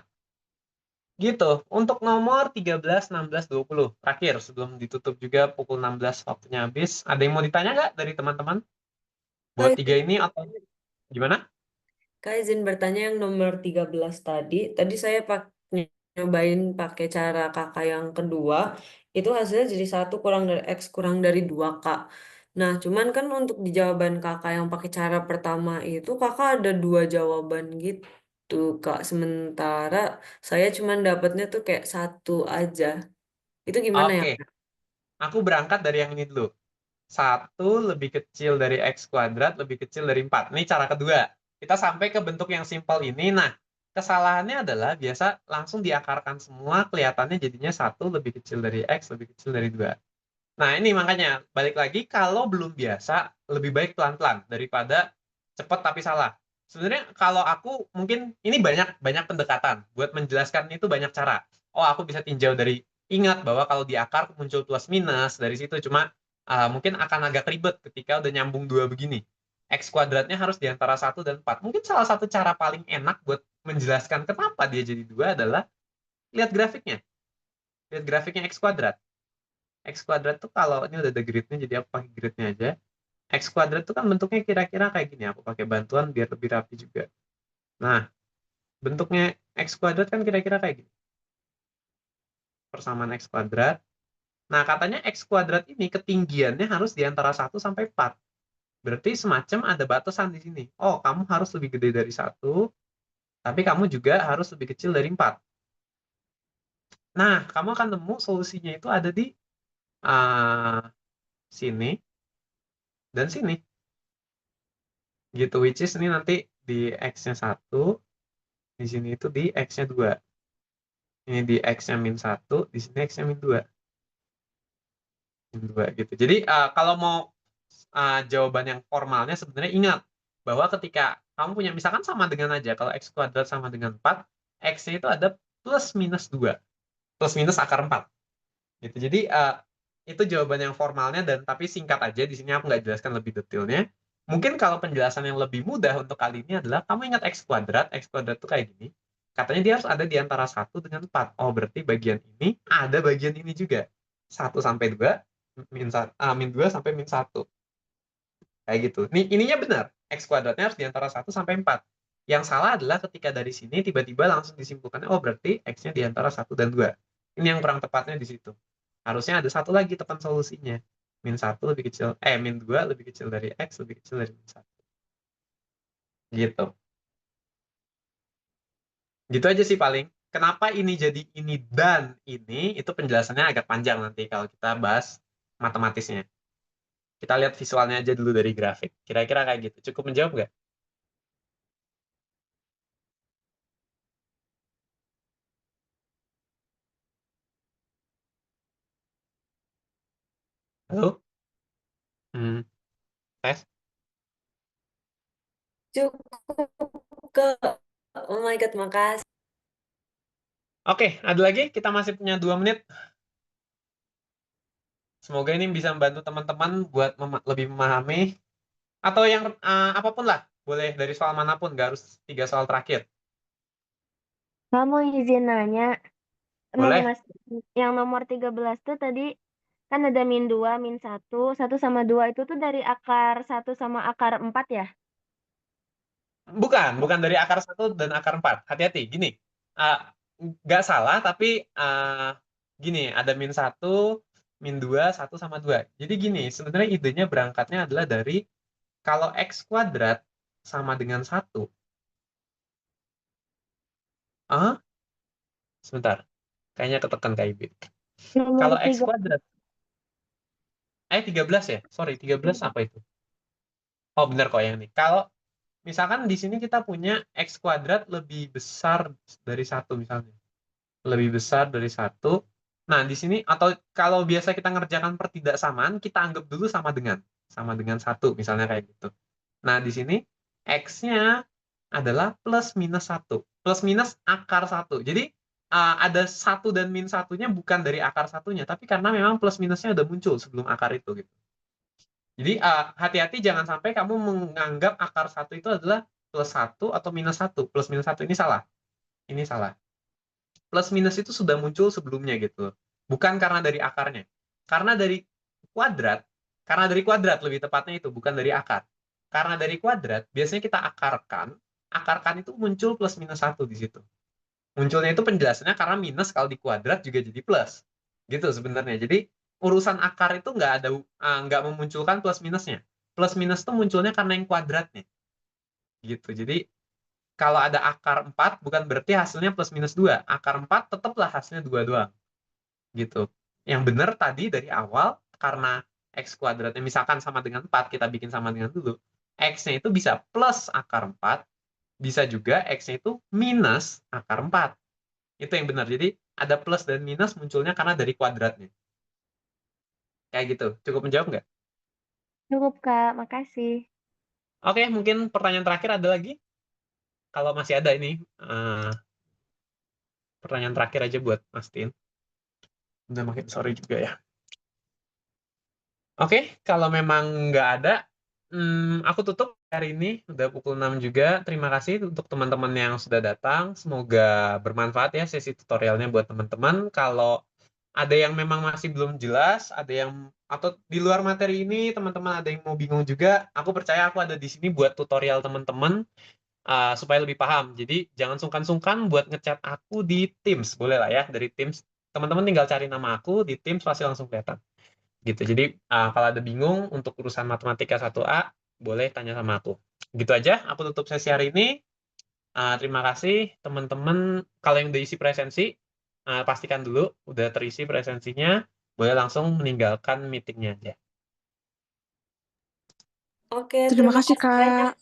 Gitu. Untuk nomor 13, 16, 20. Terakhir, sebelum ditutup juga pukul 16 waktunya habis. Ada yang mau ditanya nggak dari teman-teman? Buat Kak, 3 ini atau gimana? Kak izin bertanya yang nomor 13 tadi. Tadi saya nyobain pakai cara kakak yang kedua. Itu hasilnya jadi 1 kurang dari X kurang dari 2, Kak. Nah, cuman kan untuk di jawaban kakak yang pakai cara pertama itu, kakak ada 2 jawaban gitu, Kak. Sementara saya cuman dapatnya tuh kayak 1 aja. Itu gimana ya, Oke, Kak? aku berangkat dari yang ini dulu. 1 lebih kecil dari X kuadrat lebih kecil dari 4. Ini cara kedua. Kita sampai ke bentuk yang simpel ini. Nah, kesalahannya adalah biasa langsung diakarkan semua, kelihatannya jadinya 1 lebih kecil dari X lebih kecil dari 2. Nah, ini makanya balik lagi kalau belum biasa lebih baik pelan-pelan daripada cepat tapi salah. Sebenarnya kalau aku mungkin ini banyak banyak pendekatan buat menjelaskan itu banyak cara. Oh, aku bisa tinjau dari ingat bahwa kalau di akar muncul plus minus dari situ cuma mungkin akan agak ribet ketika udah nyambung 2 begini. X kuadratnya harus di antara 1 dan 4. Mungkin salah satu cara paling enak buat menjelaskan kenapa dia jadi 2 adalah lihat grafiknya. Lihat grafiknya X kuadrat. X kuadrat tuh kalau ini udah ada gridnya, jadi aku pakai gridnya aja. X kuadrat tuh kan bentuknya kira-kira kayak gini. Aku pakai bantuan biar lebih rapi juga. Nah, bentuknya X kuadrat kan kira-kira kayak gini. Persamaan X kuadrat. Nah, katanya X kuadrat ini ketinggiannya harus di antara 1 sampai 4. Berarti semacam ada batasan di sini. Oh, kamu harus lebih gede dari 1, tapi kamu juga harus lebih kecil dari 4. Nah, kamu akan nemu solusinya itu ada di sini dan sini. Gitu, which is ini nanti di X-nya 1, di sini itu di X-nya 2. Ini di X-nya -1, di sini X-nya -2. -2 gitu. Jadi kalau mau jawaban yang formalnya sebenarnya ingat bahwa ketika kamu punya misalkan sama dengan aja kalau X kuadrat sama dengan 4, X-nya itu ada plus minus 2. Plus minus akar 4. Gitu. Jadi itu jawaban yang formalnya dan tapi singkat aja di sini aku nggak jelaskan lebih detailnya. Mungkin kalau penjelasan yang lebih mudah untuk kali ini adalah kamu ingat X kuadrat itu kayak gini. Katanya dia harus ada di antara 1 dengan 4. Oh, berarti bagian ini ada bagian ini juga. 1 sampai 2, min 2 sampai -1. Kayak gitu. Ininya benar. X kuadratnya harus di antara 1 sampai 4. Yang salah adalah ketika dari sini tiba-tiba langsung disimpulkan, oh berarti X-nya di antara 1 dan 2. Ini yang kurang tepatnya di situ. Harusnya ada satu lagi tekan solusinya. -1 lebih kecil, -2 lebih kecil dari X lebih kecil dari -1. Gitu. Gitu aja sih paling. Kenapa ini jadi ini dan ini, itu penjelasannya agak panjang nanti kalau kita bahas matematisnya. Kita lihat visualnya aja dulu dari grafik. Kira-kira kayak gitu. Cukup menjawab nggak? Halo? Tes? Cukup, Kak. Oh my God, makasih. Oke, ada lagi? Kita masih punya 2 menit. Semoga ini bisa membantu teman-teman buat lebih memahami. Atau yang apapun lah. Boleh dari soal manapun, nggak harus 3 soal terakhir. Kamu izin nanya, emang Boleh? Mas, yang nomor 13 tuh tadi kan ada -2, -1, 1 sama 2 itu tuh dari akar 1 sama akar 4 ya? Bukan dari akar 1 dan akar 4. Hati-hati, gini. Nggak salah, tapi gini, ada min 1, min 2, 1 sama 2. Jadi gini, sebenarnya idenya berangkatnya adalah dari kalau X kuadrat sama dengan 1. Sebentar. Kayaknya ketekan KIB. Nomor Kalau X 3. kuadrat, 13 ya? Sorry, 13 apa itu? Oh, benar kok yang ini. Kalau misalkan di sini kita punya X kuadrat lebih besar dari 1 misalnya. Lebih besar dari 1. Nah, di sini, atau kalau biasa kita ngerjakan pertidaksamaan, kita anggap dulu sama dengan 1, misalnya kayak gitu. Nah, di sini X-nya adalah plus minus 1. Plus minus akar 1. Jadi, ada 1 dan min 1-nya bukan dari akar 1-nya, tapi karena memang plus minusnya udah muncul sebelum akar itu. Gitu. Jadi, hati-hati jangan sampai kamu menganggap akar 1 itu adalah plus 1 atau minus 1. Plus minus 1 ini salah. Ini salah. Plus minus itu sudah muncul sebelumnya gitu. Bukan karena dari akarnya. Karena dari kuadrat lebih tepatnya itu, bukan dari akar. Karena dari kuadrat, biasanya kita akarkan itu muncul plus minus 1 di situ. Munculnya itu penjelasannya karena minus kalau di kuadrat juga jadi plus. Gitu sebenarnya. Jadi urusan akar itu nggak memunculkan plus minusnya. Plus minus itu munculnya karena yang kuadratnya. Gitu. Jadi kalau ada akar 4, bukan berarti hasilnya plus minus 2. Akar 4 tetaplah hasilnya 2 doang. Gitu. Yang benar tadi dari awal, karena X kuadratnya misalkan sama dengan 4, kita bikin sama dengan dulu. X-nya itu bisa plus akar 4, bisa juga X-nya itu minus akar 4. Itu yang benar. Jadi ada plus dan minus munculnya karena dari kuadratnya. Kayak gitu. Cukup menjawab nggak? Cukup, Kak. Makasih. Oke, mungkin pertanyaan terakhir ada lagi? Kalau masih ada ini, pertanyaan terakhir aja buat mastiin. Udah makin sore juga ya. Oke, kalau memang nggak ada, aku tutup hari ini. Udah pukul 6 juga. Terima kasih untuk teman-teman yang sudah datang. Semoga bermanfaat ya sesi tutorialnya buat teman-teman. Kalau ada yang memang masih belum jelas, atau di luar materi ini, teman-teman ada yang mau bingung juga, aku percaya aku ada di sini buat tutorial teman-teman supaya lebih paham. Jadi jangan sungkan-sungkan buat ngechat aku di Teams. Boleh lah ya, dari Teams. Teman-teman tinggal cari nama aku di Teams, pasti langsung kelihatan. Gitu. Jadi kalau ada bingung untuk urusan matematika 1A, boleh tanya sama aku. Gitu aja, aku tutup sesi hari ini. Terima kasih teman-teman. Kalau yang udah isi presensi, pastikan dulu udah terisi presensinya, boleh langsung meninggalkan meetingnya aja. Oke, Terima kasih, Kak. banyak.